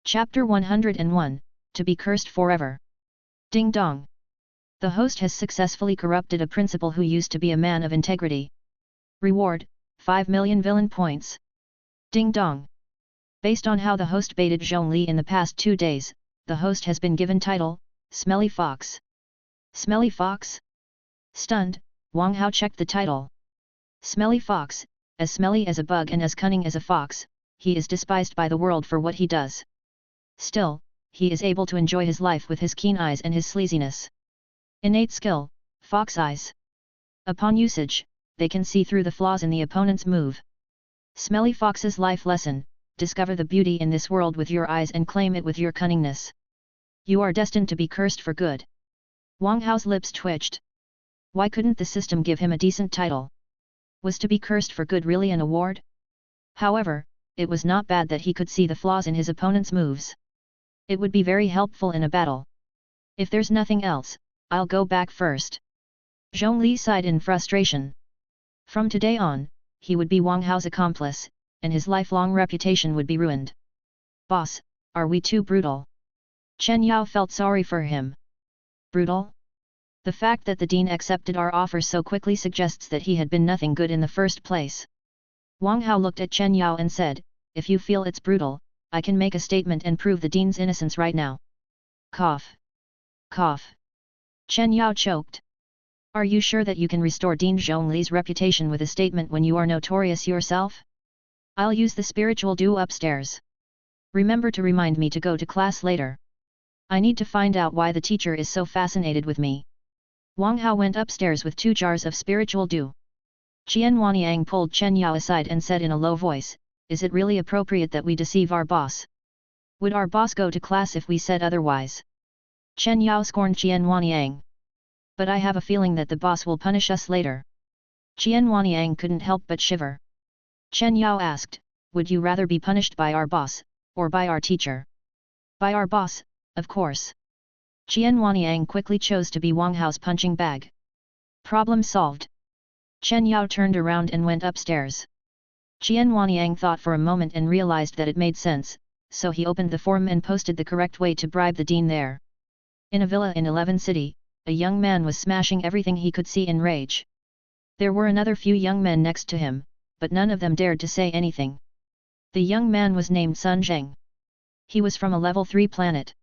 Chapter 101, To be Cursed Forever. Ding dong. The host has successfully corrupted a principal who used to be a man of integrity. Reward, 5 million villain points. Ding dong. Based on how the host baited Zhongli in the past 2 days, the host has been given title, Smelly Fox. Smelly Fox? Stunned, Wang Hao checked the title. Smelly Fox, as smelly as a bug and as cunning as a fox, he is despised by the world for what he does. Still, he is able to enjoy his life with his keen eyes and his sleaziness. Innate skill, fox eyes. Upon usage, they can see through the flaws in the opponent's move. Smelly Fox's life lesson: discover the beauty in this world with your eyes and claim it with your cunningness. You are destined to be cursed for good. Wang Hao's lips twitched. Why couldn't the system give him a decent title? Was to be cursed for good really an award? However, it was not bad that he could see the flaws in his opponent's moves. It would be very helpful in a battle. If there's nothing else, I'll go back first. Zhongli sighed in frustration. From today on, he would be Wang Hao's accomplice, and his lifelong reputation would be ruined. Boss, are we too brutal? Chen Yao felt sorry for him. Brutal? The fact that the dean accepted our offer so quickly suggests that he had been nothing good in the first place. Wang Hao looked at Chen Yao and said, if you feel it's brutal, I can make a statement and prove the dean's innocence right now. Cough. Cough. Chen Yao choked. Are you sure that you can restore Dean Zhongli's reputation with a statement when you are notorious yourself? I'll use the spiritual dew upstairs. Remember to remind me to go to class later. I need to find out why the teacher is so fascinated with me. Wang Hao went upstairs with 2 jars of spiritual dew. Qian Wanyang pulled Chen Yao aside and said in a low voice, is it really appropriate that we deceive our boss? Would our boss go to class if we said otherwise? Chen Yao scorned Qian Wanyang. But I have a feeling that the boss will punish us later. Qian Wanyang couldn't help but shiver. Chen Yao asked, would you rather be punished by our boss, or by our teacher? By our boss, of course. Qian Wanyang quickly chose to be Wang Hao's punching bag. Problem solved. Chen Yao turned around and went upstairs. Qian Wanyang thought for a moment and realized that it made sense, so he opened the form and posted the correct way to bribe the dean there. In a villa in 11 City, a young man was smashing everything he could see in rage. There were another few young men next to him, but none of them dared to say anything. The young man was named Sun Zheng. He was from a level 3 planet.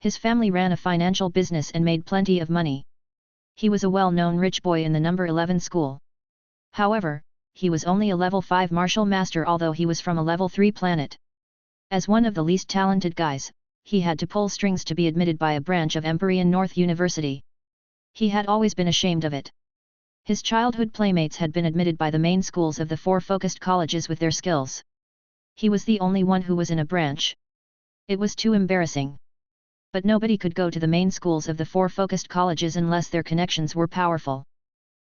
His family ran a financial business and made plenty of money. He was a well-known rich boy in the number 11 school. However, he was only a level 5 martial master although he was from a level 3 planet. As one of the least talented guys, he had to pull strings to be admitted by a branch of Empyrean North University. He had always been ashamed of it. His childhood playmates had been admitted by the main schools of the 4 focused colleges with their skills. He was the only one who was in a branch. It was too embarrassing. But nobody could go to the main schools of the 4 focused colleges unless their connections were powerful.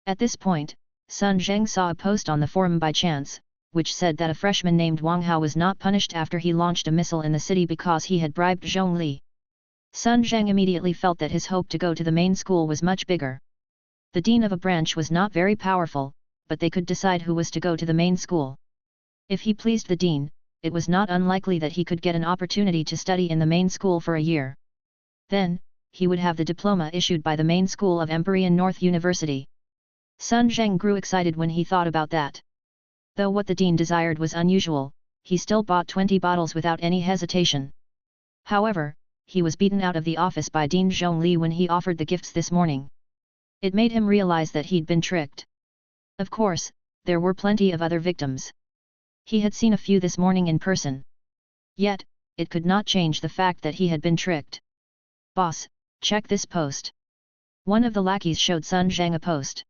At this point, Sun Zheng saw a post on the forum by chance, which said that a freshman named Wang Hao was not punished after he launched a missile in the city because he had bribed Zhongli. Sun Zheng immediately felt that his hope to go to the main school was much bigger. The dean of a branch was not very powerful, but they could decide who was to go to the main school. If he pleased the dean, it was not unlikely that he could get an opportunity to study in the main school for a year. Then, he would have the diploma issued by the main school of Empyrean North University. Sun Zheng grew excited when he thought about that. Though what the dean desired was unusual, he still bought 20 bottles without any hesitation. However, he was beaten out of the office by Dean Zhongli when he offered the gifts this morning. It made him realize that he'd been tricked. Of course, there were plenty of other victims. He had seen a few this morning in person. Yet, it could not change the fact that he had been tricked. Boss, check this post. One of the lackeys showed Sun Zheng a post.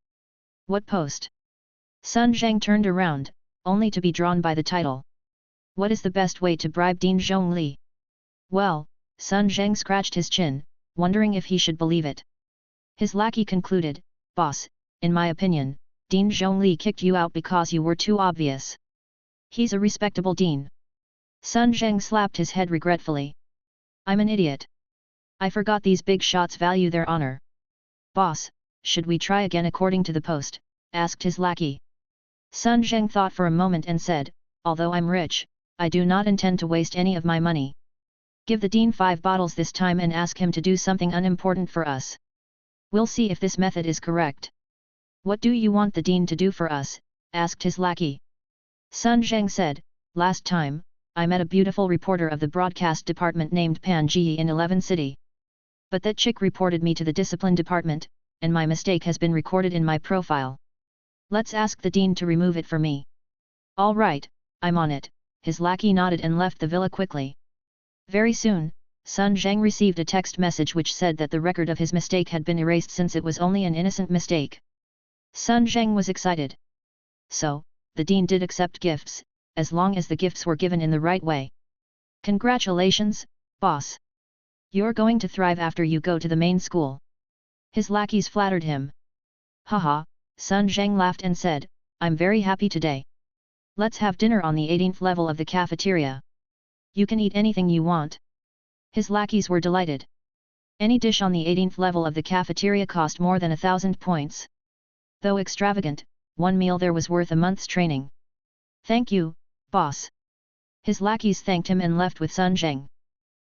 What post? Sun Zheng turned around, only to be drawn by the title. What is the best way to bribe Dean Zhongli? Well, Sun Zheng scratched his chin, wondering if he should believe it. His lackey concluded, Boss, in my opinion, Dean Zhongli kicked you out because you were too obvious. He's a respectable dean. Sun Zheng slapped his head regretfully. I'm an idiot. I forgot these big shots value their honor. Boss, should we try again according to the post? Asked his lackey. Sun Zheng thought for a moment and said, although I'm rich, I do not intend to waste any of my money. Give the dean 5 bottles this time and ask him to do something unimportant for us. We'll see if this method is correct. What do you want the dean to do for us? Asked his lackey. Sun Zheng said, last time, I met a beautiful reporter of the broadcast department named Pan Ji in 11 City. But that chick reported me to the discipline department, and my mistake has been recorded in my profile. Let's ask the dean to remove it for me. All right, I'm on it, his lackey nodded and left the villa quickly. Very soon, Sun Zheng received a text message which said that the record of his mistake had been erased since it was only an innocent mistake. Sun Zheng was excited. So, the dean did accept gifts, as long as the gifts were given in the right way. Congratulations, boss. You're going to thrive after you go to the main school. His lackeys flattered him. Haha, Sun Zheng laughed and said, I'm very happy today. Let's have dinner on the 18th level of the cafeteria. You can eat anything you want. His lackeys were delighted. Any dish on the 18th level of the cafeteria cost more than 1,000 points. Though extravagant, one meal there was worth a month's training. Thank you, boss. His lackeys thanked him and left with Sun Zheng.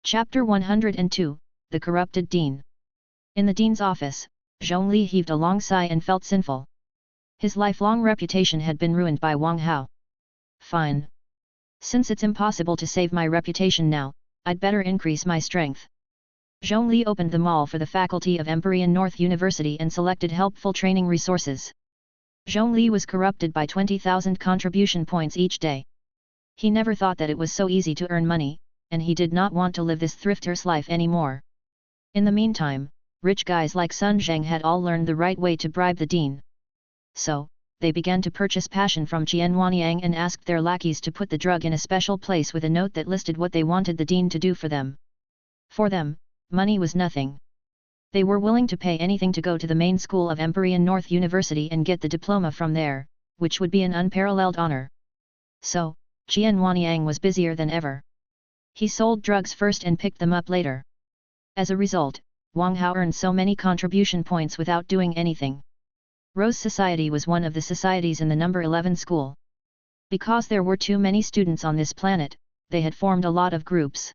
Chapter 102, The Corrupted Dean. In the dean's office, Zhongli heaved a long sigh and felt sinful. His lifelong reputation had been ruined by Wang Hao. Fine. Since it's impossible to save my reputation now, I'd better increase my strength. Zhongli opened the mall for the faculty of Empyrean North University and selected helpful training resources. Zhongli was corrupted by 20,000 contribution points each day. He never thought that it was so easy to earn money, and he did not want to live this thrifter's life anymore. In the meantime, rich guys like Sun Zheng had all learned the right way to bribe the dean. So, they began to purchase passion from Qian Wanyang and asked their lackeys to put the drug in a special place with a note that listed what they wanted the dean to do for them. For them, money was nothing. They were willing to pay anything to go to the main school of Empyrean North University and get the diploma from there, which would be an unparalleled honor. So, Qian Wanyang was busier than ever. He sold drugs first and picked them up later. As a result, Wang Hao earned so many contribution points without doing anything. Rose Society was one of the societies in the number 11 school. Because there were too many students on this planet, they had formed a lot of groups.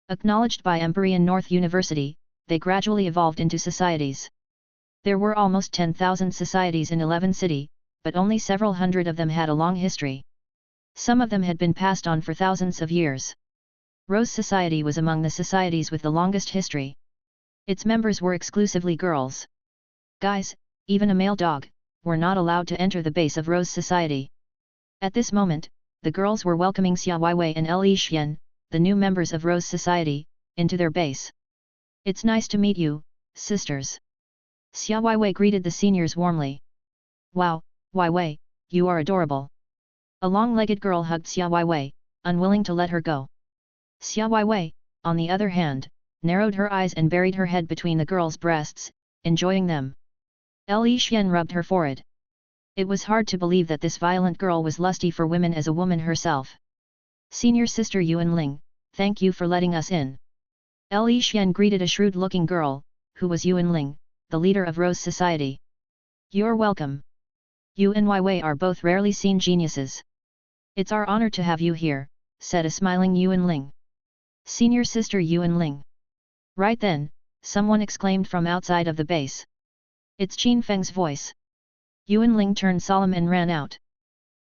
Acknowledged by Empyrean North University, they gradually evolved into societies. There were almost 10,000 societies in 11 City, but only several hundred of them had a long history. Some of them had been passed on for thousands of years. Rose Society was among the societies with the longest history. Its members were exclusively girls. Guys, even a male dog, were not allowed to enter the base of Rose Society. At this moment, the girls were welcoming Xia Weiwei and Li Xian, the new members of Rose Society, into their base. It's nice to meet you, sisters. Xia Weiwei greeted the seniors warmly. Wow, Weiwei, you are adorable. A long-legged girl hugged Xia Weiwei, unwilling to let her go. Xia Weiwei, on the other hand, narrowed her eyes and buried her head between the girl's breasts, enjoying them. Li Xian rubbed her forehead. It was hard to believe that this violent girl was lusty for women as a woman herself. Senior sister Yuan Ling, thank you for letting us in. Li Xian greeted a shrewd-looking girl, who was Yuan Ling, the leader of Rose Society. You're welcome. You and Weiwei are both rarely seen geniuses. It's our honor to have you here, said a smiling Yuan Ling. Senior sister Yuan Ling. Right then, someone exclaimed from outside of the base. It's Qin Feng's voice. Yuan Ling turned solemn and ran out.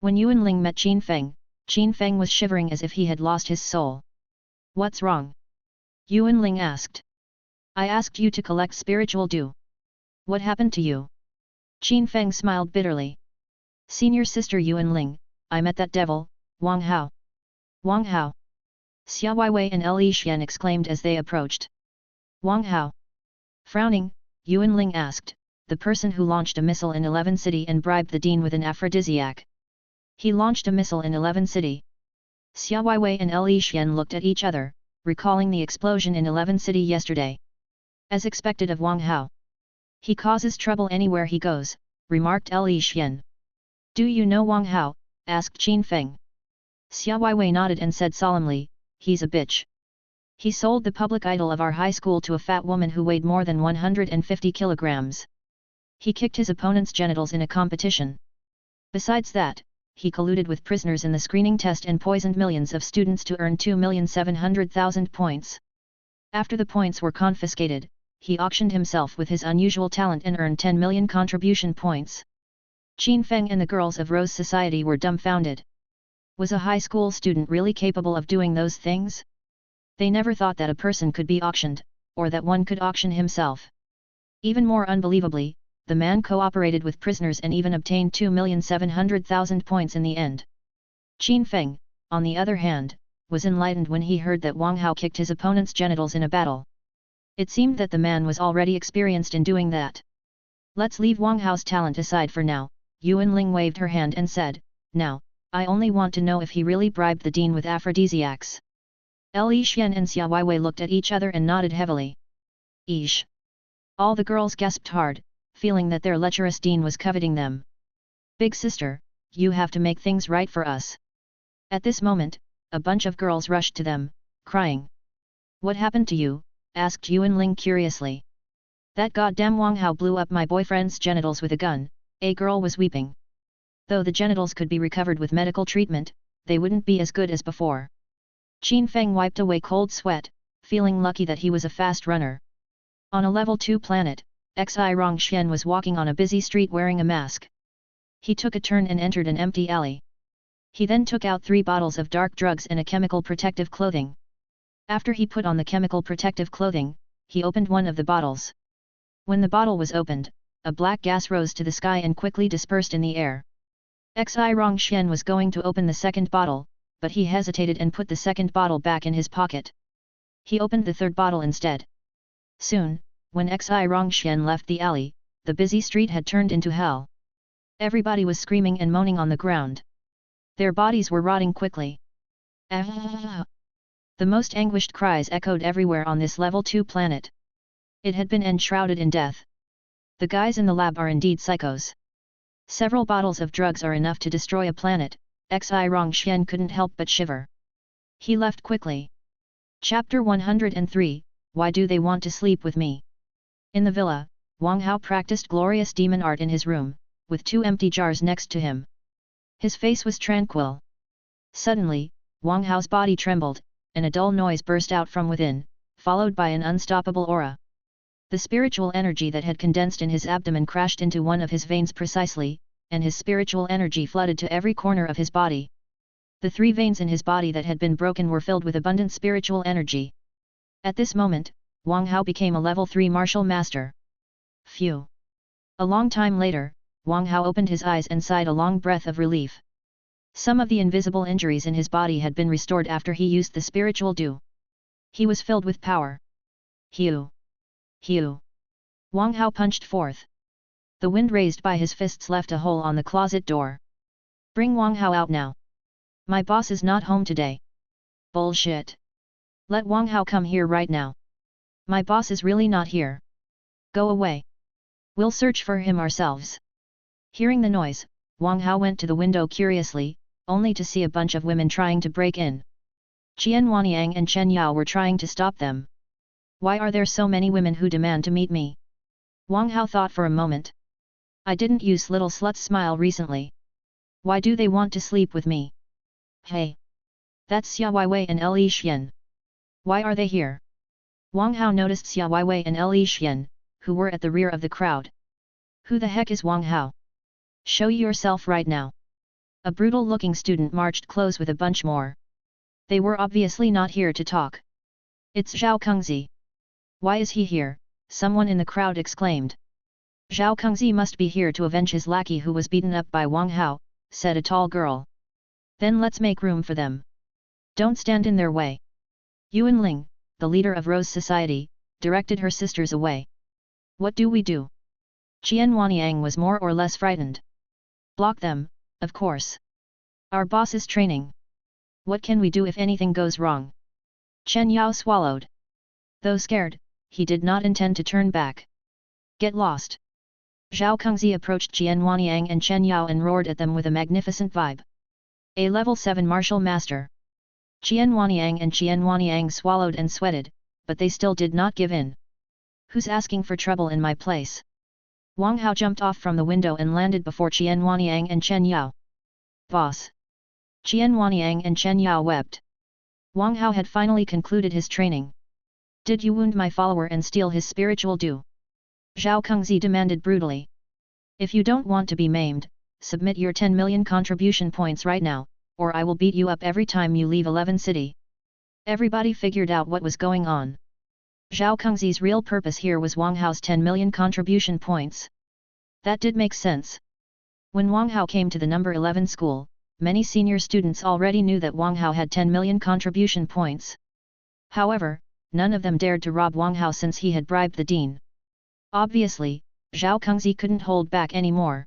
When Yuan Ling met Qin Feng was shivering as if he had lost his soul. What's wrong? Yuan Ling asked. I asked you to collect spiritual dew. What happened to you? Qin Feng smiled bitterly. Senior sister Yuan Ling, I met that devil, Wang Hao. Wang Hao. Xia Weiwei and Li Xian exclaimed as they approached. Wang Hao. Frowning, Yuan Ling asked, the person who launched a missile in 11 City and bribed the dean with an aphrodisiac. He launched a missile in 11 City. Xia Weiwei and Li Xian looked at each other, recalling the explosion in 11 City yesterday. As expected of Wang Hao. He causes trouble anywhere he goes, remarked Li Xian. Do you know Wang Hao? Asked Qin Feng. Xia Weiwei nodded and said solemnly, he's a bitch. He sold the public idol of our high school to a fat woman who weighed more than 150 kilograms. He kicked his opponent's genitals in a competition. Besides that, he colluded with prisoners in the screening test and poisoned millions of students to earn 2,700,000 points. After the points were confiscated, he auctioned himself with his unusual talent and earned 10 million contribution points. Qin Feng and the girls of Rose Society were dumbfounded. Was a high school student really capable of doing those things? They never thought that a person could be auctioned, or that one could auction himself. Even more unbelievably, the man cooperated with prisoners and even obtained 2,700,000 points in the end. Qin Feng, on the other hand, was enlightened when he heard that Wang Hao kicked his opponent's genitals in a battle. It seemed that the man was already experienced in doing that. Let's leave Wang Hao's talent aside for now, Yuan Ling waved her hand and said, now, I only want to know if he really bribed the dean with aphrodisiacs. Li Xian and Xia Weiwei looked at each other and nodded heavily. Eesh! All the girls gasped hard, feeling that their lecherous dean was coveting them. Big sister, you have to make things right for us. At this moment, a bunch of girls rushed to them, crying. What happened to you? Asked Yuan Ling curiously. That goddamn Wang Hao blew up my boyfriend's genitals with a gun, a girl was weeping. Though the genitals could be recovered with medical treatment, they wouldn't be as good as before. Qin Feng wiped away cold sweat, feeling lucky that he was a fast runner. On a level 2 planet, Xi Rongxian was walking on a busy street wearing a mask. He took a turn and entered an empty alley. He then took out 3 bottles of dark drugs and a chemical protective clothing. After he put on the chemical protective clothing, he opened one of the bottles. When the bottle was opened, a black gas rose to the sky and quickly dispersed in the air. Xi Rongxian was going to open the second bottle, but he hesitated and put the second bottle back in his pocket. He opened the third bottle instead. Soon, when Xi Rongxian left the alley, the busy street had turned into hell. Everybody was screaming and moaning on the ground. Their bodies were rotting quickly. Ah! The most anguished cries echoed everywhere on this level 2 planet. It had been enshrouded in death. The guys in the lab are indeed psychos. Several bottles of drugs are enough to destroy a planet. Xi Rongxian couldn't help but shiver. He left quickly. Chapter 103, Why do they want to sleep with me? In the villa, Wang Hao practiced glorious demon art in his room, with 2 empty jars next to him. His face was tranquil. Suddenly, Wang Hao's body trembled, and a dull noise burst out from within, followed by an unstoppable aura. The spiritual energy that had condensed in his abdomen crashed into one of his veins precisely, and his spiritual energy flooded to every corner of his body. The 3 veins in his body that had been broken were filled with abundant spiritual energy. At this moment, Wang Hao became a level 3 martial master. Phew! A long time later, Wang Hao opened his eyes and sighed a long breath of relief. Some of the invisible injuries in his body had been restored after he used the spiritual dew. He was filled with power. Hew! Hew! Wang Hao punched forth. The wind raised by his fists left a hole on the closet door. Bring Wang Hao out now. My boss is not home today. Bullshit! Let Wang Hao come here right now. My boss is really not here. Go away. We'll search for him ourselves. Hearing the noise, Wang Hao went to the window curiously, only to see a bunch of women trying to break in. Qian Wanyang and Chen Yao were trying to stop them. Why are there so many women who demand to meet me? Wang Hao thought for a moment. I didn't use little slut's smile recently. Why do they want to sleep with me? Hey! That's Xia Weiwei and Li Xian. Why are they here? Wang Hao noticed Xia Weiwei and Li Xian, who were at the rear of the crowd. Who the heck is Wang Hao? Show yourself right now. A brutal-looking student marched close with a bunch more. They were obviously not here to talk. It's Zhao Kengzi. Why is he here? Someone in the crowd exclaimed. Zhao Kengzi must be here to avenge his lackey who was beaten up by Wang Hao, said a tall girl. Then let's make room for them. Don't stand in their way. Yuan Ling, the leader of Rose Society, directed her sisters away. What do we do? Qian Wanyang was more or less frightened. Block them, of course. Our boss is training. What can we do if anything goes wrong? Chen Yao swallowed. Though scared, he did not intend to turn back. Get lost. Zhao Kengzi approached Qian Wanyang and Chen Yao and roared at them with a magnificent vibe. A level 7 martial master. Qian Wanyang and Qian Wanyang swallowed and sweated, but they still did not give in. Who's asking for trouble in my place? Wang Hao jumped off from the window and landed before Qian Wanyang and Chen Yao. Boss! Qian Wanyang and Chen Yao wept. Wang Hao had finally concluded his training. Did you wound my follower and steal his spiritual due? Zhao Kengzi demanded brutally. If you don't want to be maimed, submit your 10 million contribution points right now, or I will beat you up every time you leave 11 city. Everybody figured out what was going on. Zhao Kengzi's real purpose here was Wang Hao's 10 million contribution points. That did make sense. When Wang Hao came to the number 11 school, many senior students already knew that Wang Hao had 10 million contribution points. However, none of them dared to rob Wang Hao since he had bribed the dean. Obviously, Zhao Kengzi couldn't hold back anymore.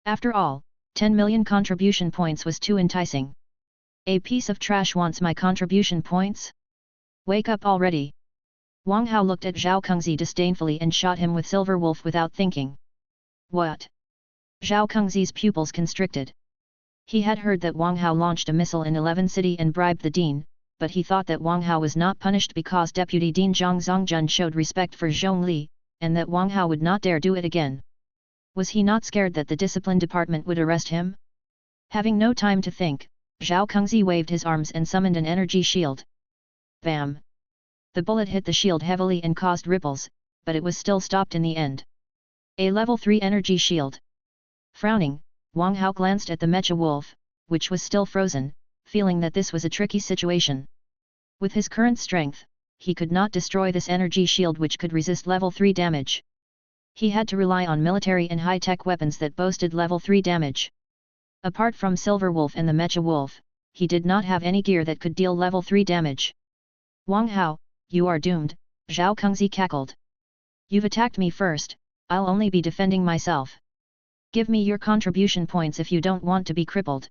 After all, 10 million contribution points was too enticing. A piece of trash wants my contribution points? Wake up already! Wang Hao looked at Zhao Kengzi disdainfully and shot him with Silver Wolf without thinking. What? Zhao Kengzi's pupils constricted. He had heard that Wang Hao launched a missile in 11 city and bribed the dean, but he thought that Wang Hao was not punished because Deputy Dean Zhang Zongjun showed respect for Zhongli, and that Wang Hao would not dare do it again. Was he not scared that the discipline department would arrest him? Having no time to think, Zhao Kengzi waved his arms and summoned an energy shield. Bam! The bullet hit the shield heavily and caused ripples, but it was still stopped in the end. A level 3 energy shield. Frowning, Wang Hao glanced at the mecha wolf, which was still frozen, feeling that this was a tricky situation. With his current strength, he could not destroy this energy shield which could resist level 3 damage. He had to rely on military and high-tech weapons that boasted level 3 damage. Apart from Silver Wolf and the Mecha Wolf, he did not have any gear that could deal level 3 damage. Wang Hao, you are doomed, Zhao Kengzi cackled. You've attacked me first, I'll only be defending myself. Give me your contribution points if you don't want to be crippled.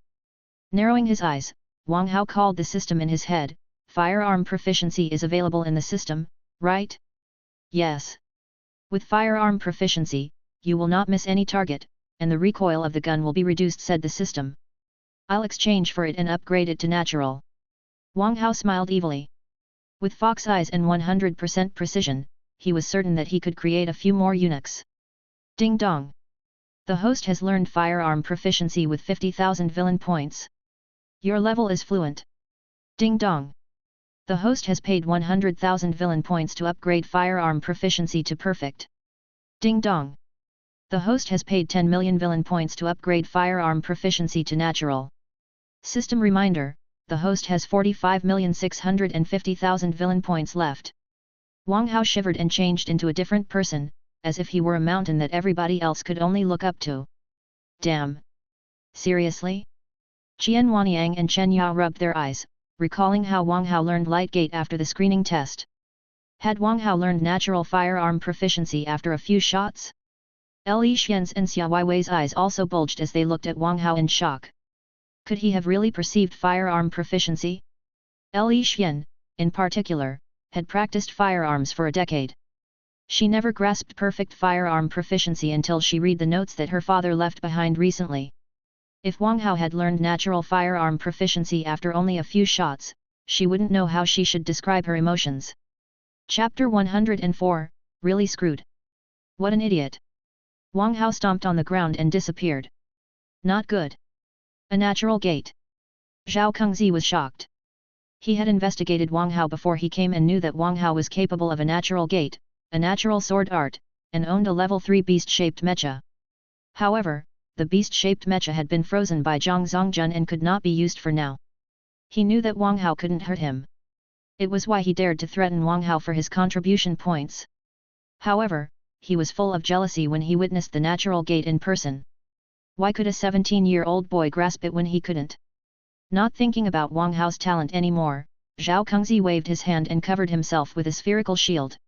Narrowing his eyes, Wang Hao called the system in his head. Firearm proficiency is available in the system, right? Yes. With firearm proficiency, you will not miss any target, and the recoil of the gun will be reduced, said the system. I'll exchange for it and upgrade it to natural. Wang Hao smiled evilly. With fox eyes and 100% precision, he was certain that he could create a few more eunuchs. Ding dong! The host has learned firearm proficiency with 50,000 villain points. Your level is fluent. Ding dong! The host has paid 100,000 villain points to upgrade firearm proficiency to perfect. Ding dong! The host has paid 10 million villain points to upgrade firearm proficiency to natural. System reminder, the host has 45,650,000 villain points left. Wang Hao shivered and changed into a different person, as if he were a mountain that everybody else could only look up to. Damn! Seriously? Qian Wanyang and Chen Yao rubbed their eyes, recalling how Wang Hao learned light gate after the screening test. Had Wang Hao learned natural firearm proficiency after a few shots? Li Xian's and Xia Weiwei's eyes also bulged as they looked at Wang Hao in shock. Could he have really perceived firearm proficiency? Li Xian, in particular, had practiced firearms for a decade. She never grasped perfect firearm proficiency until she read the notes that her father left behind recently. If Wang Hao had learned natural firearm proficiency after only a few shots, she wouldn't know how she should describe her emotions. Chapter 104, Really Screwed. What an idiot! Wang Hao stomped on the ground and disappeared. Not good. A natural gate. Zhao Kengzi was shocked. He had investigated Wang Hao before he came and knew that Wang Hao was capable of a natural gate, a natural sword art, and owned a level 3 beast-shaped mecha. However, the beast-shaped mecha had been frozen by Zhang Zongjun and could not be used for now. He knew that Wang Hao couldn't hurt him. It was why he dared to threaten Wang Hao for his contribution points. However, he was full of jealousy when he witnessed the natural gate in person. Why could a 17-year-old boy grasp it when he couldn't? Not thinking about Wang Hao's talent anymore, Zhao Kengzi waved his hand and covered himself with a spherical shield.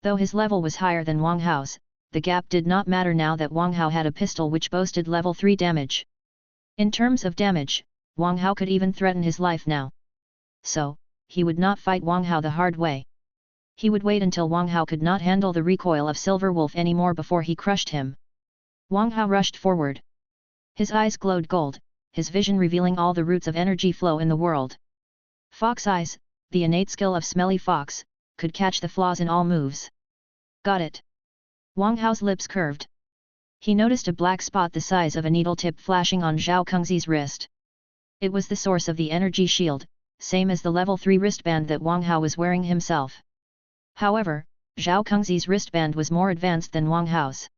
Though his level was higher than Wang Hao's, the gap did not matter now that Wang Hao had a pistol which boasted level 3 damage. In terms of damage, Wang Hao could even threaten his life now. So, he would not fight Wang Hao the hard way. He would wait until Wang Hao could not handle the recoil of Silver Wolf anymore before he crushed him. Wang Hao rushed forward. His eyes glowed gold, his vision revealing all the roots of energy flow in the world. Fox Eyes, the innate skill of Smelly Fox, could catch the flaws in all moves. Got it. Wang Hao's lips curved. He noticed a black spot the size of a needle tip flashing on Zhao Kengzi's wrist. It was the source of the energy shield, same as the level 3 wristband that Wang Hao was wearing himself. However, Zhao Kengzi's wristband was more advanced than Wang Hao's.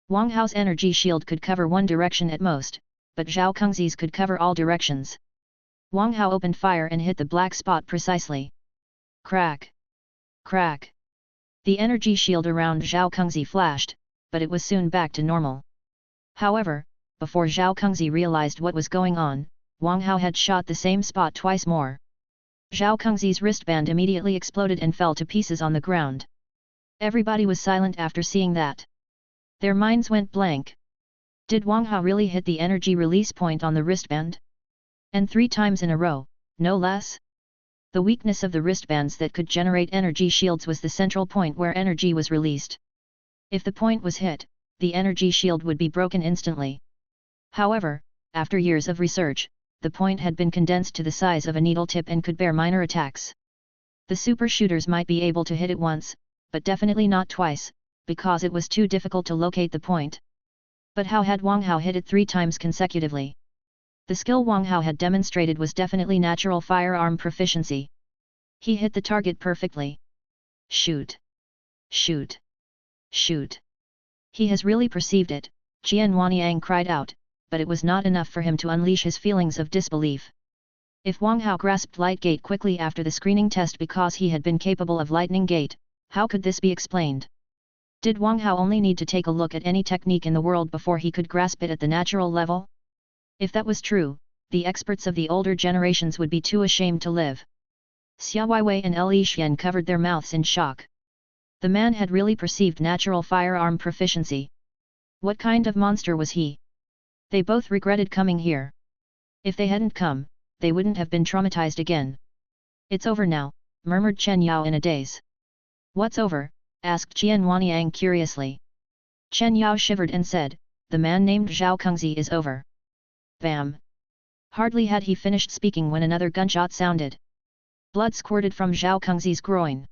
Wang Hao's energy shield could cover one direction at most, but Zhao Kengzi's could cover all directions. Wang Hao opened fire and hit the black spot precisely. Crack! Crack! The energy shield around Zhao Kengzi flashed, but it was soon back to normal. However, before Zhao Kengzi realized what was going on, Wang Hao had shot the same spot twice more. Zhao Kengzi's wristband immediately exploded and fell to pieces on the ground. Everybody was silent after seeing that. Their minds went blank. Did Wang Hao really hit the energy release point on the wristband? And 3 times in a row, no less? The weakness of the wristbands that could generate energy shields was the central point where energy was released. If the point was hit, the energy shield would be broken instantly. However, after years of research, the point had been condensed to the size of a needle tip and could bear minor attacks. The super shooters might be able to hit it once, but definitely not twice, because it was too difficult to locate the point. But how had Wang Hao hit it 3 times consecutively? The skill Wang Hao had demonstrated was definitely natural firearm proficiency. He hit the target perfectly. Shoot! Shoot! Shoot! He has really perceived it, Qian Wanyang cried out, but it was not enough for him to unleash his feelings of disbelief. If Wang Hao grasped Light Gate quickly after the screening test because he had been capable of Lightning Gate, how could this be explained? Did Wang Hao only need to take a look at any technique in the world before he could grasp it at the natural level? If that was true, the experts of the older generations would be too ashamed to live. Xia Weiwei and Li Xian covered their mouths in shock. The man had really perceived natural firearm proficiency. What kind of monster was he? They both regretted coming here. If they hadn't come, they wouldn't have been traumatized again. It's over now, murmured Chen Yao in a daze. What's over? Asked Qian Wanyang curiously. Chen Yao shivered and said, the man named Zhao Kengzi is over. Bam! Hardly had he finished speaking when another gunshot sounded. Blood squirted from Zhao Kengzi's groin.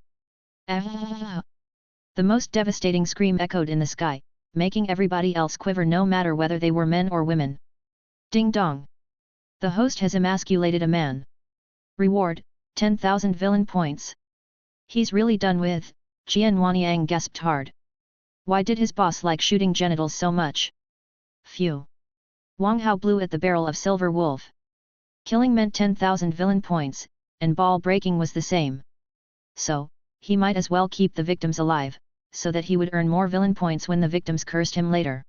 Ah! The most devastating scream echoed in the sky, making everybody else quiver no matter whether they were men or women. Ding dong! The host has emasculated a man. Reward, 10,000 villain points. He's really done with, Qian Wanyang gasped hard. Why did his boss like shooting genitals so much? Phew! Wang Hao blew at the barrel of Silver Wolf. Killing meant 10,000 villain points, and ball breaking was the same. So, he might as well keep the victims alive, so that he would earn more villain points when the victims cursed him later.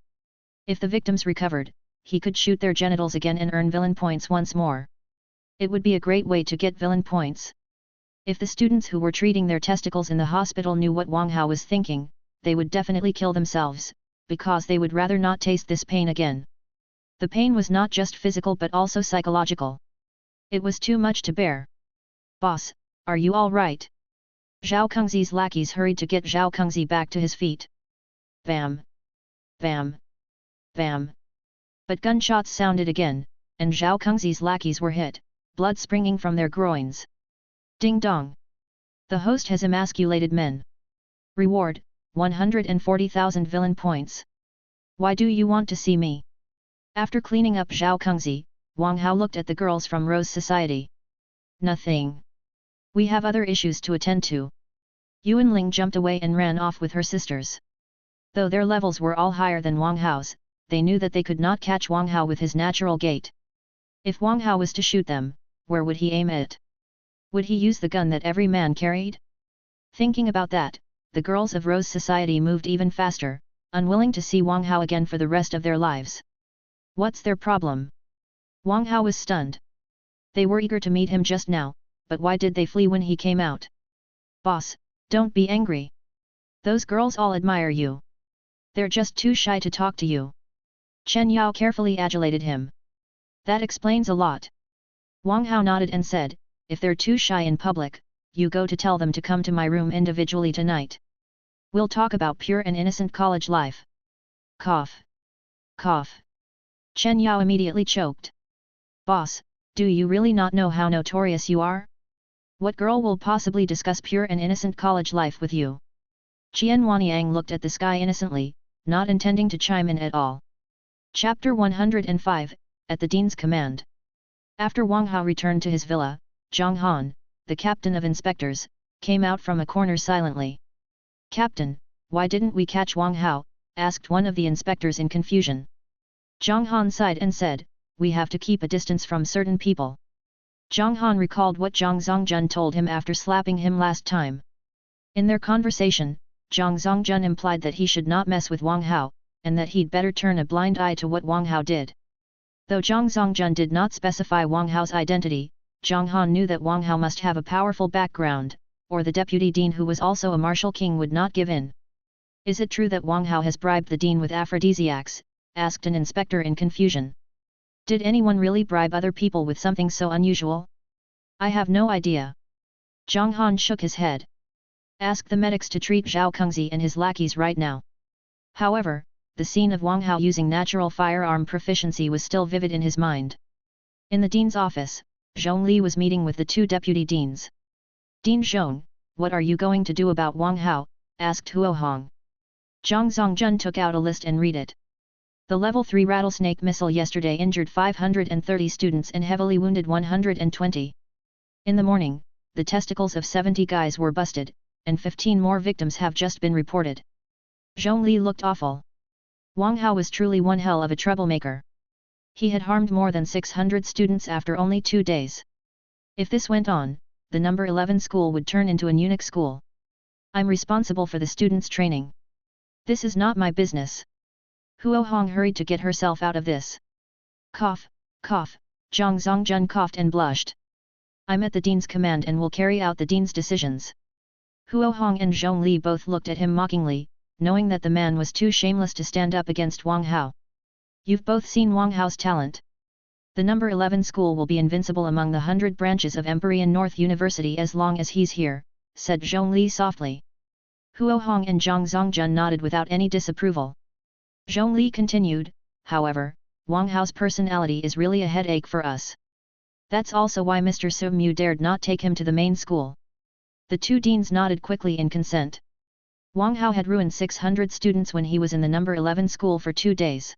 If the victims recovered, he could shoot their genitals again and earn villain points once more. It would be a great way to get villain points. If the students who were treating their testicles in the hospital knew what Wang Hao was thinking, they would definitely kill themselves, because they would rather not taste this pain again. The pain was not just physical but also psychological. It was too much to bear. Boss, are you all right? Zhao Kengzi's lackeys hurried to get Zhao Kengzi back to his feet. Bam! Bam! Bam! But gunshots sounded again, and Zhao Kengzi's lackeys were hit, blood springing from their groins. Ding dong! The host has emasculated men. Reward, 140,000 villain points. Why do you want to see me? After cleaning up Zhao Kengzi, Wang Hao looked at the girls from Rose Society. Nothing. We have other issues to attend to. Yuan Ling jumped away and ran off with her sisters. Though their levels were all higher than Wang Hao's, they knew that they could not catch Wang Hao with his natural gait. If Wang Hao was to shoot them, where would he aim it? Would he use the gun that every man carried? Thinking about that, the girls of Rose Society moved even faster, unwilling to see Wang Hao again for the rest of their lives. What's their problem? Wang Hao was stunned. They were eager to meet him just now, but why did they flee when he came out? Boss, don't be angry. Those girls all admire you. They're just too shy to talk to you. Chen Yao carefully adulated him. That explains a lot. Wang Hao nodded and said, if they're too shy in public, you go to tell them to come to my room individually tonight. We'll talk about pure and innocent college life. Cough. Cough. Chen Yao immediately choked. Boss, do you really not know how notorious you are? What girl will possibly discuss pure and innocent college life with you? Qian Wanyang looked at the sky innocently, not intending to chime in at all. Chapter 105, At the Dean's Command. After Wang Hao returned to his villa, Zhang Han, the captain of inspectors, came out from a corner silently. "Captain, why didn't we catch Wang Hao?" asked one of the inspectors in confusion. Zhang Han sighed and said, "We have to keep a distance from certain people." Zhang Han recalled what Zhang Zongjun told him after slapping him last time. In their conversation, Zhang Zongjun implied that he should not mess with Wang Hao, and that he'd better turn a blind eye to what Wang Hao did. Though Zhang Zongjun did not specify Wang Hao's identity, Zhang Han knew that Wang Hao must have a powerful background, or the deputy dean who was also a martial king would not give in. "Is it true that Wang Hao has bribed the dean with aphrodisiacs?" asked an inspector in confusion. "Did anyone really bribe other people with something so unusual?" "I have no idea." Zhang Han shook his head. "Ask the medics to treat Zhao Kengzi and his lackeys right now." However, the scene of Wang Hao using natural firearm proficiency was still vivid in his mind. In the dean's office, Zhongli was meeting with the two deputy deans. "Dean Zhong, what are you going to do about Wang Hao?" asked Huo Hong. Zhang Zongjun took out a list and read it. "The level 3 rattlesnake missile yesterday injured 530 students and heavily wounded 120. In the morning, the testicles of 70 guys were busted, and 15 more victims have just been reported." Zhongli looked awful. Wang Hao was truly one hell of a troublemaker. He had harmed more than 600 students after only 2 days. If this went on, the number 11 school would turn into an eunuch school. "I'm responsible for the students' training. This is not my business." Huo Hong hurried to get herself out of this. Cough, cough, Zhang Zongjun coughed and blushed. "I'm at the dean's command and will carry out the dean's decisions." Huo Hong and Zhongli both looked at him mockingly, knowing that the man was too shameless to stand up against Wang Hao. "You've both seen Wang Hao's talent. The number 11 school will be invincible among the 100 branches of Empyrean North University as long as he's here," said Zhongli softly. Huo Hong and Zhang Zongjun nodded without any disapproval. Zhongli continued, "However, Wang Hao's personality is really a headache for us. That's also why Mr. Su Mu dared not take him to the main school." The two deans nodded quickly in consent. Wang Hao had ruined 600 students when he was in the number 11 school for 2 days.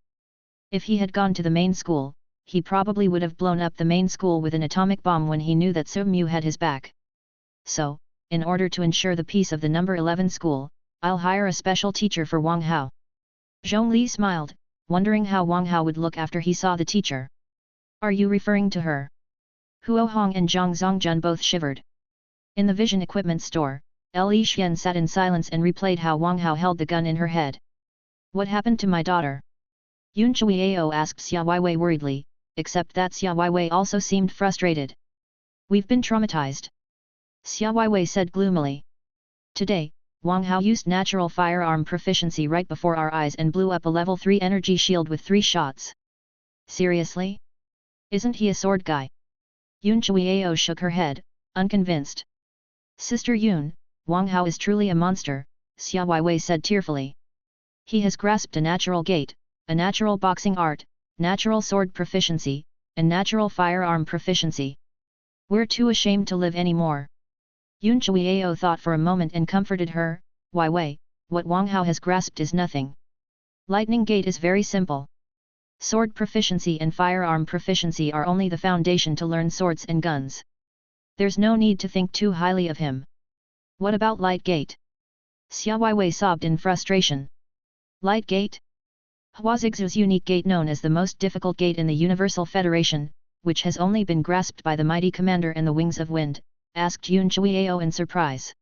If he had gone to the main school, he probably would have blown up the main school with an atomic bomb when he knew that Su Mu had his back. "So, in order to ensure the peace of the number 11 school, I'll hire a special teacher for Wang Hao." Zhongli smiled, wondering how Wang Hao would look after he saw the teacher. "Are you referring to her?" Huo Hong and Zhang Zongjun both shivered. In the vision equipment store, Li Xian sat in silence and replayed how Wang Hao held the gun in her head. "What happened to my daughter?" Yun Chuiao asked Xia Weiwei worriedly, except that Xia Weiwei also seemed frustrated. "We've been traumatized," Xia Weiwei said gloomily. "Today, Wang Hao used natural firearm proficiency right before our eyes and blew up a level 3 energy shield with 3 shots. Seriously? Isn't he a sword guy?" Yun Chuiao shook her head, unconvinced. "Sister Yun, Wang Hao is truly a monster," Xia Weiwei said tearfully. "He has grasped a natural gate, a natural boxing art, natural sword proficiency, and natural firearm proficiency. We're too ashamed to live anymore." Yun Chuiao thought for a moment and comforted her, "Weiwei, what Wang Hao has grasped is nothing. Lightning gate is very simple. Sword proficiency and firearm proficiency are only the foundation to learn swords and guns. There's no need to think too highly of him." "What about light gate?" Xia Weiwei sobbed in frustration. "Light gate? Huazixu's unique gate known as the most difficult gate in the Universal Federation, which has only been grasped by the mighty commander and the wings of wind," asked Yun Chuiao in surprise.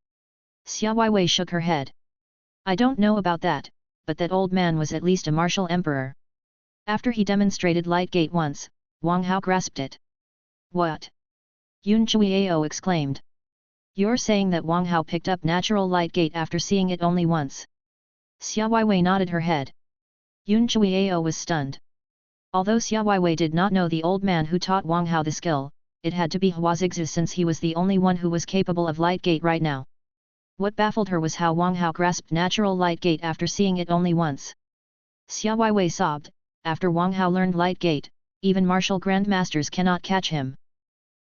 Xia Weiwei shook her head. "I don't know about that, but that old man was at least a martial emperor. After he demonstrated light gate once, Wang Hao grasped it." "What?" Yun Chuiao exclaimed. "You're saying that Wang Hao picked up natural light gate after seeing it only once?" Xia Weiwei nodded her head. Yun Chuiao was stunned. Although Xia Weiwei did not know the old man who taught Wang Hao the skill, it had to be Huazixu since he was the only one who was capable of light gate right now. What baffled her was how Wang Hao grasped natural light gate after seeing it only once. Xia Weiwei sobbed, "After Wang Hao learned light gate, even martial grandmasters cannot catch him.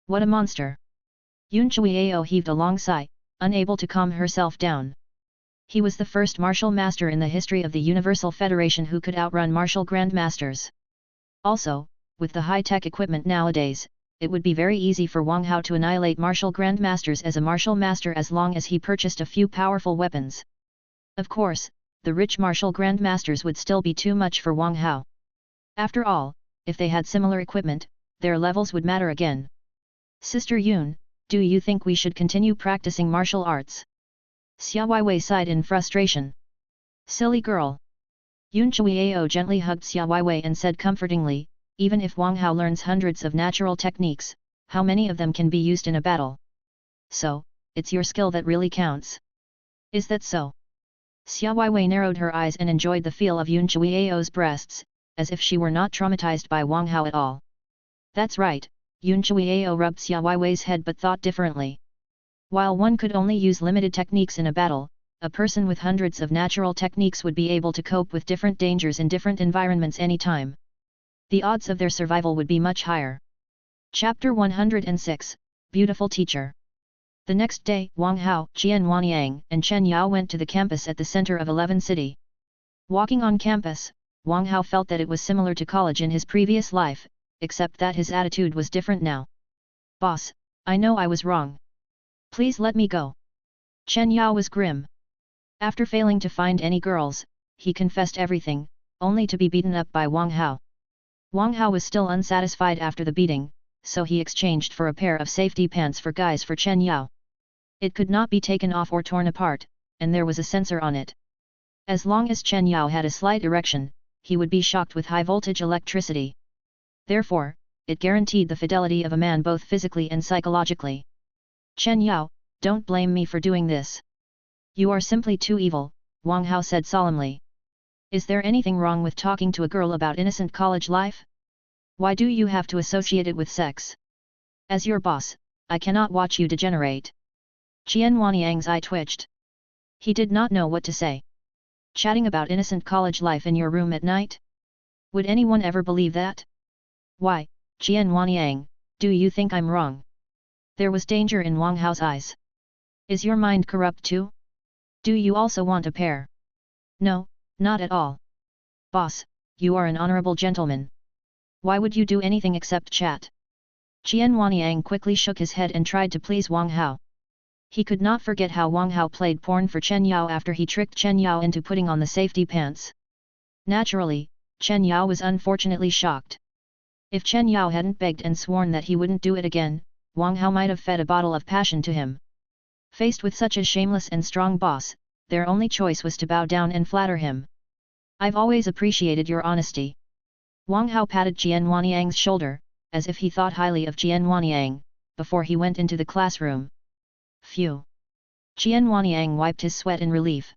What a monster!" Yun Chuiao heaved a long sigh, unable to calm herself down. He was the first martial master in the history of the Universal Federation who could outrun martial grandmasters. Also, with the high-tech equipment nowadays, it would be very easy for Wang Hao to annihilate martial grandmasters as a martial master as long as he purchased a few powerful weapons. Of course, the rich martial grandmasters would still be too much for Wang Hao. After all, if they had similar equipment, their levels would matter again. Sister Yun, do you think we should continue practicing martial arts? Xia Weiwei sighed in frustration. Silly girl. Yun Chuiao gently hugged Xia Weiwei and said comfortingly, even if Wang Hao learns hundreds of natural techniques, how many of them can be used in a battle? So, it's your skill that really counts. Is that so? Xia Weiwei narrowed her eyes and enjoyed the feel of Yun Chuiao's breasts, as if she were not traumatized by Wang Hao at all. That's right, Yun Chuiao rubbed Xia Weiwei's head but thought differently. While one could only use limited techniques in a battle, a person with hundreds of natural techniques would be able to cope with different dangers in different environments anytime. The odds of their survival would be much higher. Chapter 106, Beautiful Teacher. The next day, Wang Hao, Jian Wanyang, and Chen Yao went to the campus at the center of 11 City. Walking on campus, Wang Hao felt that it was similar to college in his previous life, except that his attitude was different now. Boss, I know I was wrong. Please let me go. Chen Yao was grim. After failing to find any girls, he confessed everything, only to be beaten up by Wang Hao. Wang Hao was still unsatisfied after the beating, so he exchanged for a pair of safety pants for guys for Chen Yao. It could not be taken off or torn apart, and there was a sensor on it. As long as Chen Yao had a slight erection, he would be shocked with high-voltage electricity. Therefore, it guaranteed the fidelity of a man both physically and psychologically. Chen Yao, don't blame me for doing this. You are simply too evil, Wang Hao said solemnly. Is there anything wrong with talking to a girl about innocent college life? Why do you have to associate it with sex? As your boss, I cannot watch you degenerate. Qian Wanyang's eye twitched. He did not know what to say. Chatting about innocent college life in your room at night? Would anyone ever believe that? Why, Qian Wanyang, do you think I'm wrong? There was danger in Wang Hao's eyes. Is your mind corrupt too? Do you also want a pair? No, not at all. Boss, you are an honorable gentleman. Why would you do anything except chat? Qian Wanyang quickly shook his head and tried to please Wang Hao. He could not forget how Wang Hao played porn for Chen Yao after he tricked Chen Yao into putting on the safety pants. Naturally, Chen Yao was unfortunately shocked. If Chen Yao hadn't begged and sworn that he wouldn't do it again, Wang Hao might have fed a bottle of passion to him. Faced with such a shameless and strong boss, their only choice was to bow down and flatter him. I've always appreciated your honesty. Wang Hao patted Jian Wanyang's shoulder, as if he thought highly of Jian Wanyang, before he went into the classroom. Phew! Jian Wanyang wiped his sweat in relief.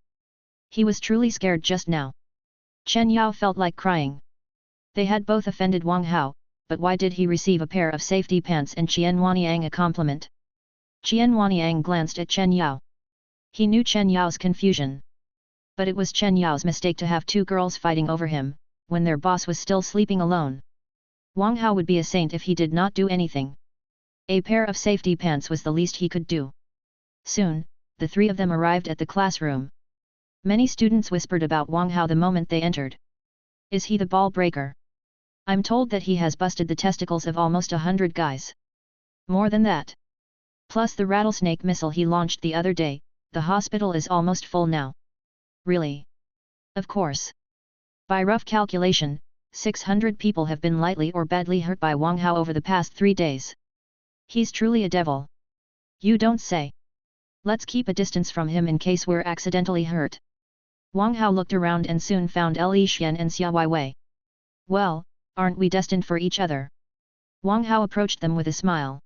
He was truly scared just now. Chen Yao felt like crying. They had both offended Wang Hao, but why did he receive a pair of safety pants and Qian Wanyang a compliment? Qian Wanyang glanced at Chen Yao. He knew Chen Yao's confusion. But it was Chen Yao's mistake to have two girls fighting over him, when their boss was still sleeping alone. Wang Hao would be a saint if he did not do anything. A pair of safety pants was the least he could do. Soon, the three of them arrived at the classroom. Many students whispered about Wang Hao the moment they entered. Is he the ball breaker? I'm told that he has busted the testicles of almost 100 guys. More than that. Plus the rattlesnake missile he launched the other day, the hospital is almost full now. Really? Of course. By rough calculation, 600 people have been lightly or badly hurt by Wang Hao over the past 3 days. He's truly a devil. You don't say. Let's keep a distance from him in case we're accidentally hurt. Wang Hao looked around and soon found Li Xian and Xia Weiwei. Well, aren't we destined for each other? Wang Hao approached them with a smile.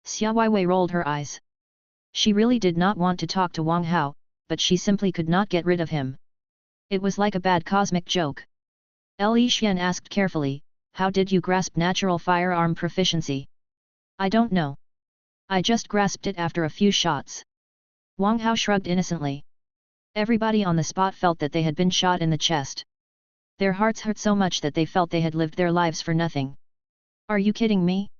Xia Weiwei rolled her eyes. She really did not want to talk to Wang Hao, but she simply could not get rid of him. It was like a bad cosmic joke. Li Xian asked carefully, how did you grasp natural firearm proficiency? I don't know. I just grasped it after a few shots. Wang Hao shrugged innocently. Everybody on the spot felt that they had been shot in the chest. Their hearts hurt so much that they felt they had lived their lives for nothing. Are you kidding me?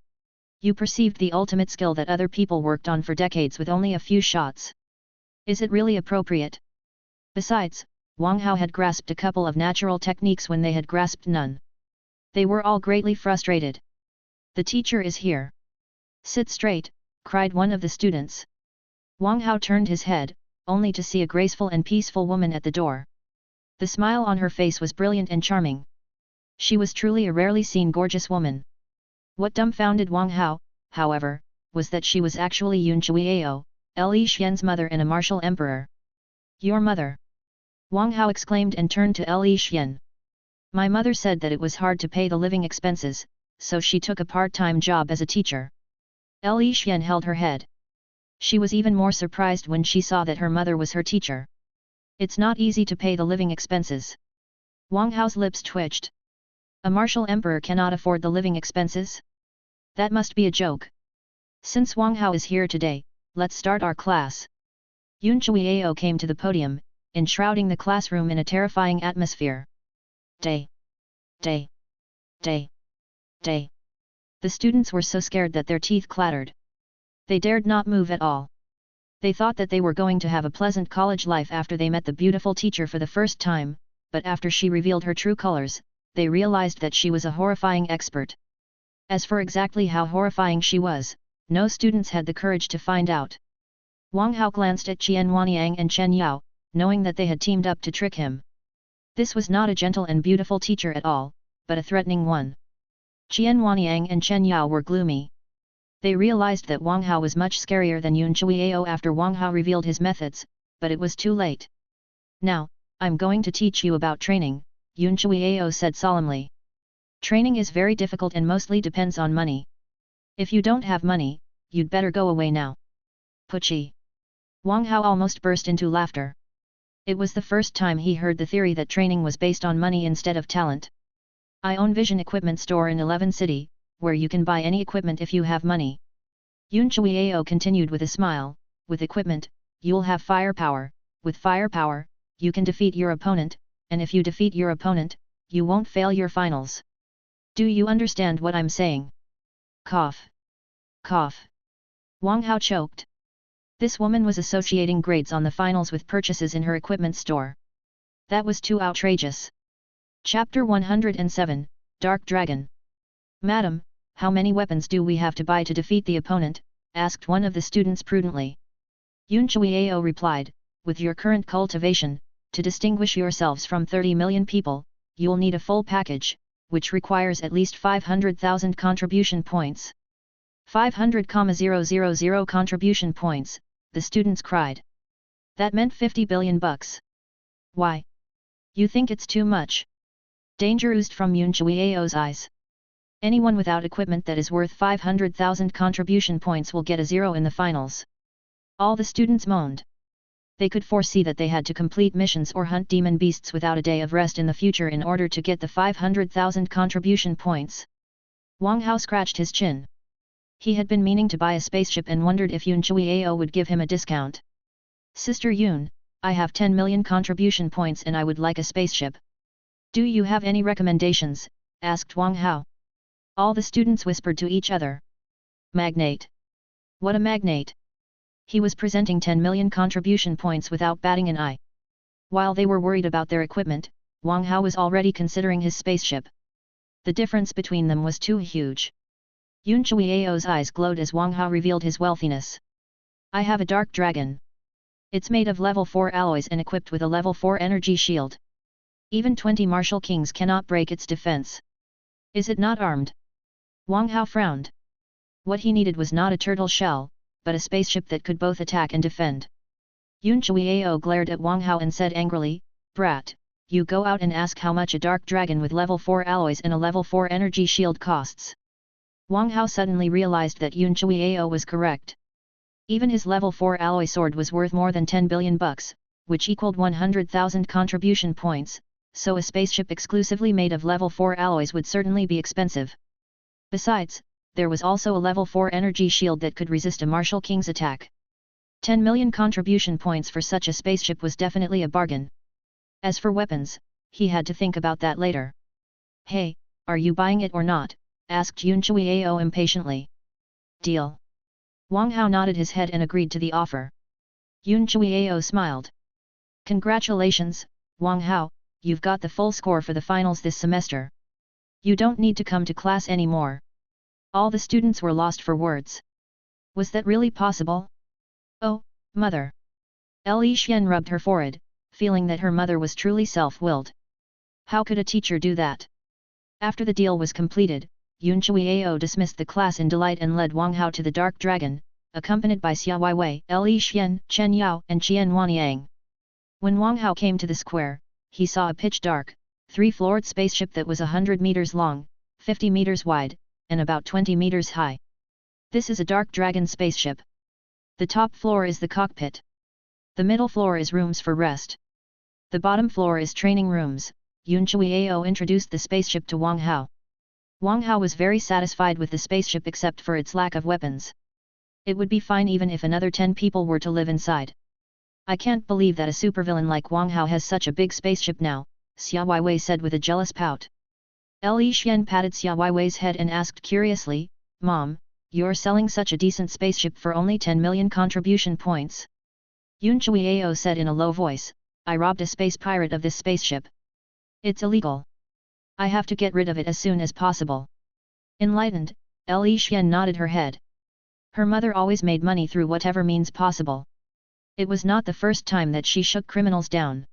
You perceived the ultimate skill that other people worked on for decades with only a few shots. Is it really appropriate? Besides, Wang Hao had grasped a couple of natural techniques when they had grasped none. They were all greatly frustrated. The teacher is here. Sit straight, cried one of the students. Wang Hao turned his head, only to see a graceful and peaceful woman at the door. The smile on her face was brilliant and charming. She was truly a rarely seen gorgeous woman. What dumbfounded Wang Hao, however, was that she was actually Yun Chuiao, Li Xian's mother and a martial emperor. Your mother? Wang Hao exclaimed and turned to Li Xian. My mother said that it was hard to pay the living expenses, so she took a part-time job as a teacher. Li Xian held her head. She was even more surprised when she saw that her mother was her teacher. It's not easy to pay the living expenses. Wang Hao's lips twitched. A martial emperor cannot afford the living expenses? That must be a joke. Since Wang Hao is here today, let's start our class. Yun Chuiao came to the podium, enshrouding the classroom in a terrifying atmosphere. Day. Day. Day. Day. The students were so scared that their teeth clattered. They dared not move at all. They thought that they were going to have a pleasant college life after they met the beautiful teacher for the first time, but after she revealed her true colors, they realized that she was a horrifying expert. As for exactly how horrifying she was, no students had the courage to find out. Wang Hao glanced at Qian Wanyang and Chen Yao, knowing that they had teamed up to trick him. This was not a gentle and beautiful teacher at all, but a threatening one. Qian Wanyang and Chen Yao were gloomy. They realized that Wang Hao was much scarier than Yun Chuiao after Wang Hao revealed his methods, but it was too late. Now, I'm going to teach you about training, Yun Chuiao said solemnly. Training is very difficult and mostly depends on money. If you don't have money, you'd better go away now. Puchi. Wang Hao almost burst into laughter. It was the first time he heard the theory that training was based on money instead of talent. I own Vision Equipment Store in 11 City, where you can buy any equipment if you have money. Yun Chuiao continued with a smile, with equipment, you'll have firepower, with firepower, you can defeat your opponent, and if you defeat your opponent, you won't fail your finals. Do you understand what I'm saying? Cough. Cough. Wang Hao choked. This woman was associating grades on the finals with purchases in her equipment store. That was too outrageous. Chapter 107, Dark Dragon. Madam, how many weapons do we have to buy to defeat the opponent? Asked one of the students prudently. Yun Chuiao replied, with your current cultivation, to distinguish yourselves from 30 million people, you'll need a full package, which requires at least 500,000 contribution points. 500,000 contribution points, the students cried. That meant 50 billion bucks. Why? You think it's too much? Danger oozed from Yun Chuiao's eyes. Anyone without equipment that is worth 500,000 contribution points will get a 0 in the finals. All the students moaned. They could foresee that they had to complete missions or hunt demon beasts without a day of rest in the future in order to get the 500,000 contribution points. Wang Hao scratched his chin. He had been meaning to buy a spaceship and wondered if Yun Chuiao would give him a discount. Sister Yun, I have 10 million contribution points and I would like a spaceship. Do you have any recommendations? Asked Wang Hao. All the students whispered to each other. Magnate. What a magnate! He was presenting 10 million contribution points without batting an eye. While they were worried about their equipment, Wang Hao was already considering his spaceship. The difference between them was too huge. Yun Chuiao's eyes glowed as Wang Hao revealed his wealthiness. I have a dark dragon. It's made of level 4 alloys and equipped with a level 4 energy shield. Even 20 martial kings cannot break its defense. Is it not armed? Wang Hao frowned. What he needed was not a turtle shell, but a spaceship that could both attack and defend. Yun Chuiao glared at Wang Hao and said angrily, Brat, you go out and ask how much a dark dragon with level 4 alloys and a level 4 energy shield costs. Wang Hao suddenly realized that Yun Chuiao was correct. Even his level 4 alloy sword was worth more than 10 billion bucks, which equaled 100,000 contribution points, so a spaceship exclusively made of level 4 alloys would certainly be expensive. Besides, there was also a level 4 energy shield that could resist a martial king's attack. 10 million contribution points for such a spaceship was definitely a bargain. As for weapons, he had to think about that later. Hey, are you buying it or not? Asked Yun Chuiao impatiently. Deal. Wang Hao nodded his head and agreed to the offer. Yun Chuiao smiled. Congratulations, Wang Hao, you've got the full score for the finals this semester. You don't need to come to class anymore. All the students were lost for words. Was that really possible? Oh, mother. Li Xian rubbed her forehead, feeling that her mother was truly self-willed. How could a teacher do that? After the deal was completed, Yun Chuiao dismissed the class in delight and led Wang Hao to the Dark Dragon, accompanied by Xia Weiwei, Li Xian, Chen Yao and Qian Wanyang. When Wang Hao came to the square, he saw a pitch-dark, 3-floored spaceship that was 100 meters long, 50 meters wide, and about 20 meters high. This is a Dark Dragon spaceship. The top floor is the cockpit. The middle floor is rooms for rest. The bottom floor is training rooms. Yun Chuiao introduced the spaceship to Wang Hao. Wang Hao was very satisfied with the spaceship except for its lack of weapons. It would be fine even if another 10 people were to live inside. I can't believe that a supervillain like Wang Hao has such a big spaceship now, Xia Weiwei said with a jealous pout. Li Xian patted Xia Weiwei's head and asked curiously, Mom, you're selling such a decent spaceship for only 10 million contribution points? Yun Chuiao said in a low voice, I robbed a space pirate of this spaceship. It's illegal. I have to get rid of it as soon as possible. Enlightened, Li Xian nodded her head. Her mother always made money through whatever means possible. It was not the first time that she shook criminals down.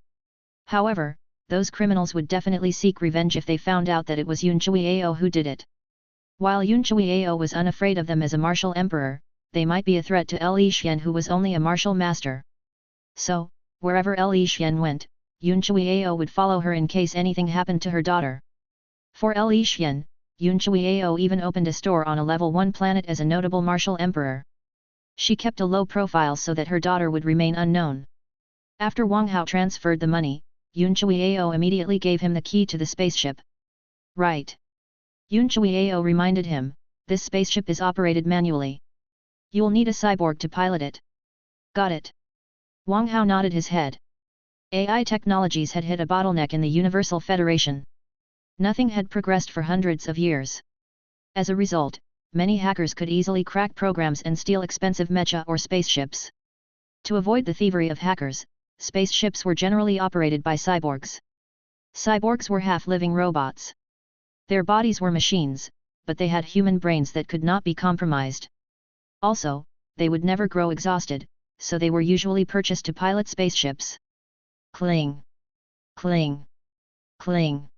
However, those criminals would definitely seek revenge if they found out that it was Yun Chuiao who did it. While Yun Chuiao was unafraid of them as a martial emperor, they might be a threat to Li Xian who was only a martial master. So, wherever Li Xian went, Yun Chuiao would follow her in case anything happened to her daughter. For Li Xian, Yun Chuiao even opened a store on a level 1 planet as a notable martial emperor. She kept a low profile so that her daughter would remain unknown. After Wang Hao transferred the money, Yun Chuiao immediately gave him the key to the spaceship. Right. Yun Chuiao reminded him, this spaceship is operated manually. You'll need a cyborg to pilot it. Got it. Wang Hao nodded his head. AI technologies had hit a bottleneck in the Universal Federation. Nothing had progressed for hundreds of years. As a result, many hackers could easily crack programs and steal expensive mecha or spaceships. To avoid the thievery of hackers, spaceships were generally operated by cyborgs. Cyborgs were half-living robots. Their bodies were machines, but they had human brains that could not be compromised. Also, they would never grow exhausted, so they were usually purchased to pilot spaceships. Cling! Cling! Cling!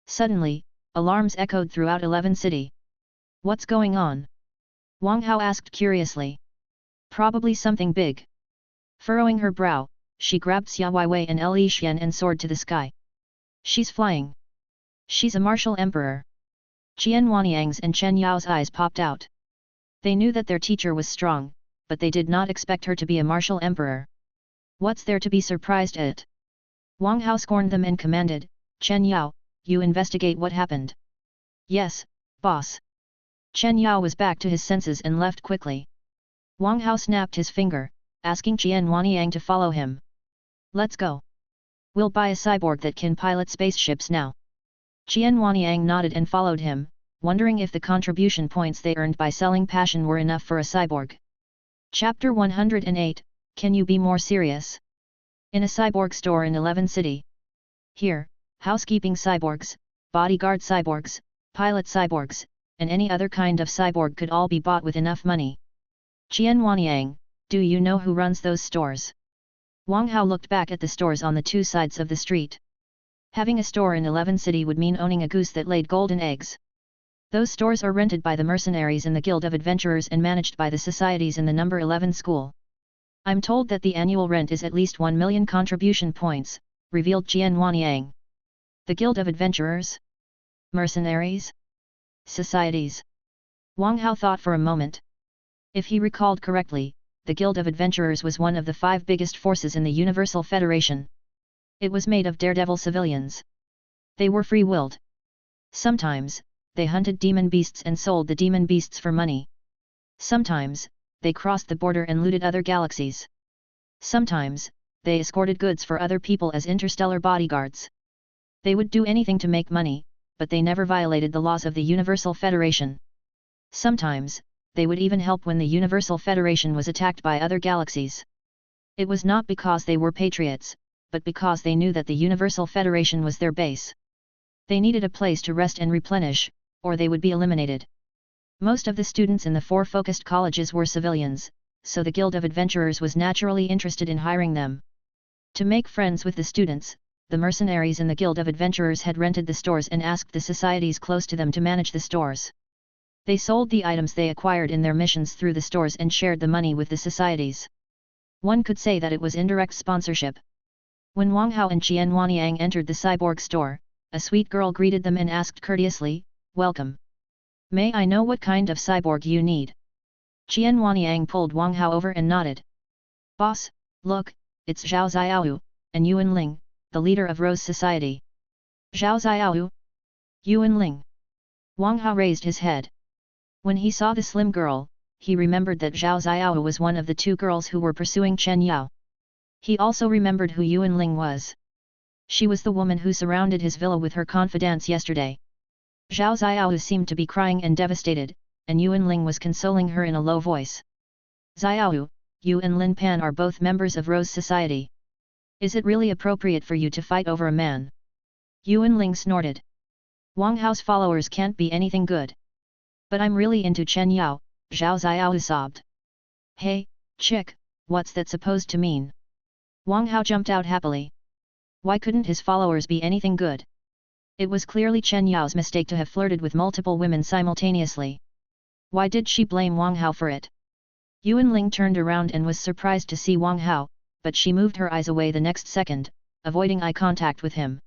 Suddenly, alarms echoed throughout 11 City. What's going on? Wang Hao asked curiously. Probably something big. Furrowing her brow, she grabbed Xia Weiwei and Li Xian and soared to the sky. She's flying. She's a martial emperor. Qian Wanyang's and Chen Yao's eyes popped out. They knew that their teacher was strong, but they did not expect her to be a martial emperor. What's there to be surprised at? Wang Hao scorned them and commanded, Chen Yao, you investigate what happened. Yes, boss. Chen Yao was back to his senses and left quickly. Wang Hao snapped his finger, asking Qian Wanyang to follow him. Let's go. We'll buy a cyborg that can pilot spaceships now. Qian Wanyang nodded and followed him, wondering if the contribution points they earned by selling passion were enough for a cyborg. Chapter 108, Can you be more serious? In a cyborg store in 11 City. Here, housekeeping cyborgs, bodyguard cyborgs, pilot cyborgs, and any other kind of cyborg could all be bought with enough money. Qian Wanyang, do you know who runs those stores? Wang Hao looked back at the stores on the two sides of the street. Having a store in 11 City would mean owning a goose that laid golden eggs. Those stores are rented by the mercenaries in the Guild of Adventurers and managed by the societies in the number 11 school. I'm told that the annual rent is at least 1 million contribution points, revealed Qian Wanyang. The Guild of Adventurers? Mercenaries? Societies? Wang Hao thought for a moment. If he recalled correctly, the Guild of Adventurers was one of the 5 biggest forces in the Universal Federation. It was made of daredevil civilians. They were free-willed. Sometimes, they hunted demon beasts and sold the demon beasts for money. Sometimes, they crossed the border and looted other galaxies. Sometimes, they escorted goods for other people as interstellar bodyguards. They would do anything to make money, but they never violated the laws of the Universal Federation. Sometimes, they would even help when the Universal Federation was attacked by other galaxies. It was not because they were patriots, but because they knew that the Universal Federation was their base. They needed a place to rest and replenish, or they would be eliminated. Most of the students in the 4 focused colleges were civilians, so the Guild of Adventurers was naturally interested in hiring them. To make friends with the students, the mercenaries in the Guild of Adventurers had rented the stores and asked the societies close to them to manage the stores. They sold the items they acquired in their missions through the stores and shared the money with the societies. One could say that it was indirect sponsorship. When Wang Hao and Qian Wanyang entered the cyborg store, a sweet girl greeted them and asked courteously, "Welcome. May I know what kind of cyborg you need?" Qian Wanyang pulled Wang Hao over and nodded. "Boss, look, it's Zhao Xiaoyu, and Yuan Ling, the leader of Rose Society." "Zhao Xiaoyu? Yuan Ling?" Wang Hao raised his head. When he saw the slim girl, he remembered that Zhao Xiaoyu was one of the 2 girls who were pursuing Chen Yao. He also remembered who Yuan Ling was. She was the woman who surrounded his villa with her confidants yesterday. Zhao Xiaoyu seemed to be crying and devastated, and Yuan Ling was consoling her in a low voice. "Xiaoyu, you and Lin Pan are both members of Rose Society. Is it really appropriate for you to fight over a man?" Yuan Ling snorted. "Wang Hao's followers can't be anything good. But I'm really into Chen Yao," Zhao Xiaoyu sobbed. "Hey, chick, what's that supposed to mean?" Wang Hao jumped out happily. Why couldn't his followers be anything good? It was clearly Chen Yao's mistake to have flirted with multiple women simultaneously. Why did she blame Wang Hao for it? Yuan Ling turned around and was surprised to see Wang Hao, but she moved her eyes away the next second, avoiding eye contact with him.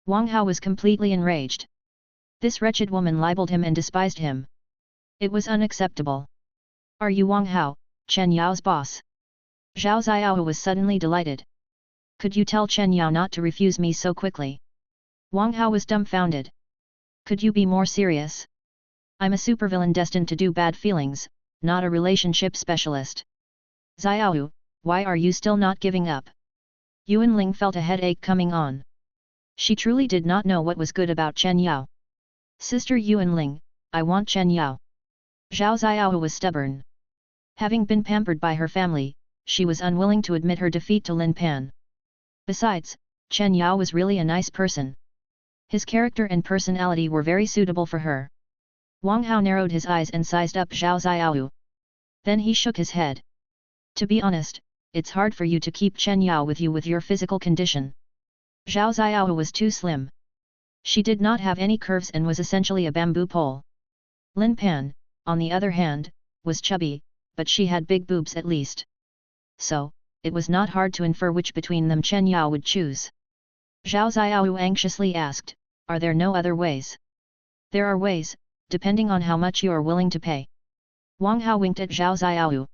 Wang Hao was completely enraged. This wretched woman libeled him and despised him. It was unacceptable. "Are you Wang Hao, Chen Yao's boss?" Zhao Xiao was suddenly delighted. "Could you tell Chen Yao not to refuse me so quickly?" Wang Hao was dumbfounded. "Could you be more serious? I'm a supervillain destined to do bad feelings, not a relationship specialist." "Xiao, why are you still not giving up?" Yuan Ling felt a headache coming on. She truly did not know what was good about Chen Yao. "Sister Yuan Ling, I want Chen Yao." Zhao Xiao was stubborn. Having been pampered by her family, she was unwilling to admit her defeat to Lin Pan. Besides, Chen Yao was really a nice person. His character and personality were very suitable for her. Wang Hao narrowed his eyes and sized up Zhao Xiao. Then he shook his head. "To be honest, it's hard for you to keep Chen Yao with you with your physical condition." Zhao Xiao was too slim. She did not have any curves and was essentially a bamboo pole. Lin Pan, on the other hand, was chubby, but she had big boobs at least. So, it was not hard to infer which between them Chen Yao would choose. Zhao Xiao anxiously asked, "Are there no other ways?" "There are ways, depending on how much you are willing to pay." Wang Hao winked at Zhao Xiao.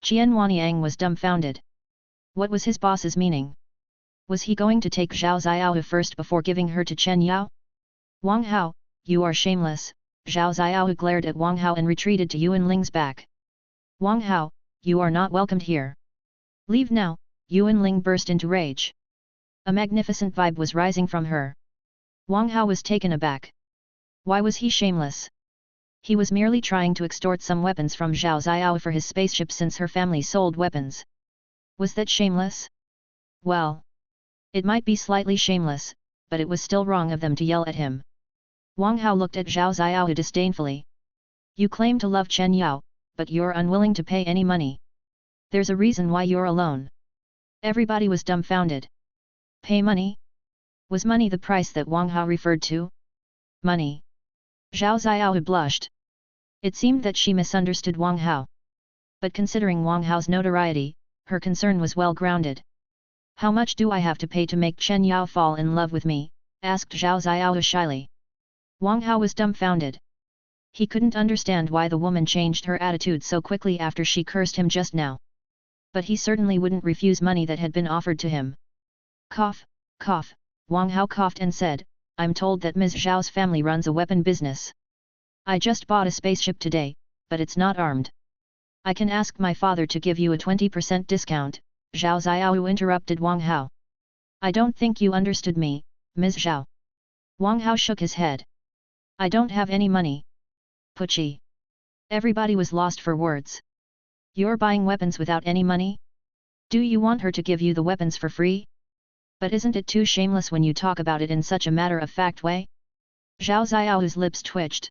Qian Wanyang was dumbfounded. What was his boss's meaning? Was he going to take Zhao Xiao first before giving her to Chen Yao? "Wang Hao, you are shameless," Zhao Xiao glared at Wang Hao and retreated to Yuan Ling's back. "Wang Hao, you are not welcomed here. Leave now," Yuan Ling burst into rage. A magnificent vibe was rising from her. Wang Hao was taken aback. Why was he shameless? He was merely trying to extort some weapons from Zhao Xiao for his spaceship since her family sold weapons. Was that shameless? Well, it might be slightly shameless, but it was still wrong of them to yell at him. Wang Hao looked at Zhao Xiao disdainfully. "You claim to love Chen Yao, but you're unwilling to pay any money. There's a reason why you're alone." Everybody was dumbfounded. Pay money? Was money the price that Wang Hao referred to? Money. Zhao Xiao blushed. It seemed that she misunderstood Wang Hao. But considering Wang Hao's notoriety, her concern was well grounded. "How much do I have to pay to make Chen Yao fall in love with me?" asked Zhao Xiao shyly. Wang Hao was dumbfounded. He couldn't understand why the woman changed her attitude so quickly after she cursed him just now. But he certainly wouldn't refuse money that had been offered to him. Cough, cough, Wang Hao coughed and said, "I'm told that Ms. Zhao's family runs a weapon business. I just bought a spaceship today, but it's not armed. I can ask my father to give you a 20% discount," Zhao Xiao interrupted Wang Hao. "I don't think you understood me, Ms. Zhao." Wang Hao shook his head. "I don't have any money." Pucci. Everybody was lost for words. "You're buying weapons without any money? Do you want her to give you the weapons for free?" But isn't it too shameless when you talk about it in such a matter-of-fact way? Zhao Xiaohu's lips twitched.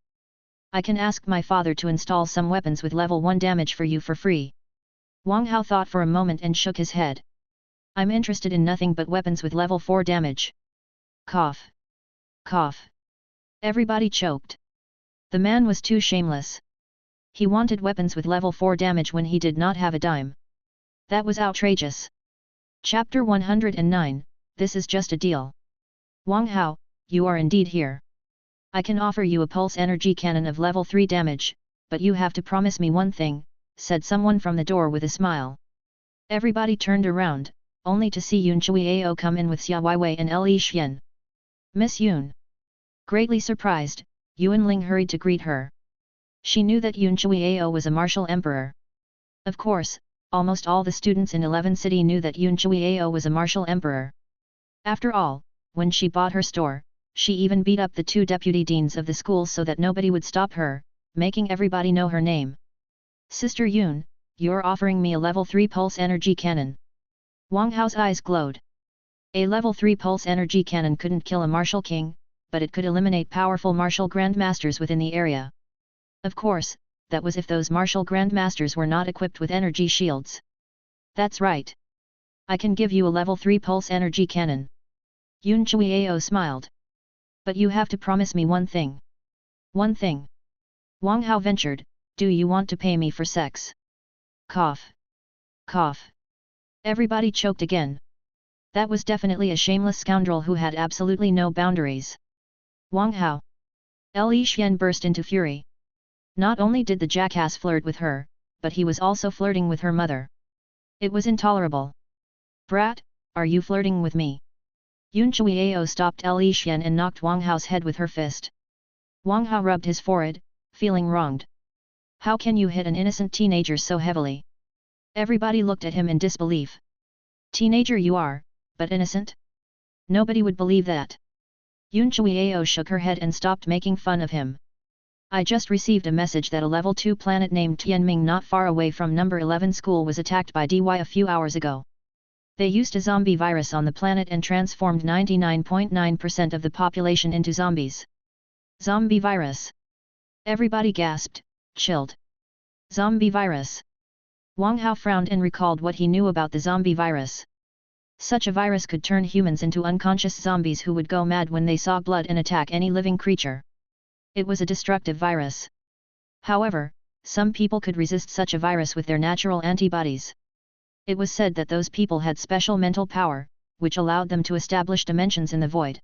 I can ask my father to install some weapons with level 1 damage for you for free. Wang Hao thought for a moment and shook his head. I'm interested in nothing but weapons with level 4 damage. Cough. Cough. Everybody choked. The man was too shameless. He wanted weapons with level 4 damage when he did not have a dime. That was outrageous. Chapter 109, This is just a deal. Wang Hao, you are indeed here. I can offer you a pulse energy cannon of level 3 damage, but you have to promise me one thing, said someone from the door with a smile. Everybody turned around, only to see Yun Chuiao come in with Xia Weiwei and Li Xian. Miss Yun. Greatly surprised, Yuan Ling hurried to greet her. She knew that Yun Chuiao was a martial emperor. Of course, almost all the students in 11 City knew that Yun Chuiao was a martial emperor. After all, when she bought her store, she even beat up the 2 deputy deans of the school so that nobody would stop her, making everybody know her name. Sister Yun, you're offering me a level 3 pulse energy cannon. Wang Hao's eyes glowed. A level 3 pulse energy cannon couldn't kill a martial king, but it could eliminate powerful martial grandmasters within the area. Of course, that was if those martial grandmasters were not equipped with energy shields. That's right. I can give you a level 3 pulse energy cannon. Yun Chuiao smiled. But you have to promise me one thing. One thing. Wang Hao ventured, do you want to pay me for sex? Cough. Cough. Everybody choked again. That was definitely a shameless scoundrel who had absolutely no boundaries. Wang Hao. Li Xian burst into fury. Not only did the jackass flirt with her, but he was also flirting with her mother. It was intolerable. Brat, are you flirting with me? Yun Chuiao stopped Li Xian and knocked Wang Hao's head with her fist. Wang Hao rubbed his forehead, feeling wronged. How can you hit an innocent teenager so heavily? Everybody looked at him in disbelief. Teenager you are, but innocent? Nobody would believe that. Yun Chuiao shook her head and stopped making fun of him. I just received a message that a level 2 planet named Tianming not far away from number 11 school was attacked by DY a few hours ago. They used a zombie virus on the planet and transformed 99.9% of the population into zombies. Zombie virus. Everybody gasped, chilled. Zombie virus. Wang Hao frowned and recalled what he knew about the zombie virus. Such a virus could turn humans into unconscious zombies who would go mad when they saw blood and attack any living creature. It was a destructive virus. However, some people could resist such a virus with their natural antibodies. It was said that those people had special mental power, which allowed them to establish dimensions in the void.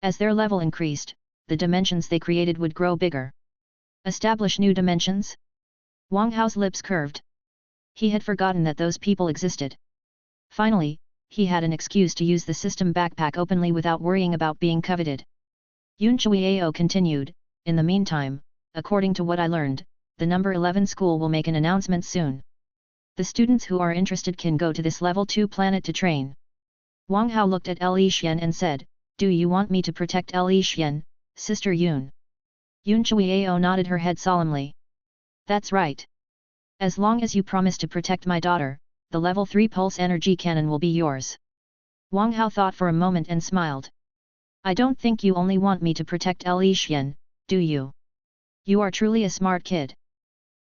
As their level increased, the dimensions they created would grow bigger. Establish new dimensions? Wang Hao's lips curved. He had forgotten that those people existed. Finally, he had an excuse to use the system backpack openly without worrying about being coveted. Yun Chuiao continued, in the meantime, according to what I learned, the number 11 school will make an announcement soon. The students who are interested can go to this level 2 planet to train. Wang Hao looked at Li Xian and said, do you want me to protect Li Xian, Sister Yun? Yun Chuiao nodded her head solemnly. That's right. As long as you promise to protect my daughter, the level 3 pulse energy cannon will be yours. Wang Hao thought for a moment and smiled. I don't think you only want me to protect Li Xian, do you? You are truly a smart kid.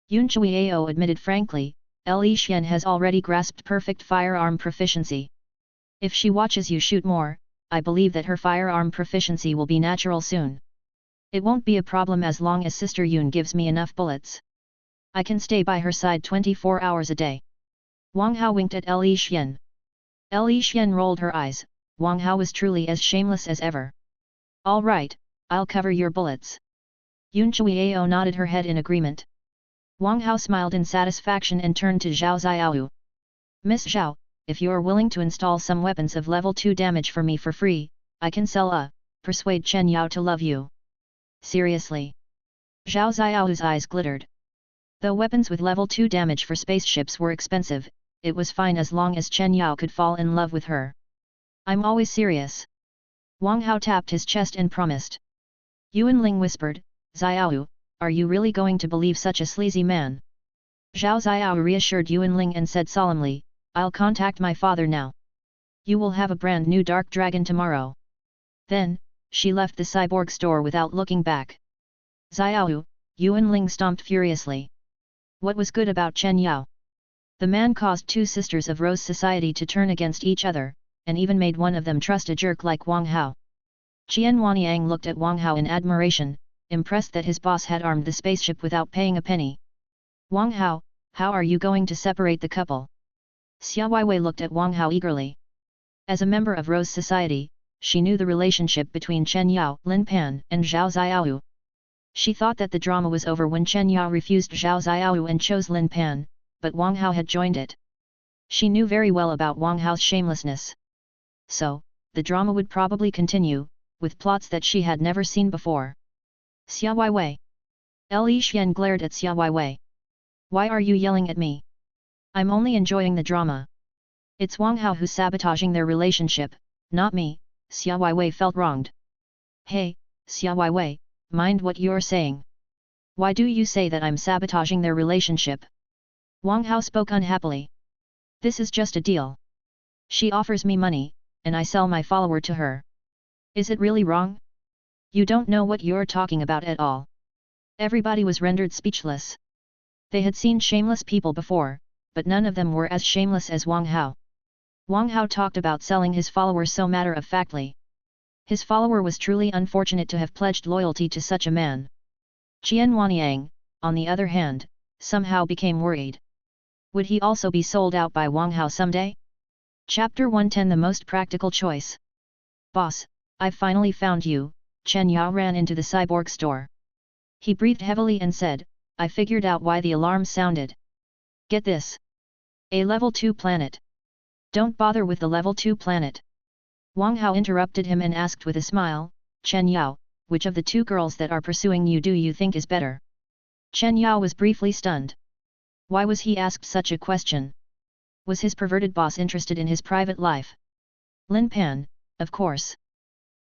Yun Chuiao admitted frankly, Li Xian has already grasped perfect firearm proficiency. If she watches you shoot more, I believe that her firearm proficiency will be natural soon. It won't be a problem as long as Sister Yun gives me enough bullets. I can stay by her side 24 hours a day. Wang Hao winked at Li Xian. Li Xian rolled her eyes. Wang Hao was truly as shameless as ever. All right, I'll cover your bullets. Yun Chuiao nodded her head in agreement. Wang Hao smiled in satisfaction and turned to Zhao Xiaohu. Miss Zhao, if you're willing to install some weapons of level 2 damage for me for free, I can sell persuade Chen Yao to love you. Seriously? Zhao Xiaohu's eyes glittered. Though weapons with level 2 damage for spaceships were expensive, it was fine as long as Chen Yao could fall in love with her. I'm always serious. Wang Hao tapped his chest and promised. Yuan Ling whispered, Xiaohu, are you really going to believe such a sleazy man? Zhao Xiaohu reassured Yuan Ling and said solemnly, I'll contact my father now. You will have a brand new dark dragon tomorrow. Then, she left the cyborg store without looking back. Xiao, Yuan Ling stomped furiously. What was good about Chen Yao? The man caused two sisters of Rose Society to turn against each other, and even made one of them trust a jerk like Wang Hao. Qian Wanyang looked at Wang Hao in admiration, impressed that his boss had armed the spaceship without paying a penny. Wang Hao, how are you going to separate the couple? Xia Weiwei looked at Wang Hao eagerly. As a member of Rose Society, she knew the relationship between Chen Yao, Lin Pan, and Zhao Xiaoyu. She thought that the drama was over when Chen Yao refused Zhao Xiaoyu and chose Lin Pan, but Wang Hao had joined it. She knew very well about Wang Hao's shamelessness. So, the drama would probably continue, with plots that she had never seen before. Xia Weiwei. Li Xian glared at Xia Weiwei. Why are you yelling at me? I'm only enjoying the drama. It's Wang Hao who's sabotaging their relationship, not me. Xia Weiwei felt wronged. Hey, Xia Weiwei, mind what you're saying. Why do you say that I'm sabotaging their relationship? Wang Hao spoke unhappily. This is just a deal. She offers me money, and I sell my follower to her. Is it really wrong? You don't know what you're talking about at all. Everybody was rendered speechless. They had seen shameless people before, but none of them were as shameless as Wang Hao. Wang Hao talked about selling his follower so matter-of-factly. His follower was truly unfortunate to have pledged loyalty to such a man. Qian Wanyang, on the other hand, somehow became worried. Would he also be sold out by Wang Hao someday? Chapter 110 The Most Practical Choice. Boss, I've finally found you. Chen Yao ran into the cyborg store. He breathed heavily and said, I figured out why the alarm sounded. Get this. A level 2 planet. Don't bother with the level 2 planet. Wang Hao interrupted him and asked with a smile, Chen Yao, which of the two girls that are pursuing you do you think is better? Chen Yao was briefly stunned. Why was he asked such a question? Was his perverted boss interested in his private life? Lin Pan, of course.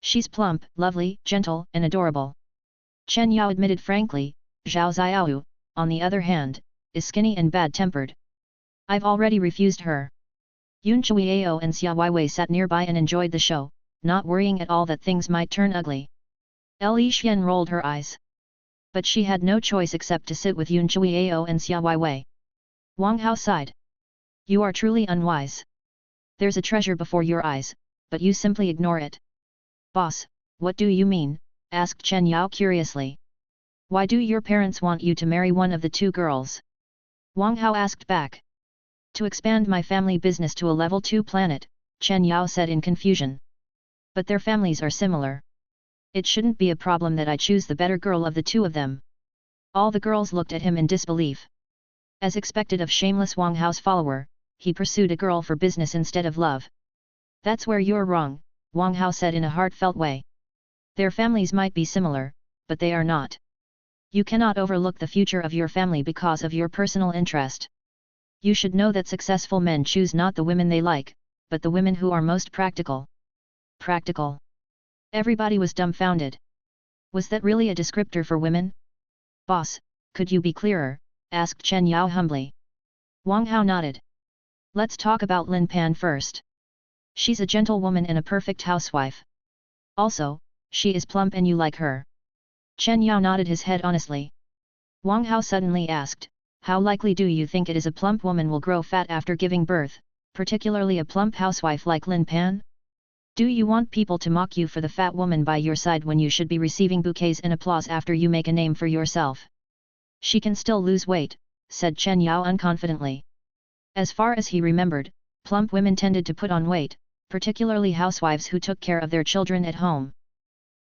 She's plump, lovely, gentle, and adorable. Chen Yao admitted frankly. Zhao Xiaoyu, on the other hand, is skinny and bad-tempered. I've already refused her. Yun Chuiao and Xia Weiwei sat nearby and enjoyed the show, not worrying at all that things might turn ugly. Li Xian rolled her eyes. But she had no choice except to sit with Yun Chuiao and Xia Weiwei. Wang Hao sighed. You are truly unwise. There's a treasure before your eyes, but you simply ignore it. Boss, what do you mean? Asked Chen Yao curiously. Why do your parents want you to marry one of the two girls? Wang Hao asked back. To expand my family business to a level 2 planet, Chen Yao said in confusion. But their families are similar. It shouldn't be a problem that I choose the better girl of the two of them. All the girls looked at him in disbelief. As expected of shameless Wang Hao's follower, he pursued a girl for business instead of love. That's where you're wrong, Wang Hao said in a heartfelt way. Their families might be similar, but they are not. You cannot overlook the future of your family because of your personal interest. You should know that successful men choose not the women they like, but the women who are most practical. Practical. Everybody was dumbfounded. Was that really a descriptor for women? Boss, could you be clearer? Asked Chen Yao humbly. Wang Hao nodded. Let's talk about Lin Pan first. She's a gentlewoman and a perfect housewife. Also, she is plump and you like her. Chen Yao nodded his head honestly. Wang Hao suddenly asked, how likely do you think it is a plump woman will grow fat after giving birth, particularly a plump housewife like Lin Pan? Do you want people to mock you for the fat woman by your side when you should be receiving bouquets and applause after you make a name for yourself? She can still lose weight, said Chen Yao unconfidently. As far as he remembered, plump women tended to put on weight, particularly housewives who took care of their children at home.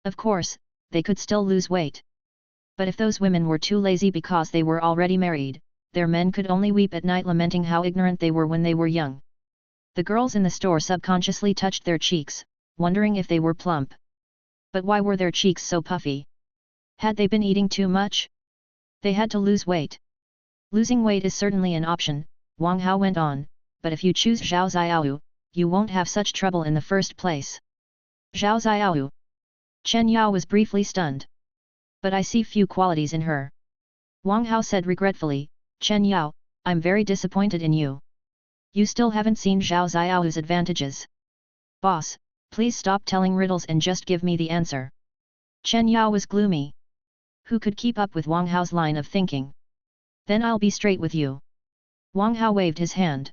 Of course, they could still lose weight. But if those women were too lazy because they were already married, their men could only weep at night lamenting how ignorant they were when they were young. The girls in the store subconsciously touched their cheeks, wondering if they were plump. But why were their cheeks so puffy? Had they been eating too much? They had to lose weight. Losing weight is certainly an option, Wang Hao went on, but if you choose Zhao Xiaoyu, you won't have such trouble in the first place. Zhao Xiaoyu. Chen Yao was briefly stunned. But I see few qualities in her. Wang Hao said regretfully, Chen Yao, I'm very disappointed in you. You still haven't seen Zhao Xiaoyu's advantages. Boss, please stop telling riddles and just give me the answer. Chen Yao was gloomy. Who could keep up with Wang Hao's line of thinking? Then I'll be straight with you. Wang Hao waved his hand.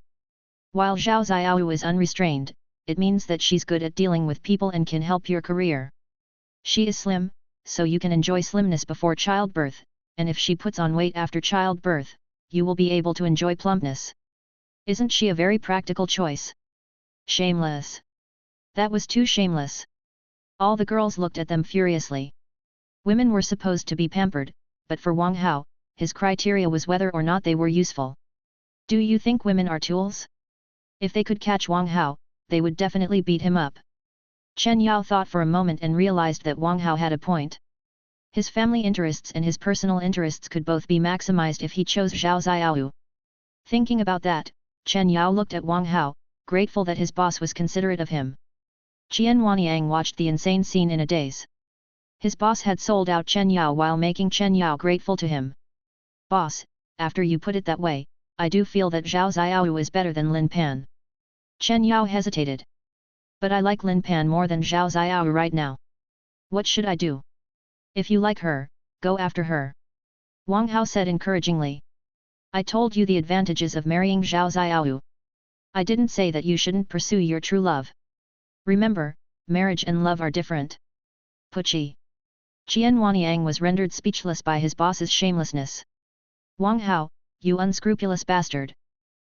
While Zhao Xiao is unrestrained, it means that she's good at dealing with people and can help your career. She is slim, so you can enjoy slimness before childbirth, and if she puts on weight after childbirth, you will be able to enjoy plumpness. Isn't she a very practical choice? Shameless. That was too shameless. All the girls looked at them furiously. Women were supposed to be pampered, but for Wang Hao, his criteria was whether or not they were useful. Do you think women are tools? If they could catch Wang Hao, they would definitely beat him up. Chen Yao thought for a moment and realized that Wang Hao had a point. His family interests and his personal interests could both be maximized if he chose Zhao Xiao. Thinking about that, Chen Yao looked at Wang Hao, grateful that his boss was considerate of him. Qian Wanyang watched the insane scene in a daze. His boss had sold out Chen Yao while making Chen Yao grateful to him. Boss, after you put it that way, I do feel that Zhao Xiao is better than Lin Pan. Chen Yao hesitated. But I like Lin Pan more than Zhao Xiao right now. What should I do? If you like her, go after her. Wang Hao said encouragingly. I told you the advantages of marrying Zhao Xiao. I didn't say that you shouldn't pursue your true love. Remember, marriage and love are different. Puchi. Qian Wanyang was rendered speechless by his boss's shamelessness. Wang Hao, you unscrupulous bastard.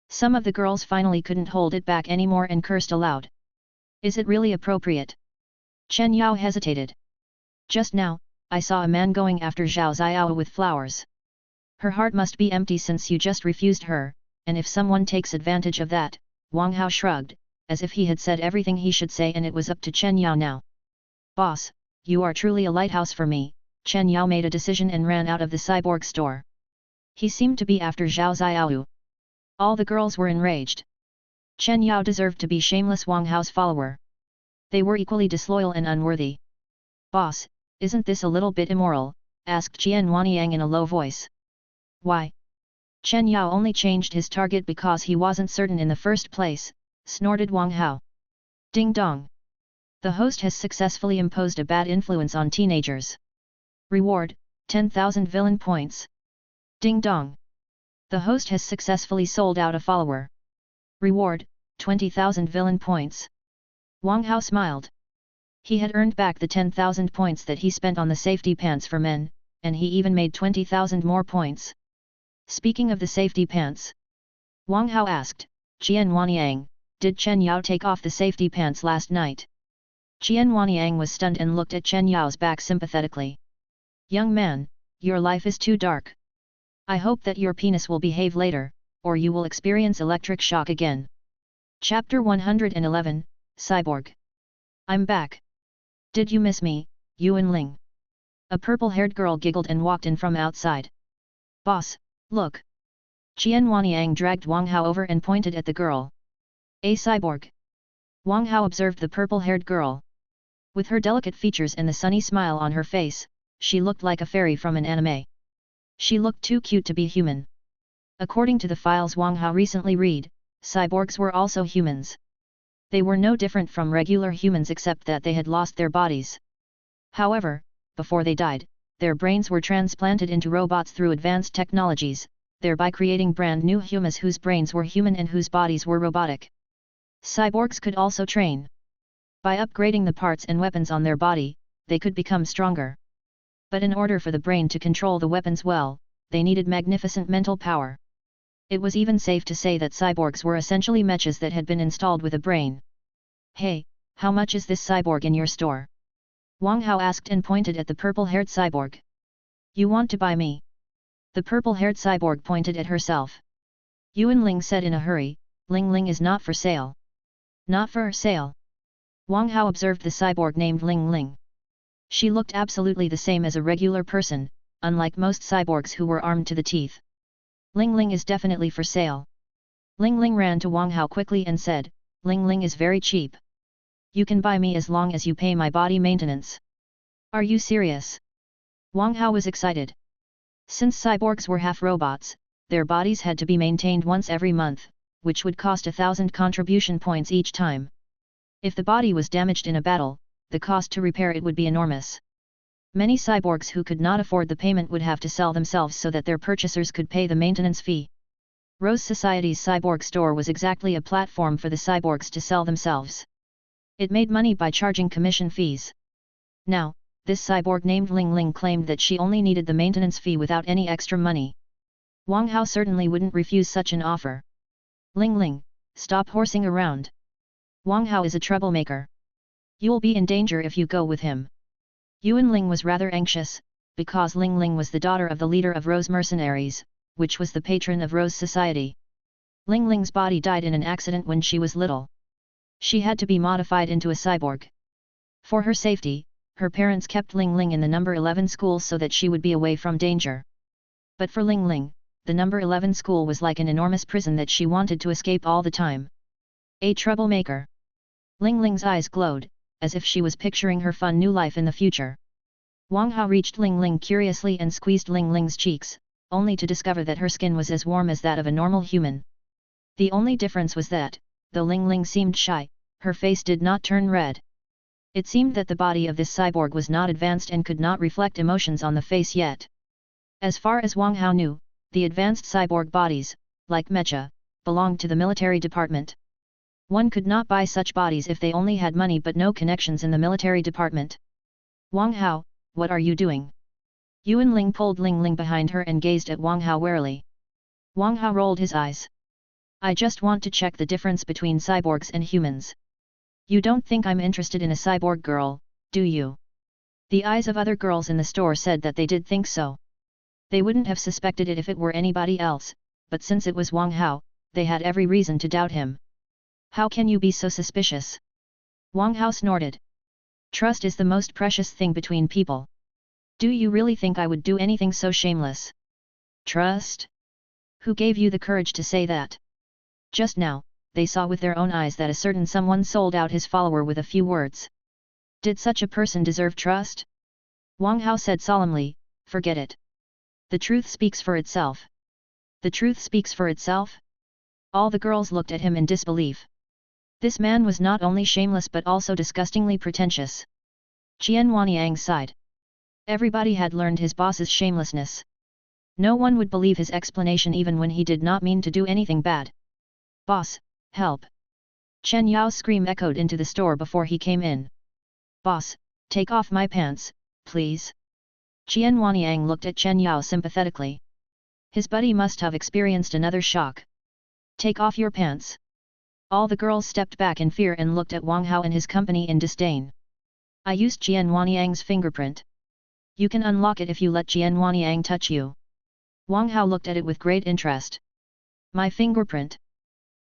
Some of the girls finally couldn't hold it back anymore and cursed aloud. Is it really appropriate? Chen Yao hesitated. Just now, I saw a man going after Zhao Xiao with flowers. Her heart must be empty since you just refused her, and if someone takes advantage of that, Wang Hao shrugged, as if he had said everything he should say and it was up to Chen Yao now. Boss, you are truly a lighthouse for me. Chen Yao made a decision and ran out of the cyborg store. He seemed to be after Zhao Xiao. All the girls were enraged. Chen Yao deserved to be shameless Wang Hao's follower. They were equally disloyal and unworthy. Boss, isn't this a little bit immoral? Asked Qian Wanyang in a low voice. Why? Chen Yao only changed his target because he wasn't certain in the first place, snorted Wang Hao. Ding dong. The host has successfully imposed a bad influence on teenagers. Reward, 10,000 villain points. Ding dong. The host has successfully sold out a follower. Reward, 20,000 villain points. Wang Hao smiled. He had earned back the 10,000 points that he spent on the safety pants for men, and he even made 20,000 more points. Speaking of the safety pants, Wang Hao asked, Qian Wanyang, did Chen Yao take off the safety pants last night? Qian Wanyang was stunned and looked at Chen Yao's back sympathetically. Young man, your life is too dark. I hope that your penis will behave later, or you will experience electric shock again. Chapter 111, Cyborg. I'm back. Did you miss me, Yuan Ling? A purple-haired girl giggled and walked in from outside. Boss, look. Qian Wanyang dragged Wang Hao over and pointed at the girl. A cyborg. Wang Hao observed the purple-haired girl. With her delicate features and the sunny smile on her face, she looked like a fairy from an anime. She looked too cute to be human. According to the files Wang Hao recently read, cyborgs were also humans. They were no different from regular humans except that they had lost their bodies. However, before they died, their brains were transplanted into robots through advanced technologies, thereby creating brand new humans whose brains were human and whose bodies were robotic. Cyborgs could also train. By upgrading the parts and weapons on their body, they could become stronger. But in order for the brain to control the weapons well, they needed magnificent mental power. It was even safe to say that cyborgs were essentially mechas that had been installed with a brain. Hey, how much is this cyborg in your store? Wang Hao asked and pointed at the purple-haired cyborg. You want to buy me? The purple-haired cyborg pointed at herself. Yuan Ling said in a hurry, Ling Ling is not for sale. Not for sale. Wang Hao observed the cyborg named Ling Ling. She looked absolutely the same as a regular person, unlike most cyborgs who were armed to the teeth. Ling Ling is definitely for sale. Ling Ling ran to Wang Hao quickly and said, Ling Ling is very cheap. You can buy me as long as you pay my body maintenance. Are you serious? Wang Hao was excited. Since cyborgs were half robots, their bodies had to be maintained once every month, which would cost 1,000 contribution points each time. If the body was damaged in a battle, the cost to repair it would be enormous. Many cyborgs who could not afford the payment would have to sell themselves so that their purchasers could pay the maintenance fee. Rose Society's cyborg store was exactly a platform for the cyborgs to sell themselves. It made money by charging commission fees. Now, this cyborg named Ling Ling claimed that she only needed the maintenance fee without any extra money. Wang Hao certainly wouldn't refuse such an offer. Ling Ling, stop horsing around. Wang Hao is a troublemaker. You'll be in danger if you go with him. Yuan Ling was rather anxious, because Ling Ling was the daughter of the leader of Rose Mercenaries, which was the patron of Rose Society. Ling Ling's body died in an accident when she was little. She had to be modified into a cyborg. For her safety, her parents kept Ling Ling in the number 11 school so that she would be away from danger. But for Ling Ling, the number 11 school was like an enormous prison that she wanted to escape all the time. A troublemaker. Ling Ling's eyes glowed, as if she was picturing her fun new life in the future. Wang Hao reached Ling Ling curiously and squeezed Ling Ling's cheeks, only to discover that her skin was as warm as that of a normal human. The only difference was that, though Ling Ling seemed shy, her face did not turn red. It seemed that the body of this cyborg was not advanced and could not reflect emotions on the face yet. As far as Wang Hao knew, the advanced cyborg bodies, like mecha, belonged to the military department. One could not buy such bodies if they only had money but no connections in the military department. Wang Hao, what are you doing? Yuan Ling pulled Ling Ling behind her and gazed at Wang Hao warily. Wang Hao rolled his eyes. I just want to check the difference between cyborgs and humans. You don't think I'm interested in a cyborg girl, do you? The eyes of other girls in the store said that they did think so. They wouldn't have suspected it if it were anybody else, but since it was Wang Hao, they had every reason to doubt him. How can you be so suspicious? Wang Hao snorted. Trust is the most precious thing between people. Do you really think I would do anything so shameless? Trust? Who gave you the courage to say that? Just now, they saw with their own eyes that a certain someone sold out his follower with a few words. Did such a person deserve trust? Wang Hao said solemnly, forget it. The truth speaks for itself. The truth speaks for itself? All the girls looked at him in disbelief. This man was not only shameless but also disgustingly pretentious. Qian Wanyang sighed. Everybody had learned his boss's shamelessness. No one would believe his explanation even when he did not mean to do anything bad. Boss, help! Chen Yao's scream echoed into the store before he came in. Boss, take off my pants, please. Qian Wanyang looked at Chen Yao sympathetically. His buddy must have experienced another shock. Take off your pants. All the girls stepped back in fear and looked at Wang Hao and his company in disdain. I used Qian Wanyang's fingerprint. You can unlock it if you let Qian Wanyang touch you. Wang Hao looked at it with great interest. My fingerprint?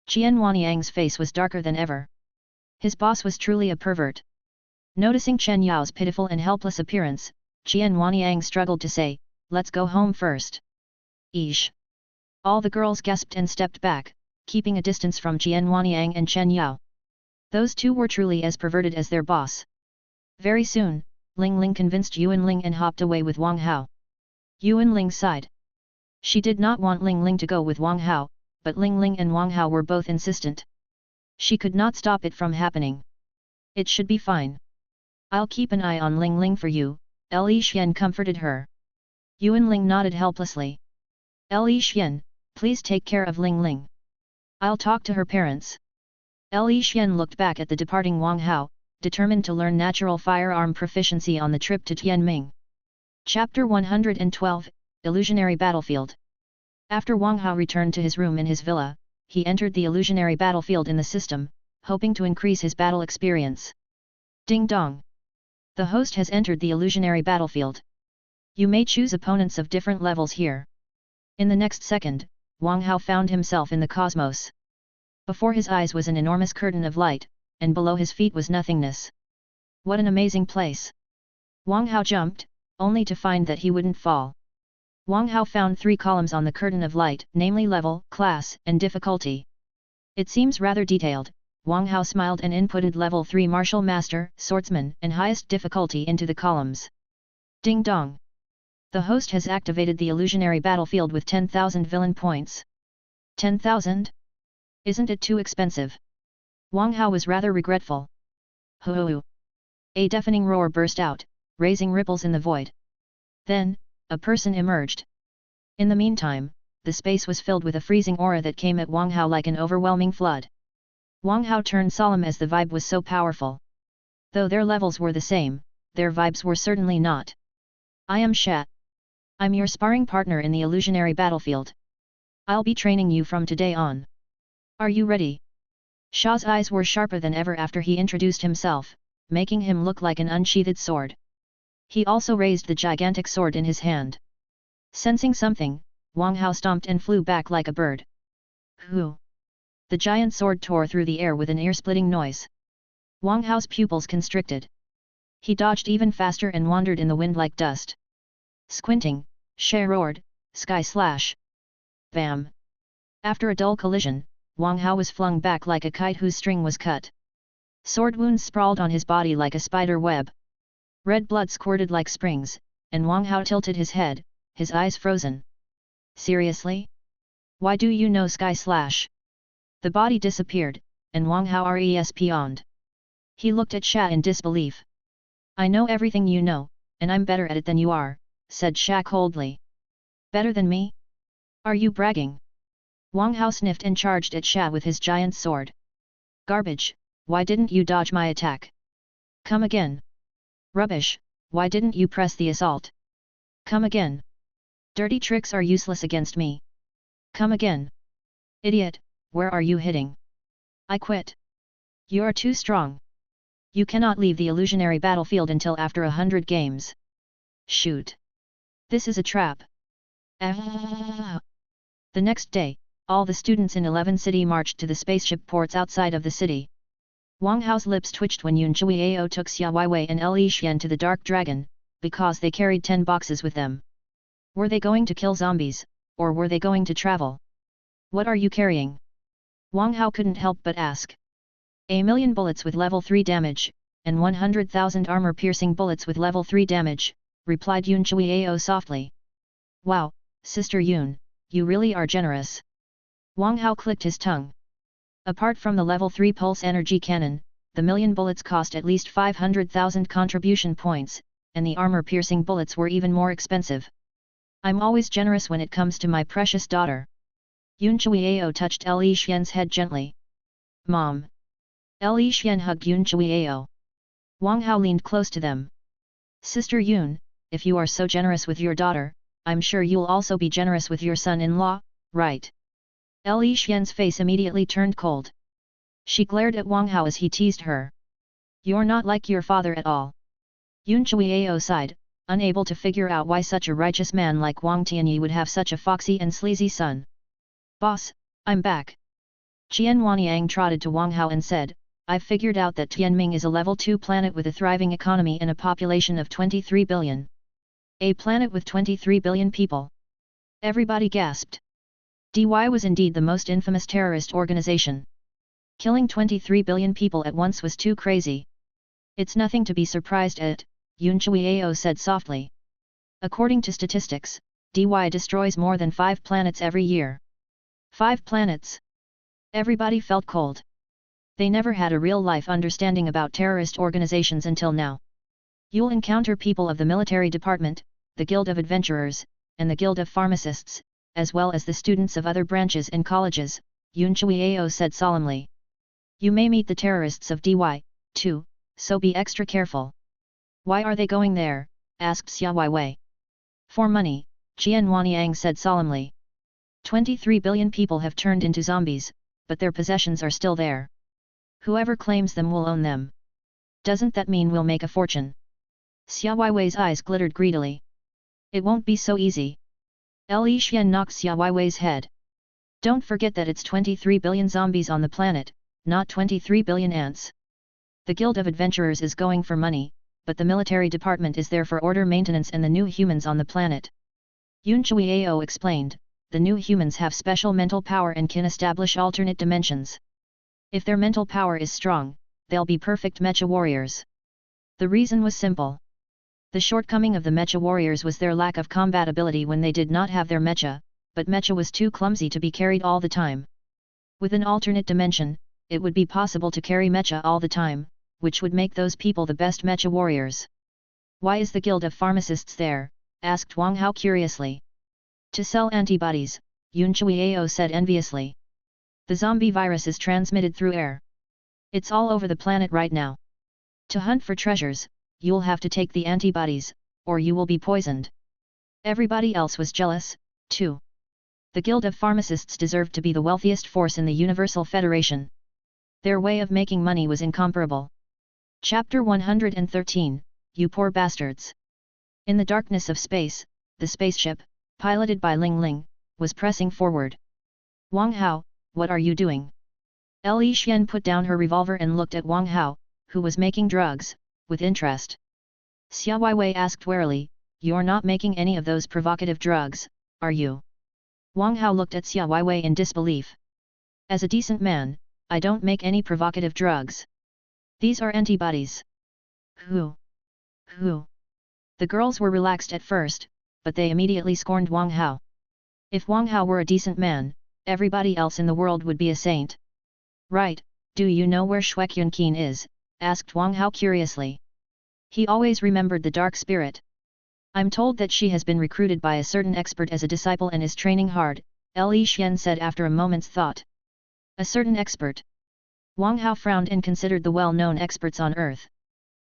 Qian Wanyang's face was darker than ever. His boss was truly a pervert. Noticing Chen Yao's pitiful and helpless appearance, Qian Wanyang struggled to say, let's go home first. Eesh. All the girls gasped and stepped back, keeping a distance from Qian Wanyang and Chen Yao. Those two were truly as perverted as their boss. Very soon, Ling Ling convinced Yuan Ling and hopped away with Wang Hao. Yuan Ling sighed. She did not want Ling Ling to go with Wang Hao, but Ling Ling and Wang Hao were both insistent. She could not stop it from happening. It should be fine. I'll keep an eye on Ling Ling for you, Li Xian comforted her. Yuan Ling nodded helplessly. Li Xian, please take care of Ling Ling. I'll talk to her parents. Li Xian looked back at the departing Wang Hao, determined to learn natural firearm proficiency on the trip to Tianming. Chapter 112, Illusionary Battlefield. After Wang Hao returned to his room in his villa, he entered the illusionary battlefield in the system, hoping to increase his battle experience. Ding dong! The host has entered the illusionary battlefield. You may choose opponents of different levels here. In the next second, Wang Hao found himself in the cosmos. Before his eyes was an enormous curtain of light, and below his feet was nothingness. What an amazing place! Wang Hao jumped, only to find that he wouldn't fall. Wang Hao found 3 columns on the curtain of light, namely level, class, and difficulty. It seems rather detailed. Wang Hao smiled and inputted level 3 martial master, swordsman, and highest difficulty into the columns. Ding dong! The host has activated the illusionary battlefield with 10,000 villain points. 10,000? Isn't it too expensive? Wang Hao was rather regretful. Hoo! A deafening roar burst out, raising ripples in the void. Then, a person emerged. In the meantime, the space was filled with a freezing aura that came at Wang Hao like an overwhelming flood. Wang Hao turned solemn as the vibe was so powerful. Though their levels were the same, their vibes were certainly not. I am Sha. I'm your sparring partner in the illusionary battlefield. I'll be training you from today on. Are you ready? Sha's eyes were sharper than ever after he introduced himself, making him look like an unsheathed sword. He also raised the gigantic sword in his hand. Sensing something, Wang Hao stomped and flew back like a bird. Hoo! The giant sword tore through the air with an ear-splitting noise. Wang Hao's pupils constricted. He dodged even faster and wandered in the wind like dust. Squinting, Sha roared, "Sky slash!" Bam! After a dull collision, Wang Hao was flung back like a kite whose string was cut. Sword wounds sprawled on his body like a spider web. Red blood squirted like springs, and Wang Hao tilted his head, his eyes frozen. Seriously? Why do you know Sky Slash? The body disappeared, and Wang Hao respawned. He looked at Sha in disbelief. I know everything you know, and I'm better at it than you are, said Sha coldly. Better than me? Are you bragging? Wang Hao sniffed and charged at Sha with his giant sword. Garbage, why didn't you dodge my attack? Come again. Rubbish, why didn't you press the assault? Come again. Dirty tricks are useless against me. Come again. Idiot, where are you hitting? I quit. You are too strong. You cannot leave the illusionary battlefield until after 100 games. Shoot. This is a trap. Ah. The next day, all the students in 11 City marched to the spaceship ports outside of the city. Wang Hao's lips twitched when Yun Chuiao took Xia Weiwei and Li Xian to the Dark Dragon, because they carried 10 boxes with them. Were they going to kill zombies, or were they going to travel? What are you carrying? Wang Hao couldn't help but ask. 1,000,000 bullets with level 3 damage, and 100,000 armor-piercing bullets with level 3 damage, replied Yun Chuiao softly. Wow, Sister Yun, you really are generous. Wang Hao clicked his tongue. Apart from the level 3 pulse energy cannon, the 1,000,000 bullets cost at least 500,000 contribution points, and the armor-piercing bullets were even more expensive. I'm always generous when it comes to my precious daughter. Yun Chuiao touched Li Xian's head gently. Mom. Li Xian hugged Yun Chuiao. Wang Hao leaned close to them. Sister Yun, if you are so generous with your daughter, I'm sure you'll also be generous with your son-in-law, right? Li Xian's face immediately turned cold. She glared at Wang Hao as he teased her. You're not like your father at all. Yun Chuiao sighed, unable to figure out why such a righteous man like Wang Tianyi would have such a foxy and sleazy son. Boss, I'm back. Qian Wanyang trotted to Wang Hao and said, I've figured out that Tianming is a level 2 planet with a thriving economy and a population of 23 billion. A planet with 23 billion people. Everybody gasped. DY was indeed the most infamous terrorist organization. Killing 23 billion people at once was too crazy. It's nothing to be surprised at, Yun Chuiao said softly. According to statistics, DY destroys more than 5 planets every year. 5 planets. Everybody felt cold. They never had a real-life understanding about terrorist organizations until now. You'll encounter people of the military department, the Guild of Adventurers, and the Guild of Pharmacists, as well as the students of other branches and colleges, Yun Chuiao said solemnly. You may meet the terrorists of DY, too, so be extra careful. Why are they going there? Asked Xia Weiwei. For money, Qian Wanyang said solemnly. 23 billion people have turned into zombies, but their possessions are still there. Whoever claims them will own them. Doesn't that mean we'll make a fortune? Xia Weiwei's eyes glittered greedily. It won't be so easy. Li Xian knocked Xia Weiwei's head. Don't forget that it's 23 billion zombies on the planet, not 23 billion ants. The Guild of Adventurers is going for money, but the military department is there for order maintenance and the new humans on the planet. Yun Chuiao explained, the new humans have special mental power and can establish alternate dimensions. If their mental power is strong, they'll be perfect mecha warriors. The reason was simple. The shortcoming of the mecha warriors was their lack of combat ability when they did not have their mecha, but mecha was too clumsy to be carried all the time. With an alternate dimension, it would be possible to carry mecha all the time, which would make those people the best mecha warriors. Why is the Guild of Pharmacists there? Asked Wang Hao curiously. To sell antibodies, Yun Chuiao said enviously. The zombie virus is transmitted through air. It's all over the planet right now. To hunt for treasures, you'll have to take the antibodies, or you will be poisoned. Everybody else was jealous, too. The Guild of Pharmacists deserved to be the wealthiest force in the Universal Federation. Their way of making money was incomparable. Chapter 113, You Poor Bastards. In the darkness of space, the spaceship, piloted by Ling Ling, was pressing forward. Wang Hao, what are you doing? Li Xian put down her revolver and looked at Wang Hao, who was making drugs, with interest. Xia Weiwei asked warily, You're not making any of those provocative drugs, are you? Wang Hao looked at Xia Weiwei in disbelief. As a decent man, I don't make any provocative drugs. These are antibodies. Who? The girls were relaxed at first, but they immediately scorned Wang Hao. If Wang Hao were a decent man, everybody else in the world would be a saint. Right, do you know where Shuekyun is? Asked Wang Hao curiously. He always remembered the dark spirit. I'm told that she has been recruited by a certain expert as a disciple and is training hard, Li Xian said after a moment's thought. A certain expert. Wang Hao frowned and considered the well-known experts on Earth.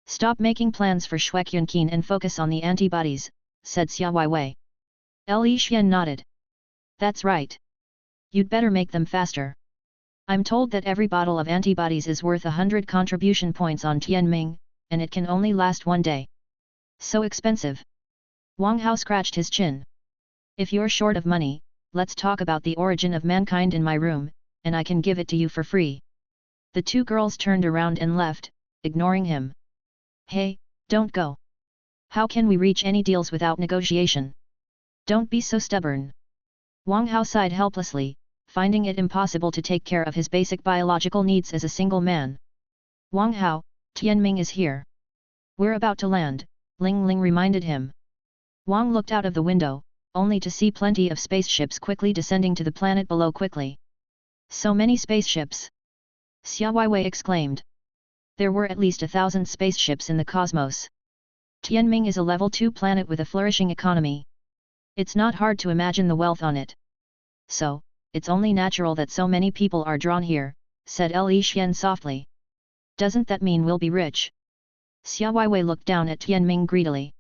Stop making plans for Shuekyun and focus on the antibodies, said Xia Weiwei. Li Xian nodded. That's right. You'd better make them faster. I'm told that every bottle of antibodies is worth 100 contribution points on Tianming, and it can only last 1 day. So expensive. Wang Hao scratched his chin. If you're short of money, let's talk about the origin of mankind in my room, and I can give it to you for free. The two girls turned around and left, ignoring him. Hey, don't go. How can we reach any deals without negotiation? Don't be so stubborn. Wang Hao sighed helplessly, finding it impossible to take care of his basic biological needs as a single man. Wang Hao, Tianming is here. We're about to land, Ling Ling reminded him. Wang looked out of the window, only to see plenty of spaceships quickly descending to the planet below quickly. So many spaceships! Xia Weiwei exclaimed. There were at least 1,000 spaceships in the cosmos. Tianming is a level 2 planet with a flourishing economy. It's not hard to imagine the wealth on it. So, it's only natural that so many people are drawn here, said Li Xian softly. Doesn't that mean we'll be rich? Xia Weiwei looked down at Tianming greedily.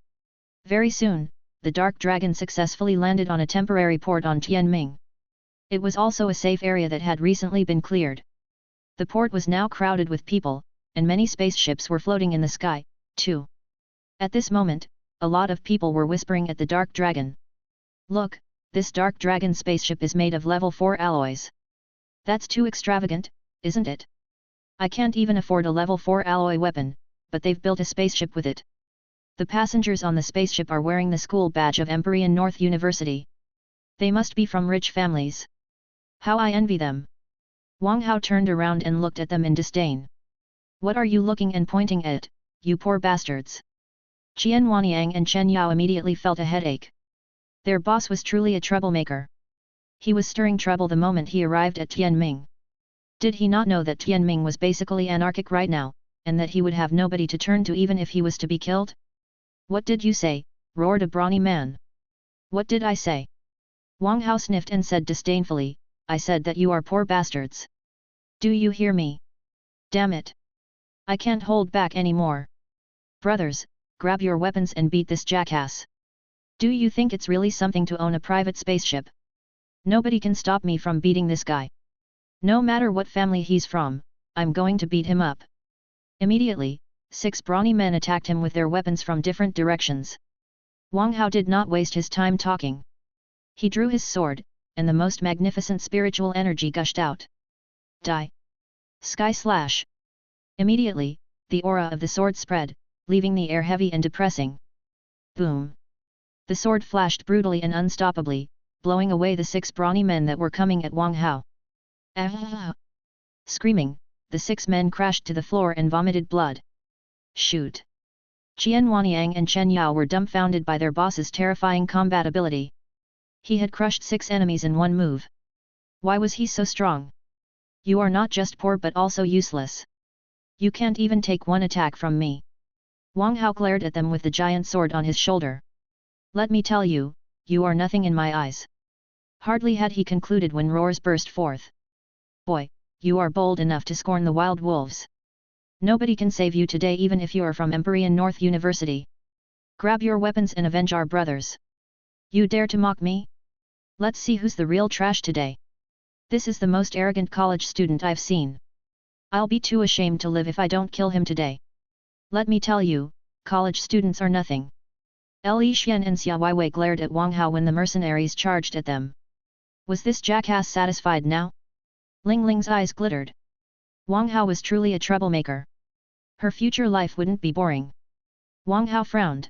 Very soon, the Dark Dragon successfully landed on a temporary port on Tianming. It was also a safe area that had recently been cleared. The port was now crowded with people, and many spaceships were floating in the sky, too. At this moment, a lot of people were whispering at the Dark Dragon. Look, this Dark Dragon spaceship is made of level 4 alloys. That's too extravagant, isn't it? I can't even afford a level 4 alloy weapon, but they've built a spaceship with it. The passengers on the spaceship are wearing the school badge of Empyrean North University. They must be from rich families. How I envy them. Wang Hao turned around and looked at them in disdain. What are you looking and pointing at, you poor bastards? Qian Wanyang and Chen Yao immediately felt a headache. Their boss was truly a troublemaker. He was stirring trouble the moment he arrived at Tianming. Did he not know that Tianming was basically anarchic right now, and that he would have nobody to turn to even if he was to be killed? What did you say? Roared a brawny man. What did I say? Wang Hao sniffed and said disdainfully, I said that you are poor bastards. Do you hear me? Damn it. I can't hold back anymore. Brothers, grab your weapons and beat this jackass. Do you think it's really something to own a private spaceship? Nobody can stop me from beating this guy. No matter what family he's from, I'm going to beat him up. Immediately, 6 brawny men attacked him with their weapons from different directions. Wang Hao did not waste his time talking. He drew his sword, and the most magnificent spiritual energy gushed out. Die! Sky slash! Immediately, the aura of the sword spread, leaving the air heavy and depressing. Boom! The sword flashed brutally and unstoppably, blowing away the 6 brawny men that were coming at Wang Hao. Ah! Screaming, the 6 men crashed to the floor and vomited blood. Shoot! Qian Wanyang and Chen Yao were dumbfounded by their boss's terrifying combat ability. He had crushed 6 enemies in one move. Why was he so strong? You are not just poor but also useless. You can't even take one attack from me. Wang Hao glared at them with the giant sword on his shoulder. Let me tell you, you are nothing in my eyes. Hardly had he concluded when roars burst forth. Boy, you are bold enough to scorn the wild wolves. Nobody can save you today even if you are from Empyrean North University. Grab your weapons and avenge our brothers. You dare to mock me? Let's see who's the real trash today. This is the most arrogant college student I've seen. I'll be too ashamed to live if I don't kill him today. Let me tell you, college students are nothing. Li Xian and Xia Weiwei glared at Wang Hao when the mercenaries charged at them. Was this jackass satisfied now? Ling Ling's eyes glittered. Wang Hao was truly a troublemaker. Her future life wouldn't be boring. Wang Hao frowned.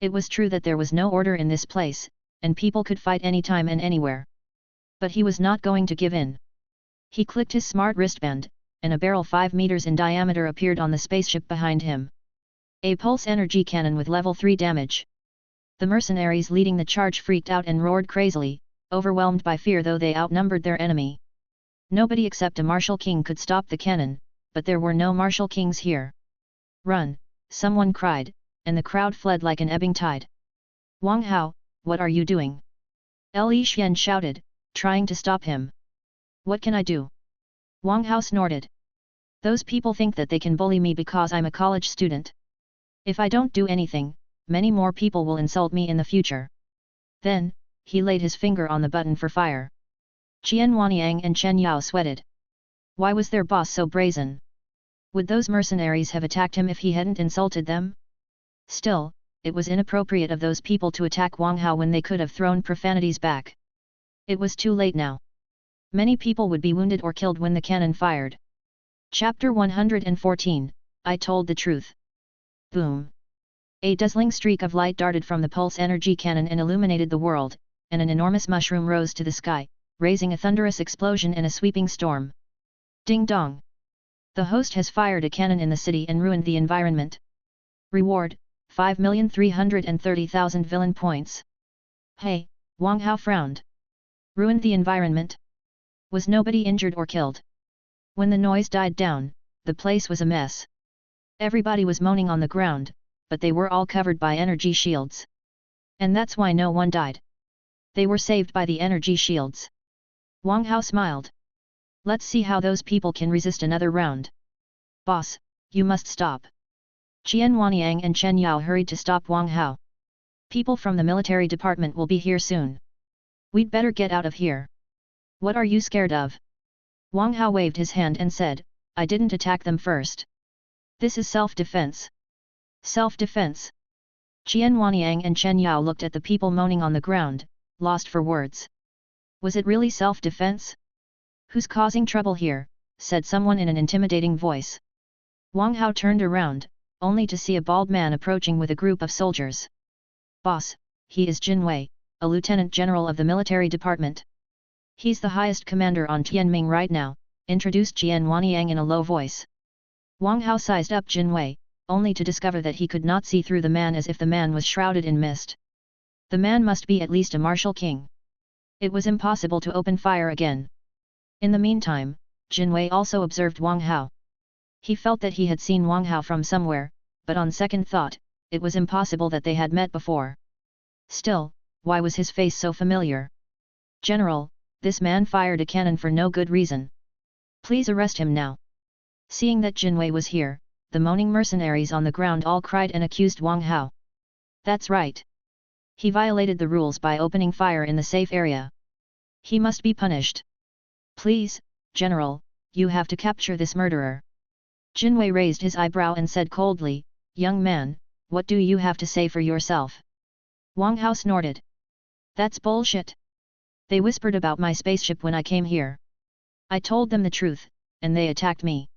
It was true that there was no order in this place, and people could fight anytime and anywhere. But he was not going to give in. He clicked his smart wristband, and a barrel 5 meters in diameter appeared on the spaceship behind him. A pulse energy cannon with level 3 damage. The mercenaries leading the charge freaked out and roared crazily, overwhelmed by fear though they outnumbered their enemy. Nobody except a martial king could stop the cannon, but there were no martial kings here. Run, someone cried, and the crowd fled like an ebbing tide. Wang Hao, what are you doing? Li Xian shouted, trying to stop him. What can I do? Wang Hao snorted. Those people think that they can bully me because I'm a college student. If I don't do anything, many more people will insult me in the future. Then, he laid his finger on the button for fire. Qian Wanyang and Chen Yao sweated. Why was their boss so brazen? Would those mercenaries have attacked him if he hadn't insulted them? Still, it was inappropriate of those people to attack Wang Hao when they could have thrown profanities back. It was too late now. Many people would be wounded or killed when the cannon fired. Chapter 114, I Told the Truth. Boom! A dazzling streak of light darted from the pulse energy cannon and illuminated the world, and an enormous mushroom rose to the sky, raising a thunderous explosion and a sweeping storm. Ding dong! The host has fired a cannon in the city and ruined the environment. Reward, 5,330,000 villain points. Hey, Wang Hao frowned. Ruined the environment? Was nobody injured or killed? When the noise died down, the place was a mess. Everybody was moaning on the ground, but they were all covered by energy shields. And that's why no one died. They were saved by the energy shields. Wang Hao smiled. Let's see how those people can resist another round. Boss, you must stop. Qian Wanyang and Chen Yao hurried to stop Wang Hao. People from the military department will be here soon. We'd better get out of here. What are you scared of? Wang Hao waved his hand and said, I didn't attack them first. This is self-defense. Self-defense. Qian Wanyang and Chen Yao looked at the people moaning on the ground, lost for words. Was it really self-defense? Who's causing trouble here? Said someone in an intimidating voice. Wang Hao turned around, only to see a bald man approaching with a group of soldiers. Boss, he is Jin Wei, a lieutenant general of the military department. He's the highest commander on Tianming right now, introduced Qian Wanyang in a low voice. Wang Hao sized up Jin Wei, only to discover that he could not see through the man as if the man was shrouded in mist. The man must be at least a martial king. It was impossible to open fire again. In the meantime, Jin Wei also observed Wang Hao. He felt that he had seen Wang Hao from somewhere, but on second thought, it was impossible that they had met before. Still, why was his face so familiar? General, this man fired a cannon for no good reason. Please arrest him now. Seeing that Jin Wei was here, the moaning mercenaries on the ground all cried and accused Wang Hao. That's right. He violated the rules by opening fire in the safe area. He must be punished. Please, General, you have to capture this murderer. Jin Wei raised his eyebrow and said coldly, Young man, what do you have to say for yourself? Wang Hao snorted. That's bullshit. They whispered about my spaceship when I came here. I told them the truth, and they attacked me.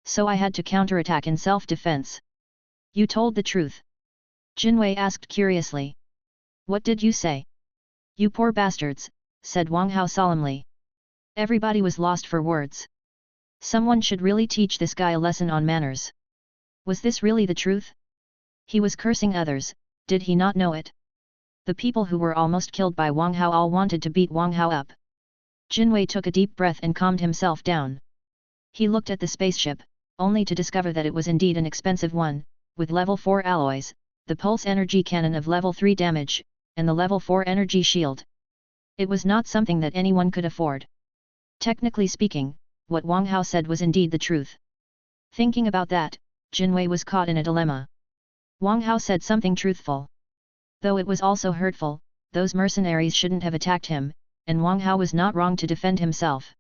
So I had to counterattack in self-defense. You told the truth? Jin Wei asked curiously. What did you say? You poor bastards, said Wang Hao solemnly. Everybody was lost for words. Someone should really teach this guy a lesson on manners. Was this really the truth? He was cursing others, did he not know it? The people who were almost killed by Wang Hao all wanted to beat Wang Hao up. Jin Wei took a deep breath and calmed himself down. He looked at the spaceship, only to discover that it was indeed an expensive one, with level 4 alloys, the pulse energy cannon of level 3 damage, and the level 4 energy shield. It was not something that anyone could afford. Technically speaking, what Wang Hao said was indeed the truth. Thinking about that, Jinwei was caught in a dilemma. Wang Hao said something truthful. Though it was also hurtful, those mercenaries shouldn't have attacked him, and Wang Hao was not wrong to defend himself.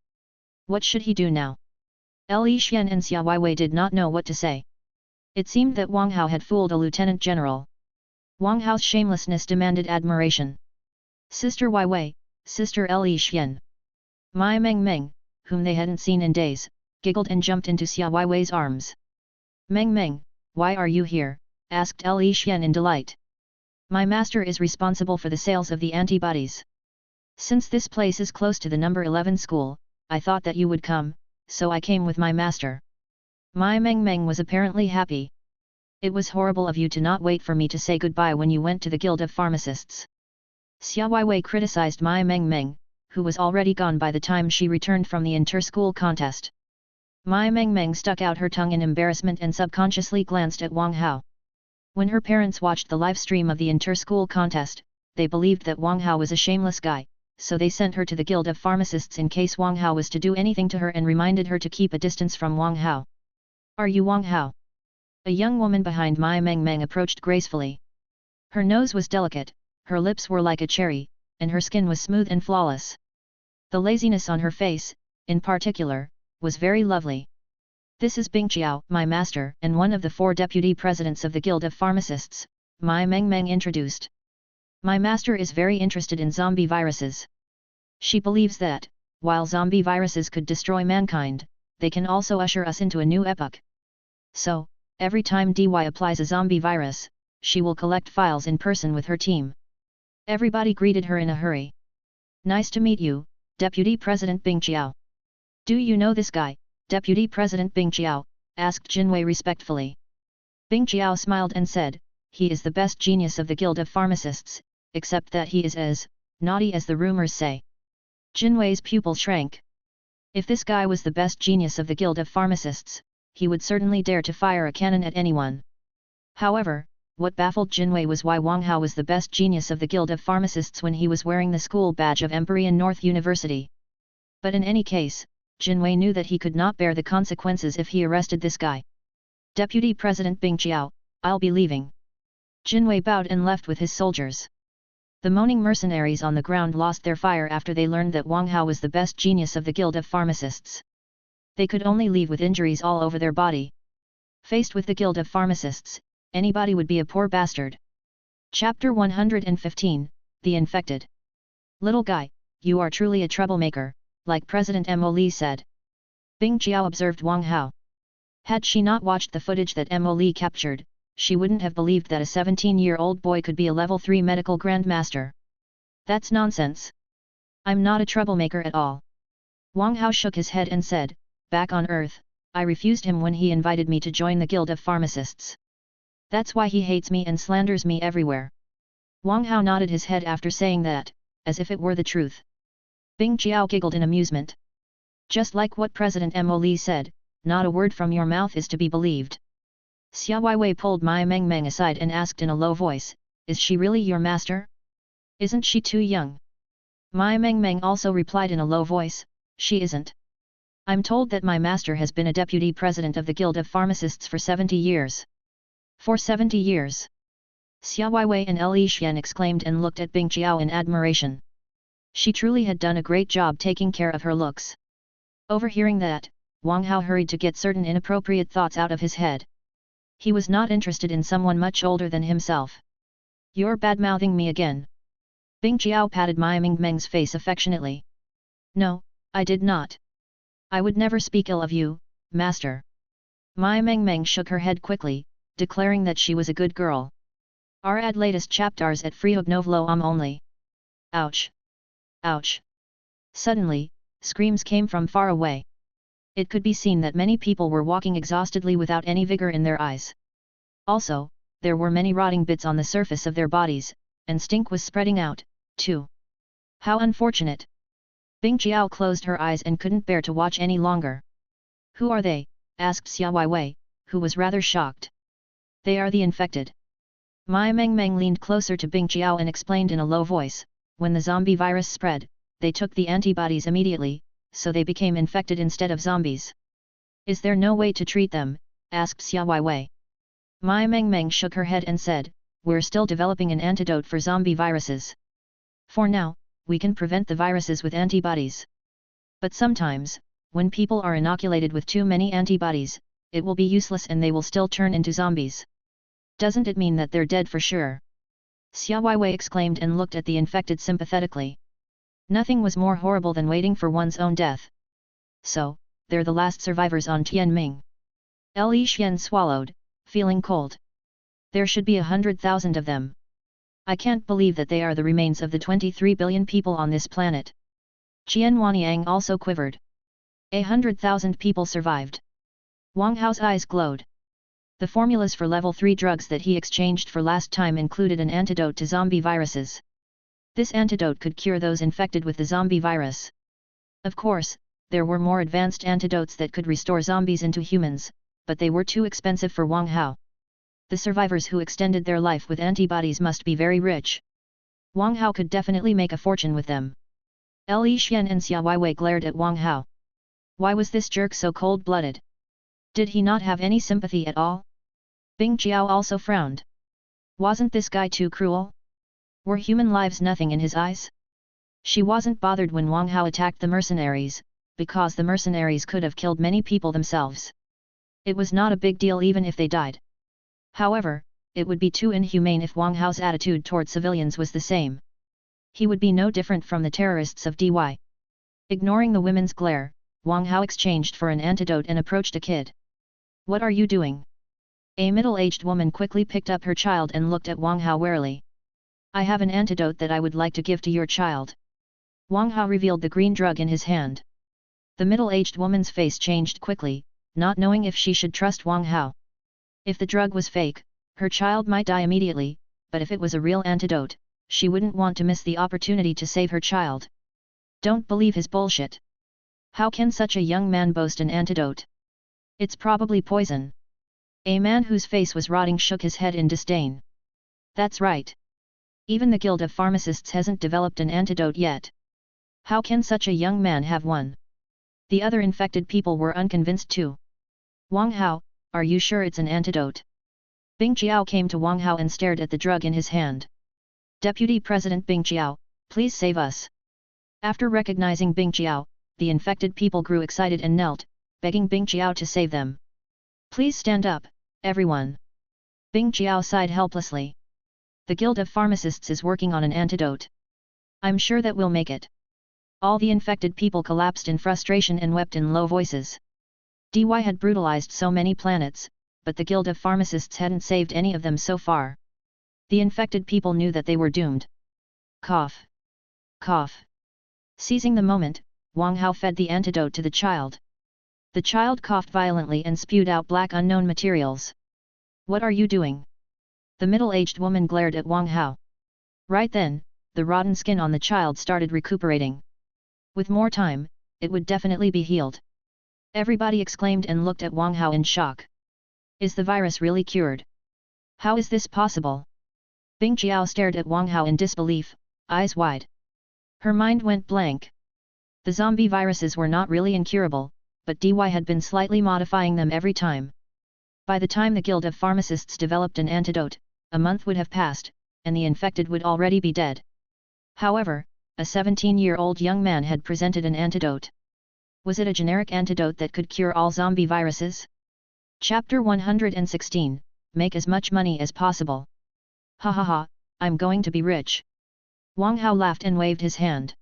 What should he do now? Li Xian and Xia Weiwei did not know what to say. It seemed that Wang Hao had fooled a lieutenant general. Wang Hao's shamelessness demanded admiration. Sister Weiwei, Sister Li Xian. Mai Meng Meng, whom they hadn't seen in days, giggled and jumped into Xia Weiwei's arms. Meng Meng, why are you here? Asked Li Xian in delight. My master is responsible for the sales of the antibodies. Since this place is close to the number 11 school, I thought that you would come, so I came with my master. Mai Meng Meng was apparently happy. It was horrible of you to not wait for me to say goodbye when you went to the Guild of Pharmacists. Xia Weiwei criticized Mai Meng Meng, who was already gone by the time she returned from the inter-school contest. Mai Meng Meng stuck out her tongue in embarrassment and subconsciously glanced at Wang Hao. When her parents watched the live stream of the inter-school contest, they believed that Wang Hao was a shameless guy, so they sent her to the Guild of Pharmacists in case Wang Hao was to do anything to her and reminded her to keep a distance from Wang Hao. Are you Wang Hao? A young woman behind Mai Meng Meng approached gracefully. Her nose was delicate, her lips were like a cherry, and her skin was smooth and flawless. The laziness on her face, in particular, was very lovely. This is Bing Qiao, my master, and one of the 4 deputy presidents of the Guild of Pharmacists, Mai Meng Meng introduced. My master is very interested in zombie viruses. She believes that, while zombie viruses could destroy mankind, they can also usher us into a new epoch. So, every time DY applies a zombie virus, she will collect files in person with her team. Everybody greeted her in a hurry. Nice to meet you, Deputy President Bing Qiao. Do you know this guy, Deputy President Bing Qiao? Asked Jinwei respectfully. Bing Qiao smiled and said, he is the best genius of the Guild of Pharmacists, except that he is as naughty as the rumors say. Jinwei's pupil shrank. If this guy was the best genius of the Guild of Pharmacists, he would certainly dare to fire a cannon at anyone. However, what baffled Jinwei was why Wang Hao was the best genius of the Guild of Pharmacists when he was wearing the school badge of Empyrean North University. But in any case, Jinwei knew that he could not bear the consequences if he arrested this guy. Deputy President Bing Qiao, I'll be leaving. Jinwei bowed and left with his soldiers. The moaning mercenaries on the ground lost their fire after they learned that Wang Hao was the best genius of the Guild of Pharmacists. They could only leave with injuries all over their body. Faced with the Guild of Pharmacists, anybody would be a poor bastard. Chapter 115, The Infected. Little guy, you are truly a troublemaker, like President Mo Li said. Bing Qiao observed Wang Hao. Had she not watched the footage that Mo Li captured, she wouldn't have believed that a 17-year-old boy could be a level 3 medical grandmaster. That's nonsense. I'm not a troublemaker at all. Wang Hao shook his head and said, back on Earth, I refused him when he invited me to join the Guild of Pharmacists. That's why he hates me and slanders me everywhere. Wang Hao nodded his head after saying that, as if it were the truth. Bing Qiao giggled in amusement. Just like what President Mo Li said, not a word from your mouth is to be believed. Xia Weiwei pulled Mai Meng Meng aside and asked in a low voice, is she really your master? Isn't she too young? Mai Meng Meng also replied in a low voice, she isn't. I'm told that my master has been a deputy president of the Guild of Pharmacists for 70 years. For 70 years. Xia Weiwei and Li Xian exclaimed and looked at Bing Qiao in admiration. She truly had done a great job taking care of her looks. Overhearing that, Wang Hao hurried to get certain inappropriate thoughts out of his head. He was not interested in someone much older than himself. You're bad-mouthing me again. Bing Qiao patted Mai Meng Meng's face affectionately. No, I did not. I would never speak ill of you, master. Mai Meng Meng shook her head quickly, declaring that she was a good girl. Add latest chapters at freehodnovlo only. Ouch! Ouch! Suddenly, screams came from far away. It could be seen that many people were walking exhaustedly without any vigor in their eyes. Also, there were many rotting bits on the surface of their bodies, and stink was spreading out, too. How unfortunate! Bing Qiao closed her eyes and couldn't bear to watch any longer. Who are they? asked Xia Weiwei, who was rather shocked. They are the infected. Mai Mengmeng leaned closer to Bing Jiao and explained in a low voice, when the zombie virus spread, they took the antibodies immediately, so they became infected instead of zombies. Is there no way to treat them? Asked Xia Weiwei. Mai Mengmeng shook her head and said, we're still developing an antidote for zombie viruses. For now, we can prevent the viruses with antibodies. But sometimes, when people are inoculated with too many antibodies, it will be useless and they will still turn into zombies. Doesn't it mean that they're dead for sure? Xia Weiwei exclaimed and looked at the infected sympathetically. Nothing was more horrible than waiting for one's own death. So, they're the last survivors on Tianming. Li Xian swallowed, feeling cold. There should be 100,000 of them. I can't believe that they are the remains of the 23 billion people on this planet. Qian Wanyang also quivered. 100,000 people survived. Wang Hao's eyes glowed. The formulas for level 3 drugs that he exchanged for last time included an antidote to zombie viruses. This antidote could cure those infected with the zombie virus. Of course, there were more advanced antidotes that could restore zombies into humans, but they were too expensive for Wang Hao. The survivors who extended their life with antibodies must be very rich. Wang Hao could definitely make a fortune with them. Li Xian and Xia Weiwei glared at Wang Hao. Why was this jerk so cold-blooded? Did he not have any sympathy at all? Bing Jiao also frowned. Wasn't this guy too cruel? Were human lives nothing in his eyes? She wasn't bothered when Wang Hao attacked the mercenaries, because the mercenaries could have killed many people themselves. It was not a big deal even if they died. However, it would be too inhumane if Wang Hao's attitude toward civilians was the same. He would be no different from the terrorists of DY. Ignoring the women's glare, Wang Hao exchanged for an antidote and approached a kid. What are you doing? A middle-aged woman quickly picked up her child and looked at Wang Hao warily. I have an antidote that I would like to give to your child. Wang Hao revealed the green drug in his hand. The middle-aged woman's face changed quickly, not knowing if she should trust Wang Hao. If the drug was fake, her child might die immediately, but if it was a real antidote, she wouldn't want to miss the opportunity to save her child. Don't believe his bullshit. How can such a young man boast an antidote? It's probably poison. A man whose face was rotting shook his head in disdain. That's right. Even the Guild of Pharmacists hasn't developed an antidote yet. How can such a young man have one? The other infected people were unconvinced too. Wang Hao, are you sure it's an antidote? Bing Jiao came to Wang Hao and stared at the drug in his hand. Deputy President Bing Jiao, please save us. After recognizing Bing Jiao, the infected people grew excited and knelt, begging Bing Jiao to save them. Please stand up, everyone. Bing Jiao sighed helplessly. The Guild of Pharmacists is working on an antidote. I'm sure that we'll make it. All the infected people collapsed in frustration and wept in low voices. DY had brutalized so many planets, but the Guild of Pharmacists hadn't saved any of them so far. The infected people knew that they were doomed. Cough. Cough. Seizing the moment, Wang Hao fed the antidote to the child. The child coughed violently and spewed out black unknown materials. What are you doing? The middle-aged woman glared at Wang Hao. Right then, the rotten skin on the child started recuperating. With more time, it would definitely be healed. Everybody exclaimed and looked at Wang Hao in shock. Is the virus really cured? How is this possible? Bing Jiao stared at Wang Hao in disbelief, eyes wide. Her mind went blank. The zombie viruses were not really incurable, but DY had been slightly modifying them every time. By the time the Guild of Pharmacists developed an antidote, a month would have passed, and the infected would already be dead. However, a 17-year-old young man had presented an antidote. Was it a generic antidote that could cure all zombie viruses? Chapter 116, Make as much money as possible. Ha ha ha, I'm going to be rich. Wang Hao laughed and waved his hand.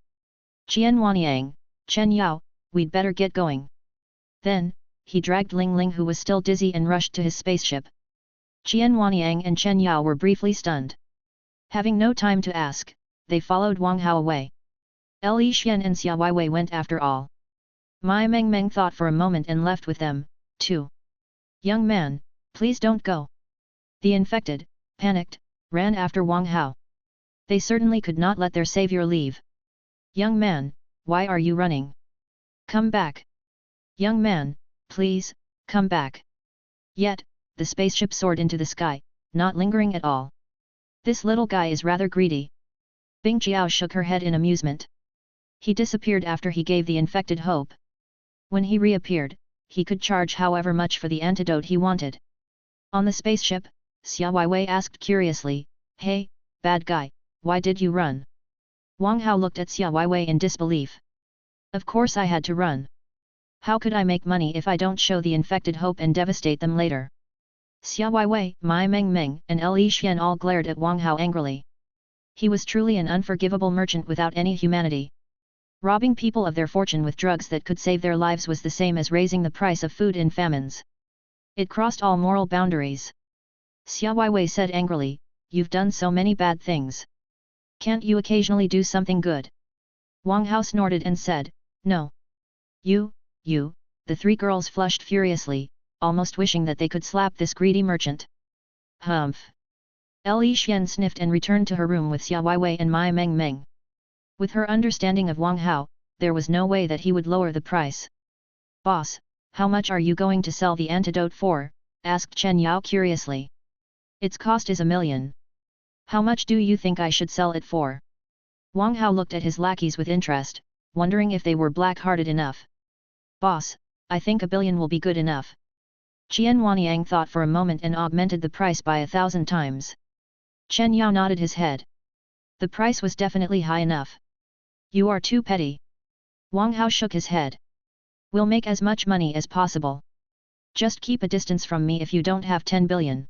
Qian Wanyang, Chen Yao, we'd better get going. Then, he dragged Ling Ling who was still dizzy and rushed to his spaceship. Qian Wanyang and Chen Yao were briefly stunned. Having no time to ask, they followed Wang Hao away. Li Xian and Xia Weiwei went after all. Mai Mengmeng thought for a moment and left with them, too. Young man, please don't go. The infected, panicked, ran after Wang Hao. They certainly could not let their savior leave. Young man, why are you running? Come back. Young man, please, Come back. Yet, the spaceship soared into the sky, not lingering at all. This little guy is rather greedy. Bing Jiao shook her head in amusement. He disappeared after he gave the infected hope. When he reappeared, he could charge however much for the antidote he wanted. On the spaceship, Xia Weiwei asked curiously, "Hey, bad guy, why did you run?" Wang Hao looked at Xia Weiwei in disbelief. "Of course I had to run. How could I make money if I don't show the infected hope and devastate them later?" Xia Weiwei, Mai Mengmeng and Li Xian all glared at Wang Hao angrily. He was truly an unforgivable merchant without any humanity. Robbing people of their fortune with drugs that could save their lives was the same as raising the price of food in famines. It crossed all moral boundaries. Xia Weiwei said angrily, "You've done so many bad things. Can't you occasionally do something good?" Wang Hao snorted and said, "No. You," the three girls flushed furiously, almost wishing that they could slap this greedy merchant. Humph. Li Xian sniffed and returned to her room with Xia Weiwei and Mai Mengmeng. With her understanding of Wang Hao, there was no way that he would lower the price. "Boss, how much are you going to sell the antidote for?" asked Chen Yao curiously. "Its cost is 1 million. How much do you think I should sell it for?" Wang Hao looked at his lackeys with interest, wondering if they were black-hearted enough. "Boss, I think 1 billion will be good enough." Qian Wanyang thought for a moment and augmented the price by 1,000 times. Chen Yao nodded his head. The price was definitely high enough. "You are too petty." Wang Hao shook his head. "We'll make as much money as possible. Just keep a distance from me if you don't have 10 billion.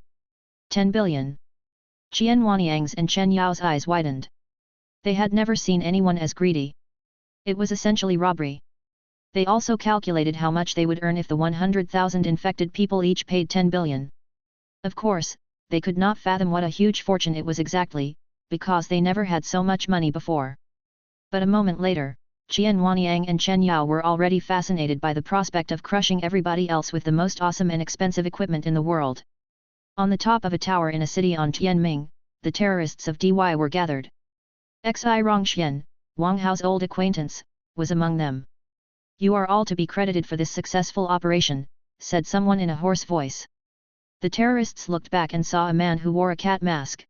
10 billion. Qian Wanyang's and Chen Yao's eyes widened. They had never seen anyone as greedy. It was essentially robbery. They also calculated how much they would earn if the 100,000 infected people each paid 10 billion. Of course, they could not fathom what a huge fortune it was exactly, because they never had so much money before. But a moment later, Qian Wanyang and Chen Yao were already fascinated by the prospect of crushing everybody else with the most awesome and expensive equipment in the world. On the top of a tower in a city on Tianming, the terrorists of DY were gathered. Xi Rongxian, Wang Hao's old acquaintance, was among them. "You are all to be credited for this successful operation," said someone in a hoarse voice. The terrorists looked back and saw a man who wore a cat mask.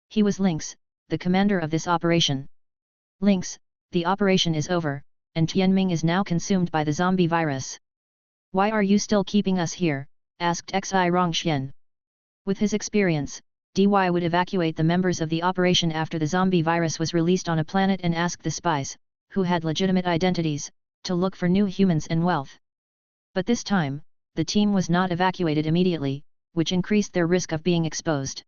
He was Lynx, the commander of this operation. "Lynx, the operation is over, and Tianming is now consumed by the zombie virus. Why are you still keeping us here?" asked Xi Rongxian. With his experience, DY would evacuate the members of the operation after the zombie virus was released on a planet and ask the spies, who had legitimate identities, to look for new humans and wealth. But this time, the team was not evacuated immediately, which increased their risk of being exposed.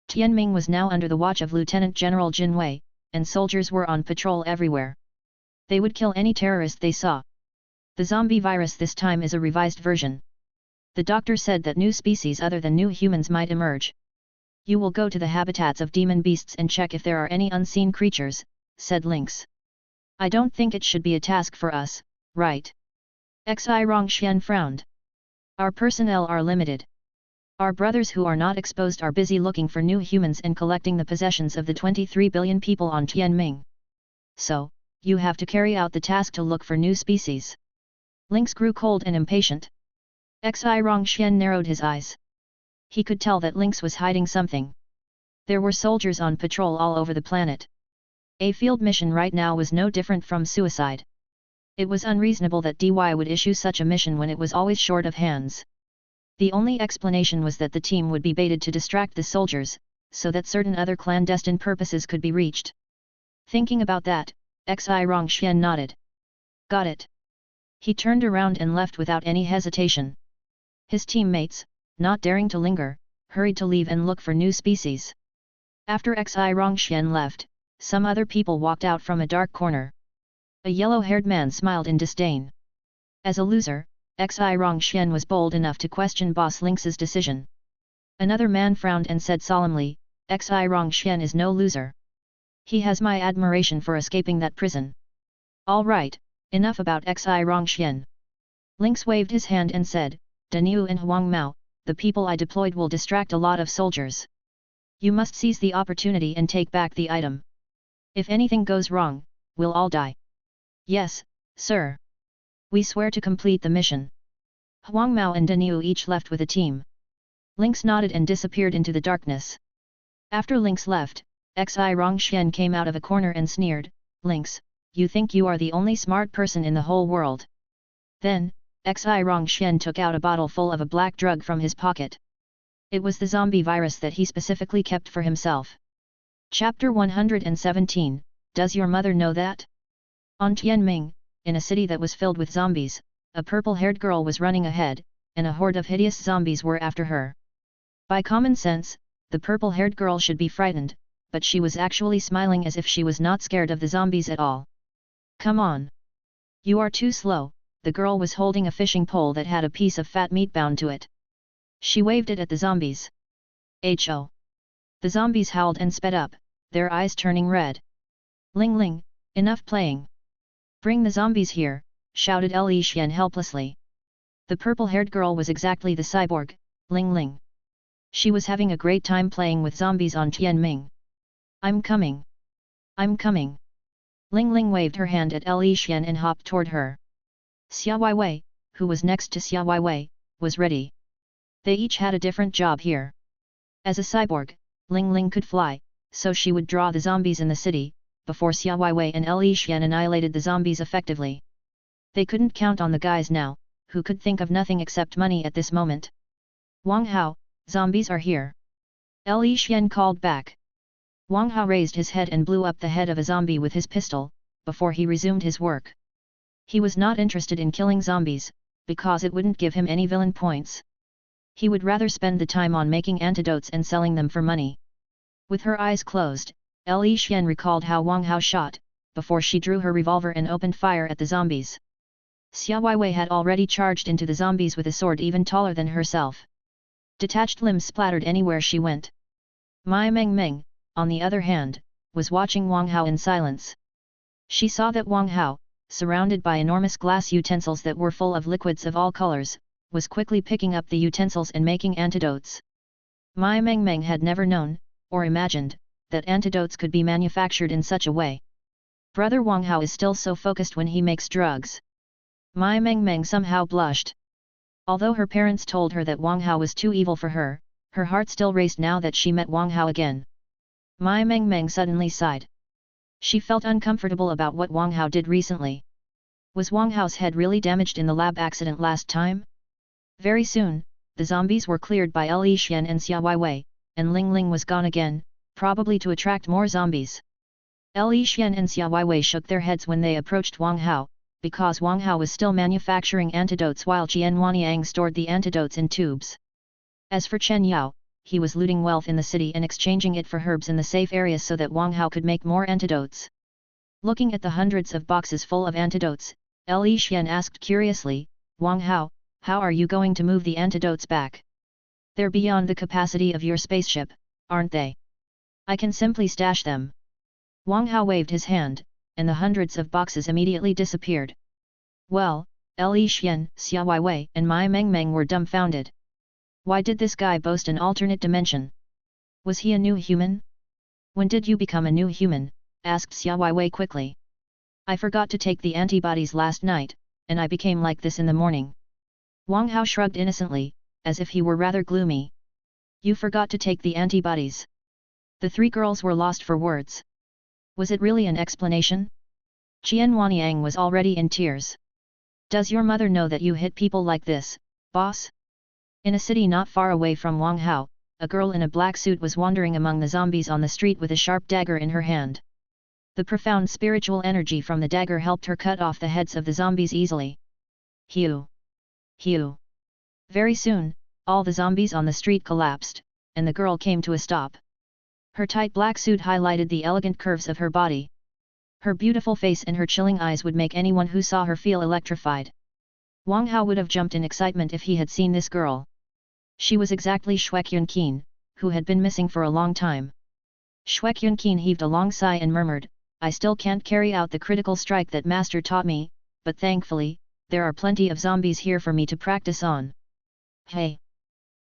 Tianming was now under the watch of Lieutenant General Jin Wei, and soldiers were on patrol everywhere. They would kill any terrorist they saw. The zombie virus this time is a revised version. The doctor said that new species other than new humans might emerge. "You will go to the habitats of demon beasts and check if there are any unseen creatures," said Lynx. "I don't think it should be a task for us, right?" Xi Rongxian frowned. "Our personnel are limited. Our brothers who are not exposed are busy looking for new humans and collecting the possessions of the 23 billion people on Tianming. So, you have to carry out the task to look for new species." Lynx grew cold and impatient. Xi Rongxian narrowed his eyes. He could tell that Lynx was hiding something. There were soldiers on patrol all over the planet. A field mission right now was no different from suicide. It was unreasonable that DY would issue such a mission when it was always short of hands. The only explanation was that the team would be baited to distract the soldiers, so that certain other clandestine purposes could be reached. Thinking about that, Xi Rongxian nodded. "Got it." He turned around and left without any hesitation. His teammates, not daring to linger, hurried to leave and look for new species. After Xi Rongxian left, some other people walked out from a dark corner. A yellow-haired man smiled in disdain. As a loser, Xi Rongxian was bold enough to question Boss Lynx's decision. Another man frowned and said solemnly, "Xi Rongxian is no loser. He has my admiration for escaping that prison." "All right, enough about Xi Rongxian." Lynx waved his hand and said, "Daniu and Huang Mao, the people I deployed will distract a lot of soldiers. You must seize the opportunity and take back the item. If anything goes wrong, we'll all die." "Yes, sir. We swear to complete the mission." Huang Mao and Danu each left with a team. Lynx nodded and disappeared into the darkness. After Lynx left, Xi Rongxian came out of a corner and sneered, "Lynx, you think you are the only smart person in the whole world." Then, Xi Rongxian took out a bottle full of a black drug from his pocket. It was the zombie virus that he specifically kept for himself. Chapter 117, Does your mother know that? On Tianming, in a city that was filled with zombies, a purple-haired girl was running ahead, and a horde of hideous zombies were after her. By common sense, the purple-haired girl should be frightened, but she was actually smiling as if she was not scared of the zombies at all. "Come on! You are too slow." The girl was holding a fishing pole that had a piece of fat meat bound to it. She waved it at the zombies. "Ho!" The zombies howled and sped up, their eyes turning red. "Ling Ling, enough playing! Bring the zombies here," shouted Li Xian helplessly. The purple-haired girl was exactly the cyborg, Ling Ling. She was having a great time playing with zombies on Tianming. "I'm coming! I'm coming!" Ling Ling waved her hand at Li Xian and hopped toward her. Xia Weiwei, who was next to Xia Weiwei, was ready. They each had a different job here. As a cyborg, Ling Ling could fly, so she would draw the zombies in the city, before Xia Weiwei and Li Xian annihilated the zombies effectively. They couldn't count on the guys now, who could think of nothing except money at this moment. "Wang Hao, zombies are here!" Li Xian called back. Wang Hao raised his head and blew up the head of a zombie with his pistol, before he resumed his work. He was not interested in killing zombies, because it wouldn't give him any villain points. He would rather spend the time on making antidotes and selling them for money. With her eyes closed, Li Xian recalled how Wang Hao shot, before she drew her revolver and opened fire at the zombies. Xia Weiwei had already charged into the zombies with a sword even taller than herself. Detached limbs splattered anywhere she went. Mai Meng, on the other hand, was watching Wang Hao in silence. She saw that Wang Hao, surrounded by enormous glass utensils that were full of liquids of all colors, was quickly picking up the utensils and making antidotes. Mai Meng had never known, or imagined, that antidotes could be manufactured in such a way. Brother Wang Hao is still so focused when he makes drugs. Mai Meng somehow blushed. Although her parents told her that Wang Hao was too evil for her, her heart still raced now that she met Wang Hao again. Mai Meng suddenly sighed. She felt uncomfortable about what Wang Hao did recently. Was Wang Hao's head really damaged in the lab accident last time? Very soon, the zombies were cleared by Li Xian and Xia Weiwei, and Ling Ling was gone again, probably to attract more zombies. Li Xian and Xia Weiwei shook their heads when they approached Wang Hao, because Wang Hao was still manufacturing antidotes while Jian Wanyang stored the antidotes in tubes. As for Chen Yao, he was looting wealth in the city and exchanging it for herbs in the safe areas so that Wang Hao could make more antidotes. Looking at the hundreds of boxes full of antidotes, Li Xian asked curiously, "Wang Hao, how are you going to move the antidotes back? They're beyond the capacity of your spaceship, aren't they? I can simply stash them." Wang Hao waved his hand, and the hundreds of boxes immediately disappeared. Well, Li Xian, Xia Weiwei and Mai Meng were dumbfounded. Why did this guy boast an alternate dimension? Was he a new human? "When did you become a new human?" asked Xia Weiwei quickly. "I forgot to take the antibodies last night, and I became like this in the morning." Wang Hao shrugged innocently, as if he were rather gloomy. "You forgot to take the antibodies?" The three girls were lost for words. Was it really an explanation? Jian Wanyang was already in tears. "Does your mother know that you hit people like this, boss?" In a city not far away from Wang Hao, a girl in a black suit was wandering among the zombies on the street with a sharp dagger in her hand. The profound spiritual energy from the dagger helped her cut off the heads of the zombies easily. Hew! Hew! Very soon, all the zombies on the street collapsed, and the girl came to a stop. Her tight black suit highlighted the elegant curves of her body. Her beautiful face and her chilling eyes would make anyone who saw her feel electrified. Wang Hao would have jumped in excitement if he had seen this girl. She was exactly Shwekyun, who had been missing for a long time. Shwekyun heaved a long sigh and murmured, "I still can't carry out the critical strike that master taught me, but thankfully, there are plenty of zombies here for me to practice on." "Hey!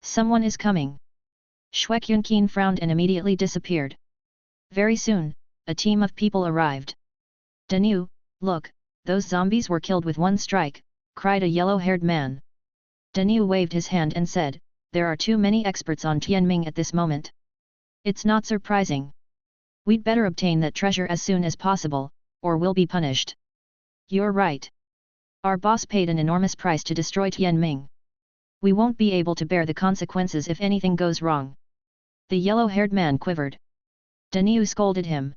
Someone is coming!" Shwekyun frowned and immediately disappeared. Very soon, a team of people arrived. "Danu, look, those zombies were killed with one strike," cried a yellow-haired man. Daniu waved his hand and said, there are too many experts on Tianming at this moment. It's not surprising. We'd better obtain that treasure as soon as possible, or we'll be punished. You're right. Our boss paid an enormous price to destroy Tianming. We won't be able to bear the consequences if anything goes wrong. The yellow-haired man quivered. Daniu scolded him.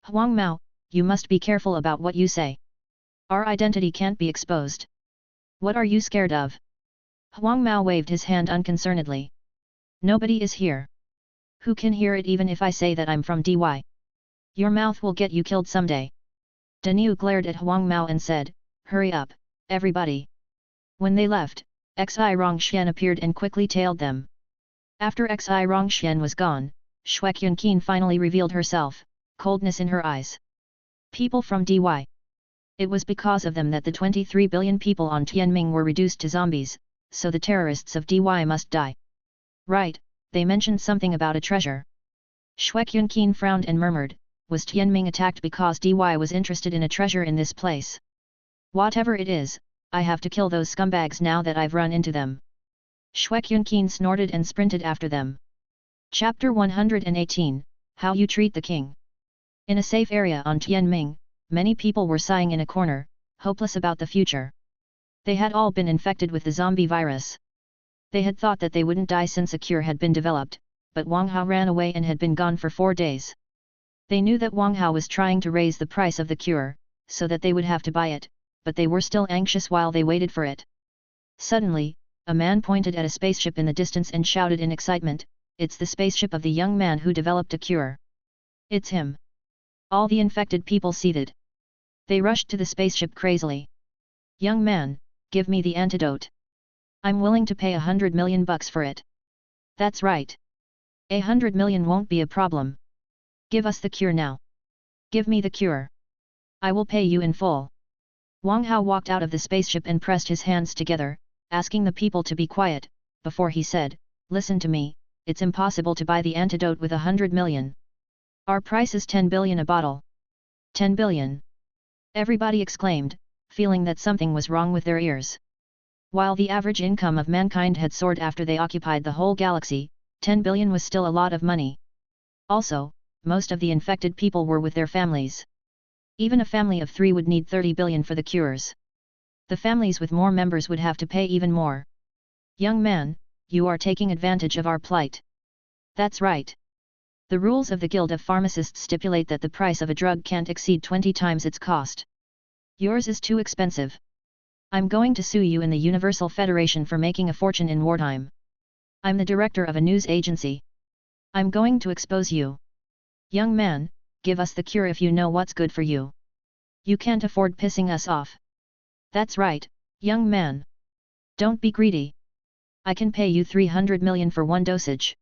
Huang Mao, you must be careful about what you say. Our identity can't be exposed. What are you scared of? Huang Mao waved his hand unconcernedly. Nobody is here. Who can hear it even if I say that I'm from DY? Your mouth will get you killed someday. Daniu glared at Huang Mao and said, hurry up, everybody. When they left, Xi Rongxian appeared and quickly tailed them. After Xi Rongxian was gone, Shuekyunqin finally revealed herself, coldness in her eyes. People from DY. It was because of them that the 23 billion people on Tianming were reduced to zombies, so the terrorists of DY must die. Right, they mentioned something about a treasure. Shuekyunqin frowned and murmured, was Tianming attacked because DY was interested in a treasure in this place? Whatever it is, I have to kill those scumbags now that I've run into them. Shuekyunqin snorted and sprinted after them. Chapter 118, How You Treat the King. In a safe area on Tianming, many people were sighing in a corner, hopeless about the future. They had all been infected with the zombie virus. They had thought that they wouldn't die since a cure had been developed, but Wang Hao ran away and had been gone for 4 days. They knew that Wang Hao was trying to raise the price of the cure, so that they would have to buy it, but they were still anxious while they waited for it. Suddenly, a man pointed at a spaceship in the distance and shouted in excitement, it's the spaceship of the young man who developed a cure. It's him. All the infected people seethed. They rushed to the spaceship crazily. Young man, give me the antidote. I'm willing to pay 100 million bucks for it. That's right. 100 million won't be a problem. Give us the cure now. Give me the cure. I will pay you in full. Wang Hao walked out of the spaceship and pressed his hands together, asking the people to be quiet, before he said, listen to me, it's impossible to buy the antidote with 100 million. Our price is 10 billion a bottle. 10 billion. Everybody exclaimed, feeling that something was wrong with their ears. While the average income of mankind had soared after they occupied the whole galaxy, 10 billion was still a lot of money. Also, most of the infected people were with their families. Even a family of 3 would need 30 billion for the cures. The families with more members would have to pay even more. Young man, you are taking advantage of our plight. That's right. The rules of the Guild of Pharmacists stipulate that the price of a drug can't exceed 20 times its cost. Yours is too expensive. I'm going to sue you in the Universal Federation for making a fortune in wartime. I'm the director of a news agency. I'm going to expose you. Young man, give us the cure if you know what's good for you. You can't afford pissing us off. That's right, young man. Don't be greedy. I can pay you 300 million for one dosage.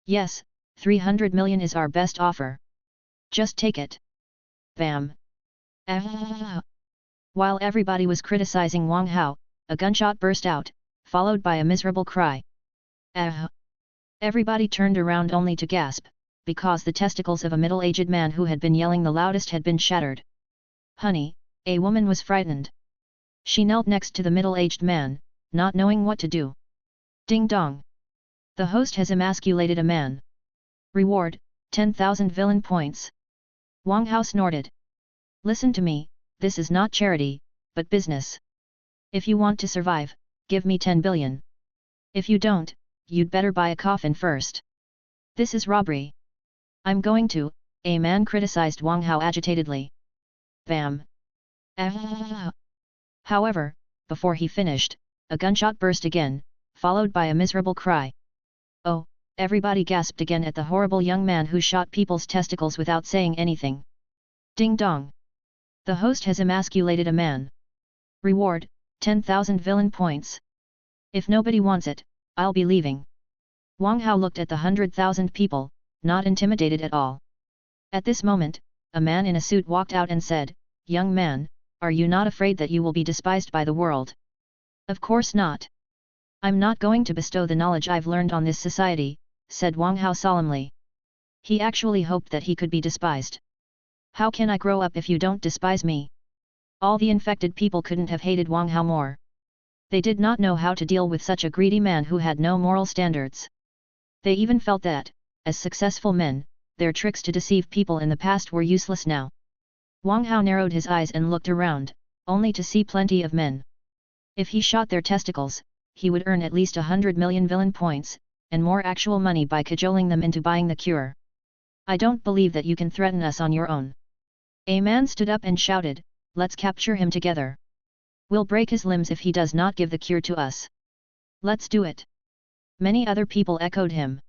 Yes, 300 million is our best offer. Just take it. Bam. While everybody was criticizing Wang Hao, a gunshot burst out, followed by a miserable cry. Everybody turned around only to gasp, because the testicles of a middle-aged man who had been yelling the loudest had been shattered. Honey, a woman was frightened. She knelt next to the middle-aged man, not knowing what to do. Ding dong. The host has emasculated a man. Reward, 10,000 villain points. Wang Hao snorted. Listen to me, this is not charity, but business. If you want to survive, give me 10 billion. If you don't, you'd better buy a coffin first. This is robbery. I'm going to, a man criticized Wang Hao agitatedly. Bam. However, before he finished, a gunshot burst again, followed by a miserable cry. Oh, everybody gasped again at the horrible young man who shot people's testicles without saying anything. Ding dong. The host has emasculated a man. Reward, 10,000 villain points. If nobody wants it, I'll be leaving. Wang Hao looked at the 100,000 people, not intimidated at all. At this moment, a man in a suit walked out and said, Young man, are you not afraid that you will be despised by the world? Of course not. I'm not going to bestow the knowledge I've learned on this society, said Wang Hao solemnly. He actually hoped that he could be despised. How can I grow up if you don't despise me? All the infected people couldn't have hated Wang Hao more. They did not know how to deal with such a greedy man who had no moral standards. They even felt that, as successful men, their tricks to deceive people in the past were useless now. Wang Hao narrowed his eyes and looked around, only to see plenty of men. If he shot their testicles, he would earn at least 100 million villain points, and more actual money by cajoling them into buying the cure. I don't believe that you can threaten us on your own. A man stood up and shouted, let's capture him together. We'll break his limbs if he does not give the cure to us. Let's do it. Many other people echoed him.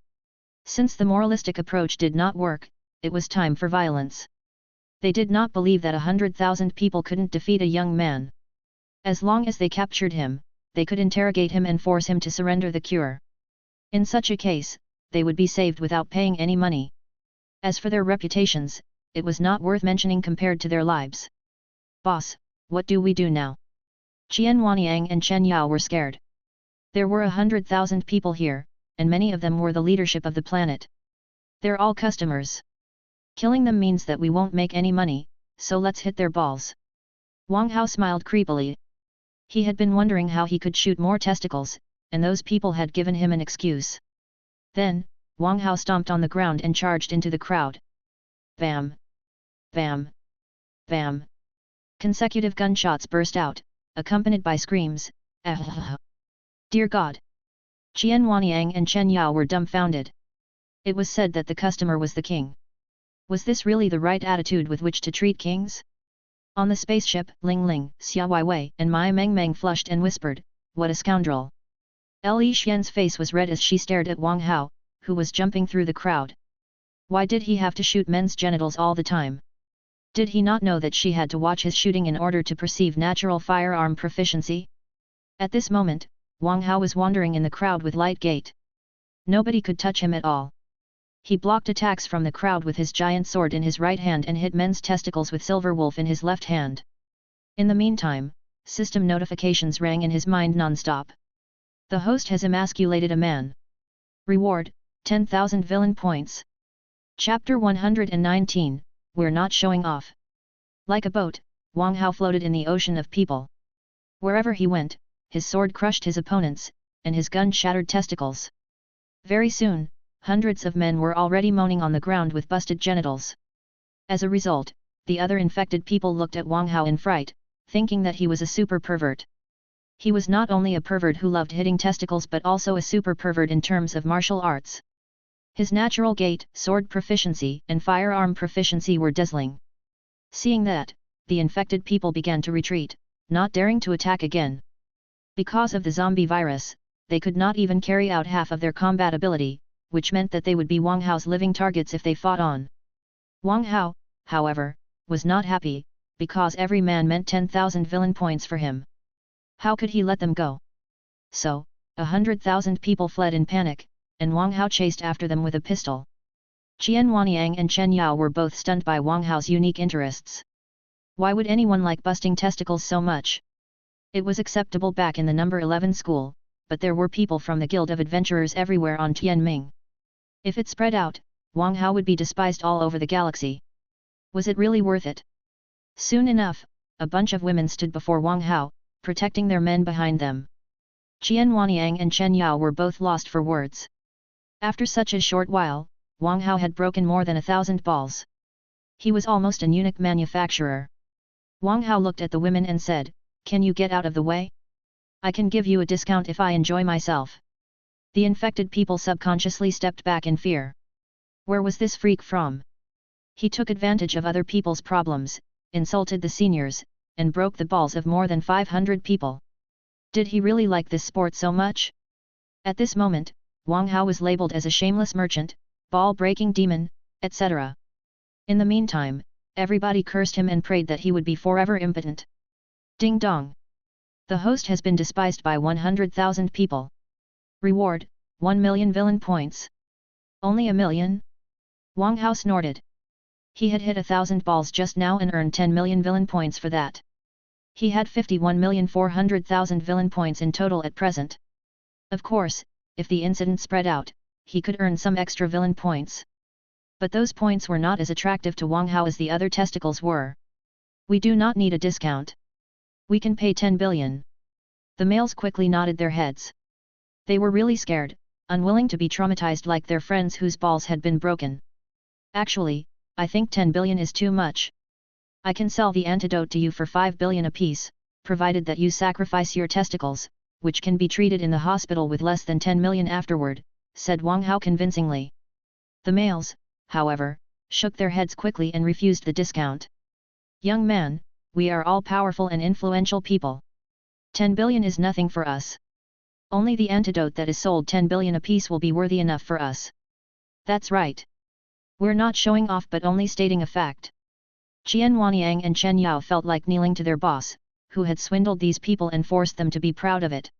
Since the moralistic approach did not work, it was time for violence. They did not believe that 100,000 people couldn't defeat a young man. As long as they captured him, they could interrogate him and force him to surrender the cure. In such a case, they would be saved without paying any money. As for their reputations, it was not worth mentioning compared to their lives. Boss, what do we do now? Qian Huanyang and Chen Yao were scared. There were 100,000 people here, and many of them were the leadership of the planet. They're all customers. Killing them means that we won't make any money, so let's hit their balls. Wang Hao smiled creepily. He had been wondering how he could shoot more testicles, and those people had given him an excuse. Then, Wang Hao stomped on the ground and charged into the crowd. Bam! Bam! Bam! Consecutive gunshots burst out, accompanied by screams, ah! Dear God! Qian Huanyang and Chen Yao were dumbfounded. It was said that the customer was the king. Was this really the right attitude with which to treat kings? On the spaceship, Ling Ling, Xia Weiwei and Mai Meng Meng flushed and whispered, what a scoundrel! Li Xian's face was red as she stared at Wang Hao, who was jumping through the crowd. Why did he have to shoot men's genitals all the time? Did he not know that she had to watch his shooting in order to perceive natural firearm proficiency? At this moment, Wang Hao was wandering in the crowd with light gait. Nobody could touch him at all. He blocked attacks from the crowd with his giant sword in his right hand and hit men's testicles with Silver Wolf in his left hand. In the meantime, system notifications rang in his mind non-stop. The host has emasculated a man. Reward, 10,000 villain points. Chapter 119, We're not showing off. Like a boat, Wang Hao floated in the ocean of people. Wherever he went, his sword crushed his opponents, and his gun shattered testicles. Very soon, hundreds of men were already moaning on the ground with busted genitals. As a result, the other infected people looked at Wang Hao in fright, thinking that he was a super pervert. He was not only a pervert who loved hitting testicles but also a super pervert in terms of martial arts. His natural gait, sword proficiency and firearm proficiency were dazzling. Seeing that, the infected people began to retreat, not daring to attack again. Because of the zombie virus, they could not even carry out half of their combat ability, which meant that they would be Wang Hao's living targets if they fought on. Wang Hao, however, was not happy, because every man meant 10,000 villain points for him. How could he let them go? So, 100,000 people fled in panic, and Wang Hao chased after them with a pistol. Qian Huanyang and Chen Yao were both stunned by Wang Hao's unique interests. Why would anyone like busting testicles so much? It was acceptable back in the number 11 school, but there were people from the Guild of Adventurers everywhere on Tianming. If it spread out, Wang Hao would be despised all over the galaxy. Was it really worth it? Soon enough, a bunch of women stood before Wang Hao, protecting their men behind them. Qian Huanyang and Chen Yao were both lost for words. After such a short while, Wang Hao had broken more than 1,000 balls. He was almost an eunuch manufacturer. Wang Hao looked at the women and said, "Can you get out of the way? I can give you a discount if I enjoy myself." The infected people subconsciously stepped back in fear. Where was this freak from? He took advantage of other people's problems, insulted the seniors, and broke the balls of more than 500 people. Did he really like this sport so much? At this moment, Wang Hao was labeled as a shameless merchant, ball-breaking demon, etc. In the meantime, everybody cursed him and prayed that he would be forever impotent. Ding dong! The host has been despised by 100,000 people. Reward, 1 million villain points. Only a million? Wang Hao snorted. He had hit 1,000 balls just now and earned 10 million villain points for that. He had 51,400,000 villain points in total at present. Of course, if the incident spread out, he could earn some extra villain points. But those points were not as attractive to Wang Hao as the other testicles were. We do not need a discount. We can pay 10 billion. The males quickly nodded their heads. They were really scared, unwilling to be traumatized like their friends whose balls had been broken. Actually, I think 10 billion is too much. I can sell the antidote to you for 5 billion apiece, provided that you sacrifice your testicles, which can be treated in the hospital with less than 10 million afterward, said Wang Hao convincingly. The males, however, shook their heads quickly and refused the discount. Young man, we are all powerful and influential people. 10 billion is nothing for us. Only the antidote that is sold 10 billion apiece will be worthy enough for us. That's right. We're not showing off but only stating a fact. Qian Wanyang and Chen Yao felt like kneeling to their boss, who had swindled these people and forced them to be proud of it.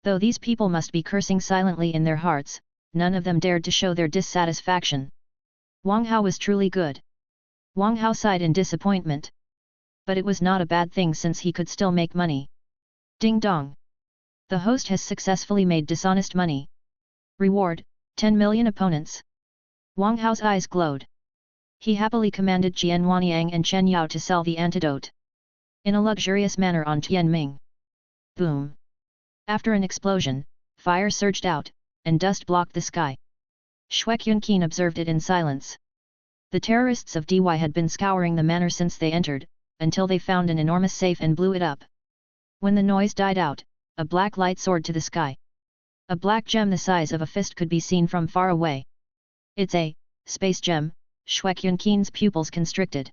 Though these people must be cursing silently in their hearts, none of them dared to show their dissatisfaction. Wang Hao was truly good. Wang Hao sighed in disappointment. But it was not a bad thing since he could still make money. Ding dong! The host has successfully made dishonest money. Reward, 10 million opponents. Wang Hao's eyes glowed. He happily commanded Qian Wanyang and Chen Yao to sell the antidote in a luxurious manner on Tianming. Boom! After an explosion, fire surged out, and dust blocked the sky. Xue Yunqin observed it in silence. The terrorists of DY had been scouring the manor since they entered, until they found an enormous safe and blew it up. When the noise died out, a black light soared to the sky. A black gem the size of a fist could be seen from far away. It's a space gem. Xue Yunqin's pupils constricted.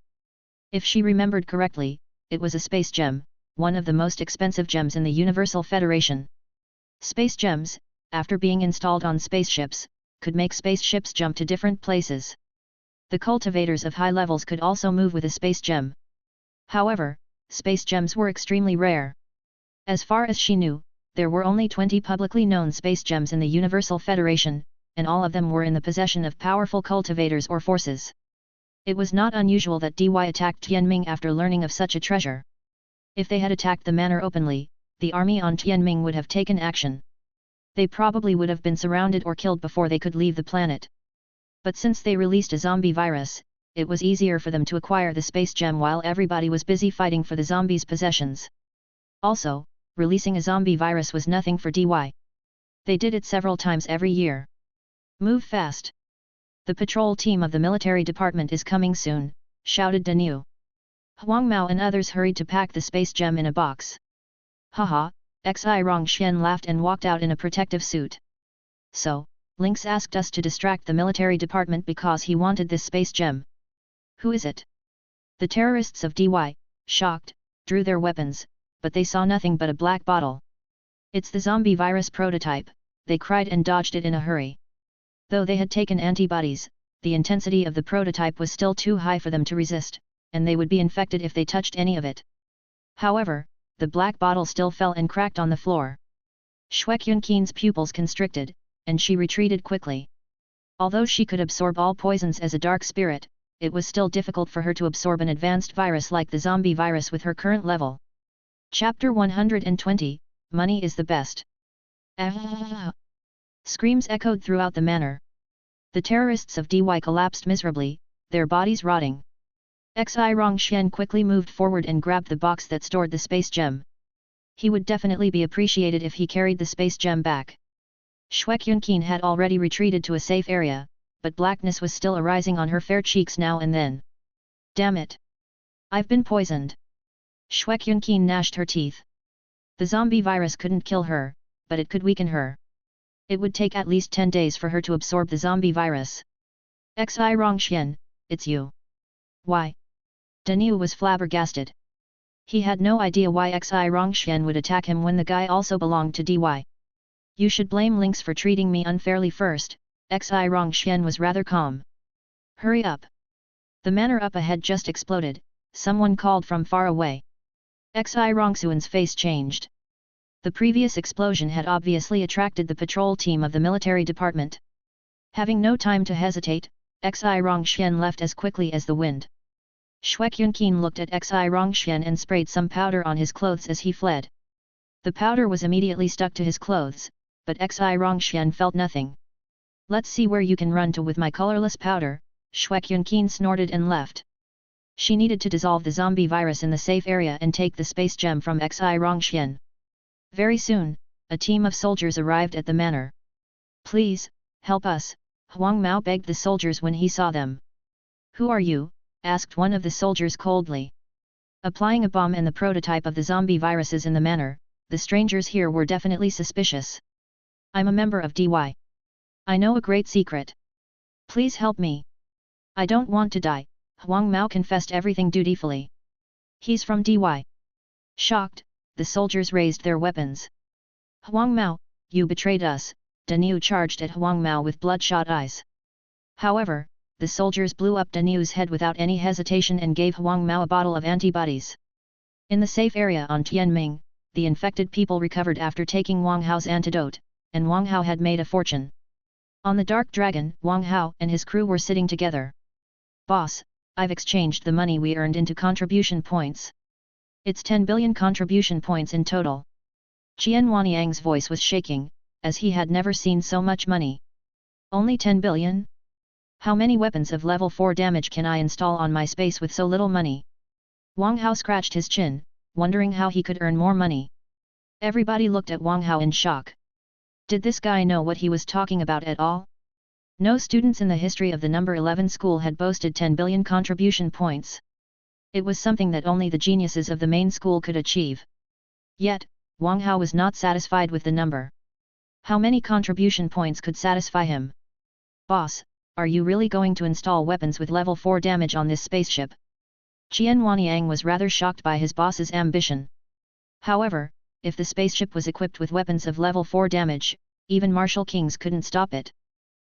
If she remembered correctly, it was a space gem, one of the most expensive gems in the Universal Federation. Space gems, after being installed on spaceships, could make spaceships jump to different places. The cultivators of high levels could also move with a space gem. However, space gems were extremely rare. As far as she knew, there were only 20 publicly known space gems in the Universal Federation, and all of them were in the possession of powerful cultivators or forces. It was not unusual that DY attacked Tianming after learning of such a treasure. If they had attacked the manor openly, the army on Tianming would have taken action. They probably would have been surrounded or killed before they could leave the planet. But since they released a zombie virus, it was easier for them to acquire the space gem while everybody was busy fighting for the zombies' possessions. Also, releasing a zombie virus was nothing for DY. They did it several times every year. Move fast! The patrol team of the military department is coming soon, shouted Danu. Huang Mao and others hurried to pack the space gem in a box. Haha, Xi Rongxian laughed and walked out in a protective suit. So, Lynx asked us to distract the military department because he wanted this space gem. Who is it? The terrorists of DY, shocked, drew their weapons, but they saw nothing but a black bottle. It's the zombie virus prototype, they cried and dodged it in a hurry. Though they had taken antibodies, the intensity of the prototype was still too high for them to resist, and they would be infected if they touched any of it. However, the black bottle still fell and cracked on the floor. Xue Yunqin's pupils constricted, and she retreated quickly. Although she could absorb all poisons as a dark spirit, it was still difficult for her to absorb an advanced virus like the zombie virus with her current level. Chapter 120, Money is the best. Ah! Screams echoed throughout the manor. The terrorists of DY collapsed miserably, their bodies rotting. Xi Rongxian quickly moved forward and grabbed the box that stored the space gem. He would definitely be appreciated if he carried the space gem back. Xue Yunqin had already retreated to a safe area, but blackness was still arising on her fair cheeks now and then. Damn it! I've been poisoned! Xue Yunqin gnashed her teeth. The zombie virus couldn't kill her, but it could weaken her. It would take at least 10 days for her to absorb the zombie virus. Xi Rongxian, it's you. Why? Danu was flabbergasted. He had no idea why Xi Rongxian would attack him when the guy also belonged to DY. You should blame Lynx for treating me unfairly first, Xi Rongxian was rather calm. Hurry up! The manor up ahead just exploded, someone called from far away. Xi Rongxuan's face changed. The previous explosion had obviously attracted the patrol team of the military department. Having no time to hesitate, Xi Rongxian left as quickly as the wind. Xue Yunqin looked at Xi Rongxian and sprayed some powder on his clothes as he fled. The powder was immediately stuck to his clothes, but Xi Rongxian felt nothing. Let's see where you can run to with my colorless powder, Xue Yunqin snorted and left. She needed to dissolve the zombie virus in the safe area and take the space gem from Xi Rongxian. Very soon, a team of soldiers arrived at the manor. "Please, help us," Wang Hao begged the soldiers when he saw them. "Who are you?" asked one of the soldiers coldly. Applying a bomb and the prototype of the zombie viruses in the manor, the strangers here were definitely suspicious. "I'm a member of DY. I know a great secret. Please help me. I don't want to die," Wang Hao confessed everything dutifully. "He's from DY." Shocked, the soldiers raised their weapons. "Wang Hao, you betrayed us," Daniu charged at Wang Hao with bloodshot eyes. However, the soldiers blew up Daniu's head without any hesitation and gave Wang Hao a bottle of antibodies. In the safe area on Tianming, the infected people recovered after taking Wang Hao's antidote, and Wang Hao had made a fortune. On the Dark Dragon, Wang Hao and his crew were sitting together. "Boss, I've exchanged the money we earned into contribution points. It's 10 billion contribution points in total." Qian Wanyang's voice was shaking, as he had never seen so much money. "Only 10 billion? How many weapons of level 4 damage can I install on my space with so little money?" Wang Hao scratched his chin, wondering how he could earn more money. Everybody looked at Wang Hao in shock. Did this guy know what he was talking about at all? No students in the history of the number 11 school had boasted 10 billion contribution points. It was something that only the geniuses of the main school could achieve. Yet, Wang Hao was not satisfied with the number. How many contribution points could satisfy him? "Boss, are you really going to install weapons with level 4 damage on this spaceship?" Qian Wanyang was rather shocked by his boss's ambition. However, if the spaceship was equipped with weapons of level 4 damage, even martial kings couldn't stop it.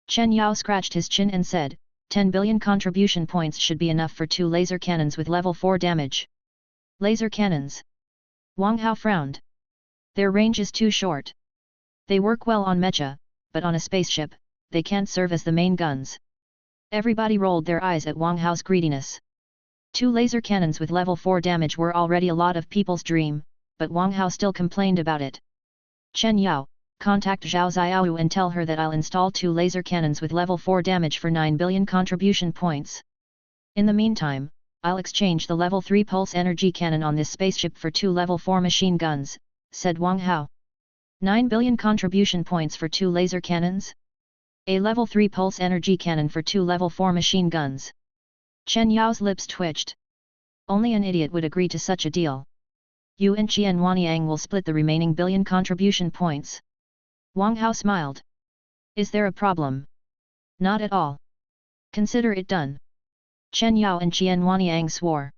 Chen Yao scratched his chin and said, 10 billion contribution points should be enough for 2 laser cannons with level 4 damage. Laser cannons? Wang Hao frowned. Their range is too short. They work well on mecha, but on a spaceship, they can't serve as the main guns. Everybody rolled their eyes at Wang Hao's greediness. 2 laser cannons with level 4 damage were already a lot of people's dream, but Wang Hao still complained about it. "Chen Yao, contact Zhao Xiaoyu and tell her that I'll install 2 laser cannons with level 4 damage for 9 billion contribution points. In the meantime, I'll exchange the level 3 pulse energy cannon on this spaceship for 2 level 4 machine guns," said Wang Hao. 9 billion contribution points for 2 laser cannons? A level 3 pulse energy cannon for 2 level 4 machine guns. Chen Yao's lips twitched. Only an idiot would agree to such a deal. "You and Qian Wanyang will split the remaining billion contribution points." Wang Hao smiled. "Is there a problem?" "Not at all. Consider it done." Chen Yao and Qian Wanyang swore.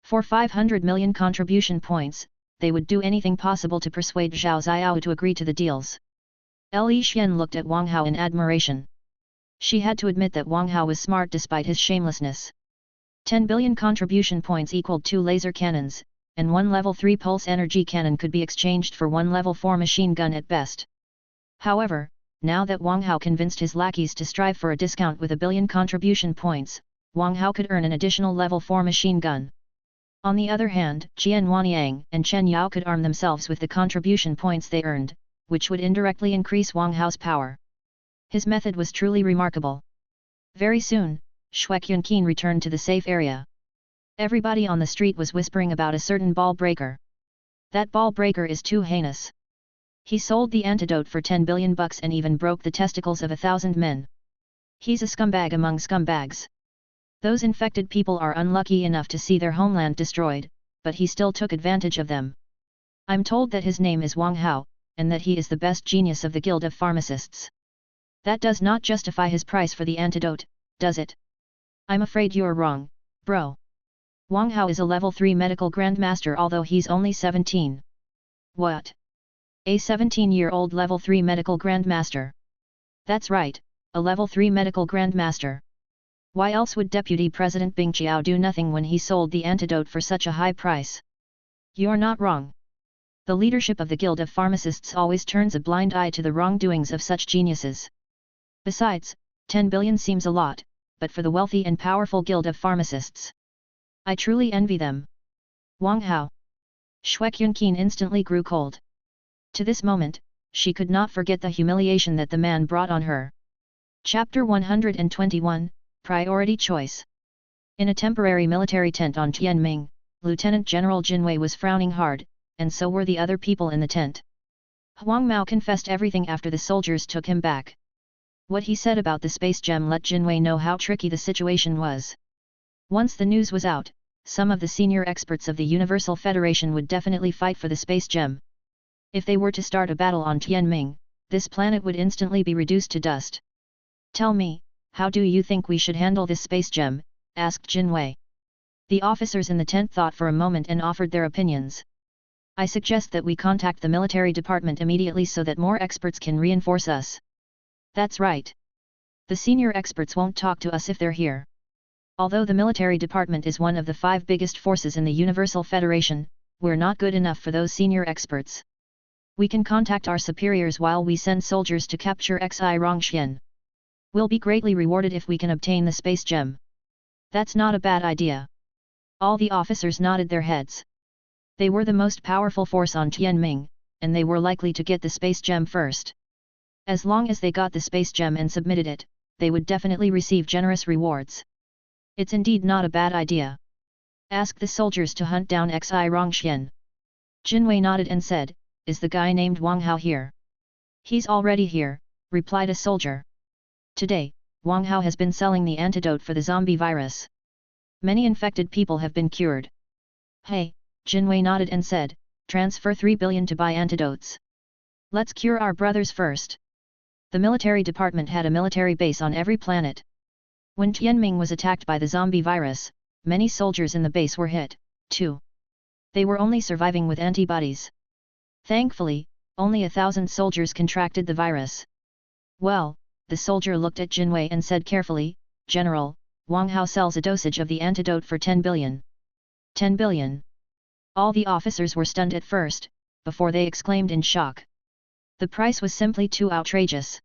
For 500 million contribution points, they would do anything possible to persuade Zhao Xiao to agree to the deals. Li Xian looked at Wang Hao in admiration. She had to admit that Wang Hao was smart despite his shamelessness. 10 billion contribution points equaled 2 laser cannons, and 1 level 3 pulse energy cannon could be exchanged for 1 level 4 machine gun at best. However, now that Wang Hao convinced his lackeys to strive for a discount with a billion contribution points, Wang Hao could earn an additional level 4 machine gun. On the other hand, Qian Wanyang and Chen Yao could arm themselves with the contribution points they earned, which would indirectly increase Wang Hao's power. His method was truly remarkable. Very soon, Shuekyunqin returned to the safe area. Everybody on the street was whispering about a certain ball breaker. "That ball breaker is too heinous. He sold the antidote for 10 billion bucks and even broke the testicles of 1,000 men. He's a scumbag among scumbags. Those infected people are unlucky enough to see their homeland destroyed, but he still took advantage of them. I'm told that his name is Wang Hao, and that he is the best genius of the Guild of Pharmacists. That does not justify his price for the antidote, does it?" "I'm afraid you're wrong, bro. Wang Hao is a level 3 medical grandmaster although he's only 17. "What? A 17-year-old level 3 medical grandmaster?" "That's right, a level 3 medical grandmaster. Why else would Deputy President Bing Qiao do nothing when he sold the antidote for such a high price?" "You're not wrong. The leadership of the Guild of Pharmacists always turns a blind eye to the wrongdoings of such geniuses. Besides, 10 billion seems a lot, but for the wealthy and powerful Guild of Pharmacists, I truly envy them." "Wang Hao." Shuekyunqin instantly grew cold. To this moment, she could not forget the humiliation that the man brought on her. Chapter 121, Priority Choice. In a temporary military tent on Tianming, Lieutenant General Jinwei was frowning hard, and so were the other people in the tent. Wang Hao confessed everything after the soldiers took him back. What he said about the space gem let Jinwei know how tricky the situation was. Once the news was out, some of the senior experts of the Universal Federation would definitely fight for the space gem. If they were to start a battle on Tianming, this planet would instantly be reduced to dust. "Tell me, how do you think we should handle this space gem?" asked Jinwei. The officers in the tent thought for a moment and offered their opinions. "I suggest that we contact the military department immediately so that more experts can reinforce us." "That's right. The senior experts won't talk to us if they're here. Although the military department is one of the 5 biggest forces in the Universal Federation, we're not good enough for those senior experts. We can contact our superiors while we send soldiers to capture Xi Rongxian. We'll be greatly rewarded if we can obtain the space gem." "That's not a bad idea." All the officers nodded their heads. They were the most powerful force on Tianming, and they were likely to get the space gem first. As long as they got the space gem and submitted it, they would definitely receive generous rewards. "It's indeed not a bad idea. Ask the soldiers to hunt down Xi Rongxian." Jinwei nodded and said, "Is the guy named Wang Hao here?" "He's already here," replied a soldier. "Today, Wang Hao has been selling the antidote for the zombie virus. Many infected people have been cured." "Hey," Jinwei nodded and said, "transfer 3 billion to buy antidotes. Let's cure our brothers first." The military department had a military base on every planet. When Tianming was attacked by the zombie virus, many soldiers in the base were hit, too. They were only surviving with antibodies. Thankfully, only 1,000 soldiers contracted the virus. "Well," the soldier looked at Jinwei and said carefully, "General, Wang Hao sells a dosage of the antidote for 10 billion. 10 billion. All the officers were stunned at first, before they exclaimed in shock. The price was simply too outrageous.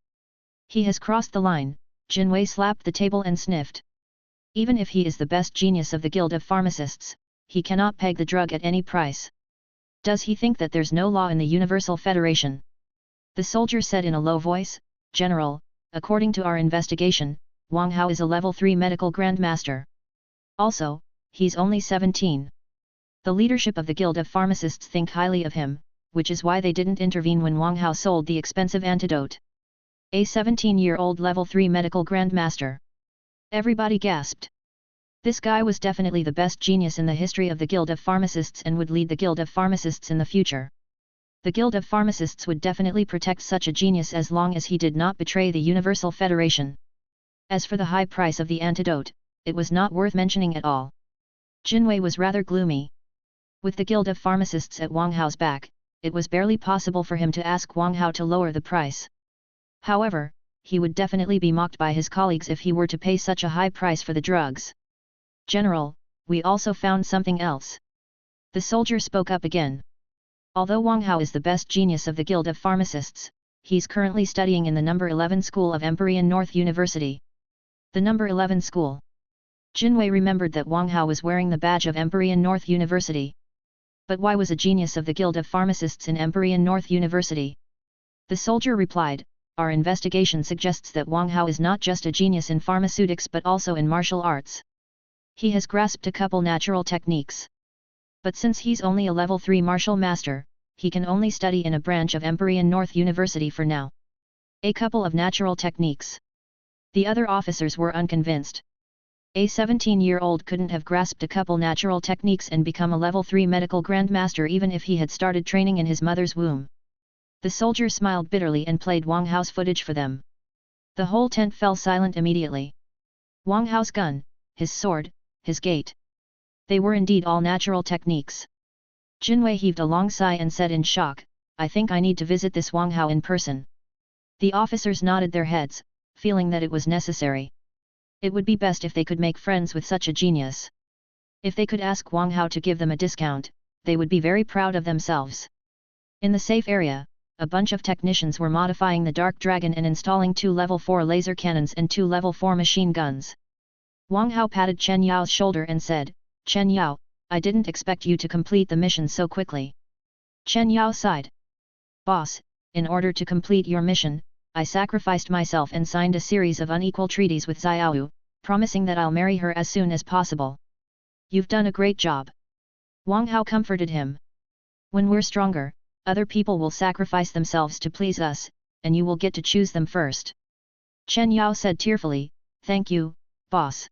"He has crossed the line," Jinwei slapped the table and sniffed. "Even if he is the best genius of the Guild of Pharmacists, he cannot peg the drug at any price. Does he think that there's no law in the Universal Federation?" The soldier said in a low voice, "General, according to our investigation, Wang Hao is a level 3 medical grandmaster. Also, he's only 17. The leadership of the Guild of Pharmacists think highly of him, which is why they didn't intervene when Wang Hao sold the expensive antidote. A 17-year-old level 3 medical grandmaster." Everybody gasped. This guy was definitely the best genius in the history of the Guild of Pharmacists and would lead the Guild of Pharmacists in the future. The Guild of Pharmacists would definitely protect such a genius as long as he did not betray the Universal Federation. As for the high price of the antidote, it was not worth mentioning at all. Jinwei was rather gloomy. With the Guild of Pharmacists at Wang Hao's back, it was barely possible for him to ask Wang Hao to lower the price. However, he would definitely be mocked by his colleagues if he were to pay such a high price for the drugs. "General, we also found something else." The soldier spoke up again. Although Wang Hao is the best genius of the Guild of Pharmacists, he's currently studying in the number 11 school of Empyrean North University. The number 11 school. Jinwei remembered that Wang Hao was wearing the badge of Empyrean North University. But why was a genius of the Guild of Pharmacists in Empyrean North University? The soldier replied, "Our investigation suggests that Wang Hao is not just a genius in pharmaceutics but also in martial arts. He has grasped a couple natural techniques. But since he's only a level 3 martial master, he can only study in a branch of Empyrean North University for now. A couple of natural techniques." The other officers were unconvinced. A 17-year-old couldn't have grasped a couple natural techniques and become a level 3 medical grandmaster even if he had started training in his mother's womb. The soldier smiled bitterly and played Wang Hao's footage for them. The whole tent fell silent immediately. Wang Hao's gun, his sword, his gait. They were indeed all natural techniques. Jinwei heaved a long sigh and said in shock, "I think I need to visit this Wang Hao in person." The officers nodded their heads, feeling that it was necessary. It would be best if they could make friends with such a genius. If they could ask Wang Hao to give them a discount, they would be very proud of themselves. In the safe area, a bunch of technicians were modifying the Dark Dragon and installing 2 level 4 laser cannons and 2 level 4 machine guns. Wang Hao patted Chen Yao's shoulder and said, "Chen Yao, I didn't expect you to complete the mission so quickly." Chen Yao sighed. "Boss, in order to complete your mission, I sacrificed myself and signed a series of unequal treaties with Xiaoyu, promising that I'll marry her as soon as possible." "You've done a great job." Wang Hao comforted him. When we're stronger, other people will sacrifice themselves to please us, and you will get to choose them first. Chen Yao said tearfully, "Thank you, boss.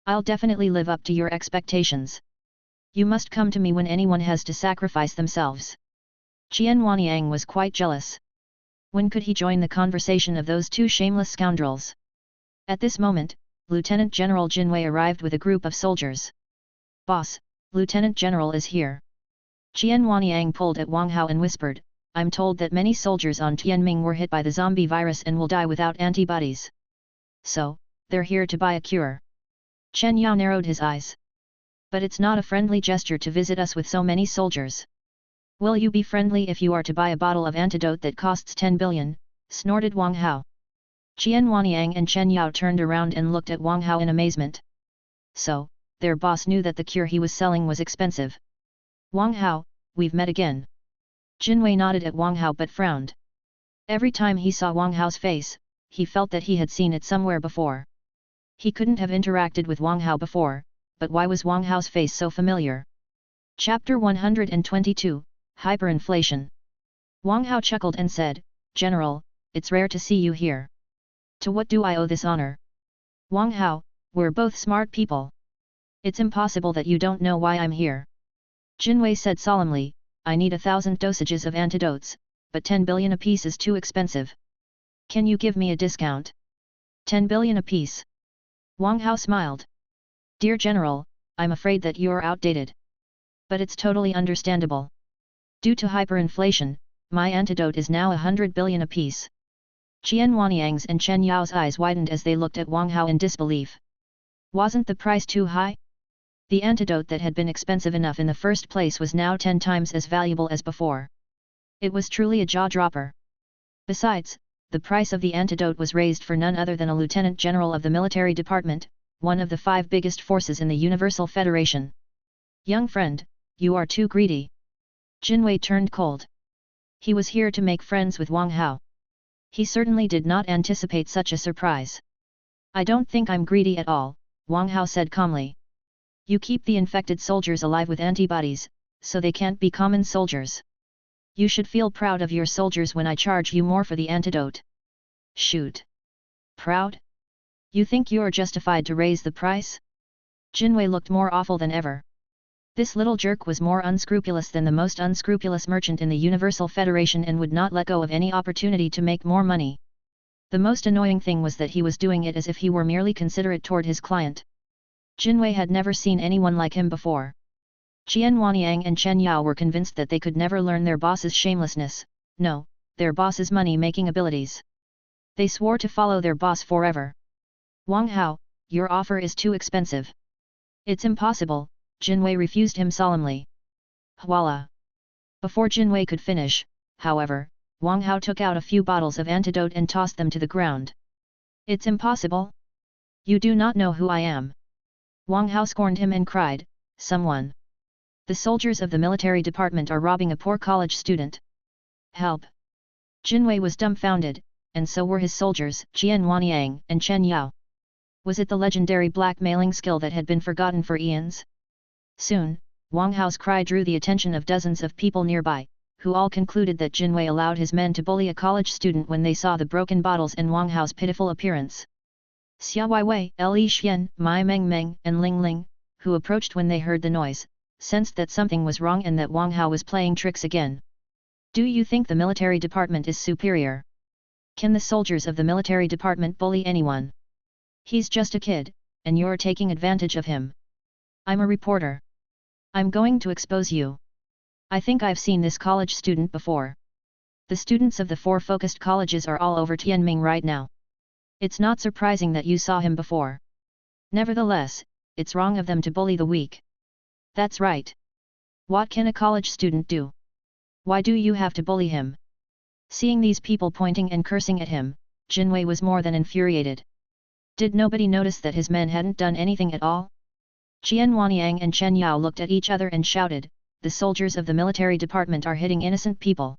I'll definitely live up to your expectations. You must come to me when anyone has to sacrifice themselves." Qian Wanyang was quite jealous. When could he join the conversation of those two shameless scoundrels? At this moment, Lieutenant General Jinwei arrived with a group of soldiers. "Boss, Lieutenant General is here." Qian Wanyang pulled at Wang Hao and whispered, "I'm told that many soldiers on Tianming were hit by the zombie virus and will die without antibodies. So, they're here to buy a cure." Chen Yao narrowed his eyes. "But it's not a friendly gesture to visit us with so many soldiers." "Will you be friendly if you are to buy a bottle of antidote that costs 10 billion, snorted Wang Hao. Qian Wanyang and Chen Yao turned around and looked at Wang Hao in amazement. So, their boss knew that the cure he was selling was expensive. "Wang Hao, we've met again." Jinwei nodded at Wang Hao but frowned. Every time he saw Wang Hao's face, he felt that he had seen it somewhere before. He couldn't have interacted with Wang Hao before, but why was Wang Hao's face so familiar? Chapter 122, Hyperinflation. Wang Hao chuckled and said, "General, it's rare to see you here. To what do I owe this honor?" "Wang Hao, we're both smart people. It's impossible that you don't know why I'm here." Jinwei said solemnly, "I need 1,000 dosages of antidotes, but 10 billion apiece is too expensive. Can you give me a discount?" 10 billion apiece. Wang Hao smiled. "Dear General, I'm afraid that you're outdated. But it's totally understandable. Due to hyperinflation, my antidote is now 100 billion apiece." Qian Wanyang's and Chen Yao's eyes widened as they looked at Wang Hao in disbelief. Wasn't the price too high? The antidote that had been expensive enough in the first place was now 10 times as valuable as before. It was truly a jaw-dropper. Besides, the price of the antidote was raised for none other than a lieutenant general of the military department, one of the 5 biggest forces in the Universal Federation. "Young friend, you are too greedy." Jinwei turned cold. He was here to make friends with Wang Hao. He certainly did not anticipate such a surprise. "I don't think I'm greedy at all," Wang Hao said calmly. "You keep the infected soldiers alive with antibodies, so they can't be common soldiers. You should feel proud of your soldiers when I charge you more for the antidote." "Shoot! Proud? You think you're justified to raise the price?" Jinwei looked more awful than ever. This little jerk was more unscrupulous than the most unscrupulous merchant in the Universal Federation and would not let go of any opportunity to make more money. The most annoying thing was that he was doing it as if he were merely considerate toward his client. Jinwei had never seen anyone like him before. Qian Wanyang and Chen Yao were convinced that they could never learn their boss's shamelessness, no, their boss's money-making abilities. They swore to follow their boss forever. "Wang Hao, your offer is too expensive." "It's impossible," Jinwei refused him solemnly. "Voila!" Before Jinwei could finish, however, Wang Hao took out a few bottles of antidote and tossed them to the ground. "It's impossible? You do not know who I am." Wang Hao scorned him and cried, "Someone! The soldiers of the military department are robbing a poor college student. Help!" Jinwei was dumbfounded, and so were his soldiers, Qian Wanyang and Chen Yao. Was it the legendary blackmailing skill that had been forgotten for eons? Soon, Wang Hao's cry drew the attention of dozens of people nearby, who all concluded that Jinwei allowed his men to bully a college student when they saw the broken bottles and Wang Hao's pitiful appearance. Xia Weiwei, Li Xian, Mai Meng, and Ling Ling, who approached when they heard the noise, sensed that something was wrong and that Wang Hao was playing tricks again. "Do you think the military department is superior? Can the soldiers of the military department bully anyone? He's just a kid, and you're taking advantage of him. I'm a reporter. I'm going to expose you. I think I've seen this college student before. The students of the 4 focused colleges are all over Tianming right now. It's not surprising that you saw him before. Nevertheless, it's wrong of them to bully the weak." "That's right. What can a college student do? Why do you have to bully him?" Seeing these people pointing and cursing at him, Jinwei was more than infuriated. Did nobody notice that his men hadn't done anything at all? Qian Wanyang and Chen Yao looked at each other and shouted, "The soldiers of the military department are hitting innocent people.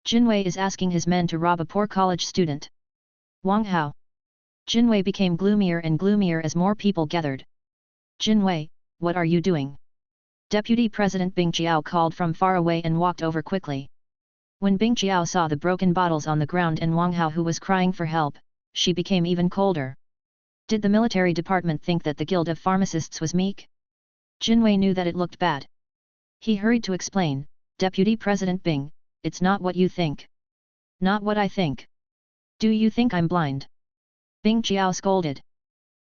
Jinwei is asking his men to rob a poor college student." "Wang Hao." Jinwei became gloomier and gloomier as more people gathered. "Jinwei, what are you doing? Deputy President Bing Jiao called from far away and walked over quickly. When Bing Jiao saw the broken bottles on the ground and Wang Hao who was crying for help, she became even colder. Did the military department think that the Guild of Pharmacists was meek? Jinwei knew that it looked bad. He hurried to explain, Deputy President Bing, it's not what you think. Not what I think. Do you think I'm blind? Bing Jiao scolded.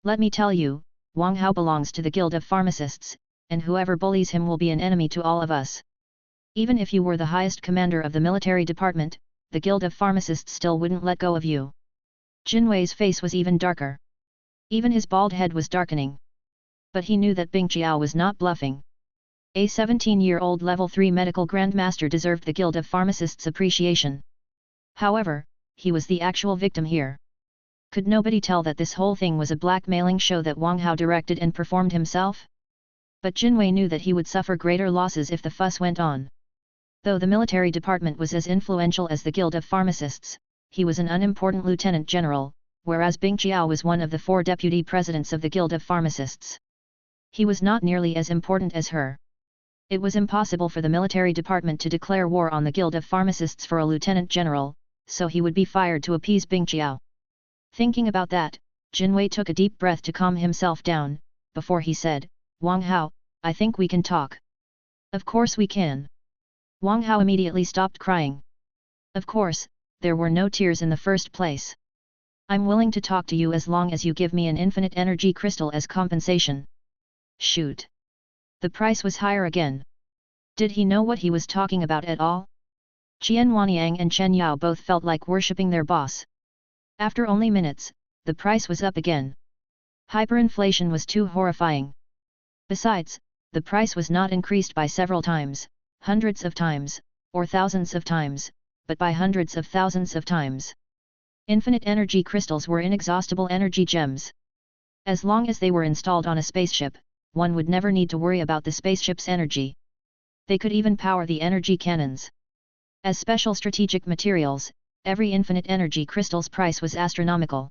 Let me tell you, Wang Hao belongs to the Guild of Pharmacists, and whoever bullies him will be an enemy to all of us. Even if you were the highest commander of the military department, the Guild of Pharmacists still wouldn't let go of you. Jinwei's face was even darker. Even his bald head was darkening. But he knew that Bing Jiao was not bluffing. A 17-year-old level 3 medical grandmaster deserved the Guild of Pharmacists' appreciation. However, he was the actual victim here. Could nobody tell that this whole thing was a blackmailing show that Wang Hao directed and performed himself? But Jinwei knew that he would suffer greater losses if the fuss went on. Though the military department was as influential as the Guild of Pharmacists, he was an unimportant lieutenant general, whereas Bing Jiao was one of the 4 deputy presidents of the Guild of Pharmacists. He was not nearly as important as her. It was impossible for the military department to declare war on the Guild of Pharmacists for a lieutenant general, so he would be fired to appease Bing Jiao. Thinking about that, Jinwei took a deep breath to calm himself down, before he said, Wang Hao, I think we can talk. Of course we can. Wang Hao immediately stopped crying. Of course, there were no tears in the first place. I'm willing to talk to you as long as you give me an infinite energy crystal as compensation. Shoot. The price was higher again. Did he know what he was talking about at all? Qian Wanyang and Chen Yao both felt like worshipping their boss. After only minutes, the price was up again. Hyperinflation was too horrifying. Besides, the price was not increased by several times, hundreds of times, or thousands of times, but by hundreds of thousands of times. Infinite energy crystals were inexhaustible energy gems. As long as they were installed on a spaceship, one would never need to worry about the spaceship's energy. They could even power the energy cannons. As special strategic materials, every infinite energy crystal's price was astronomical.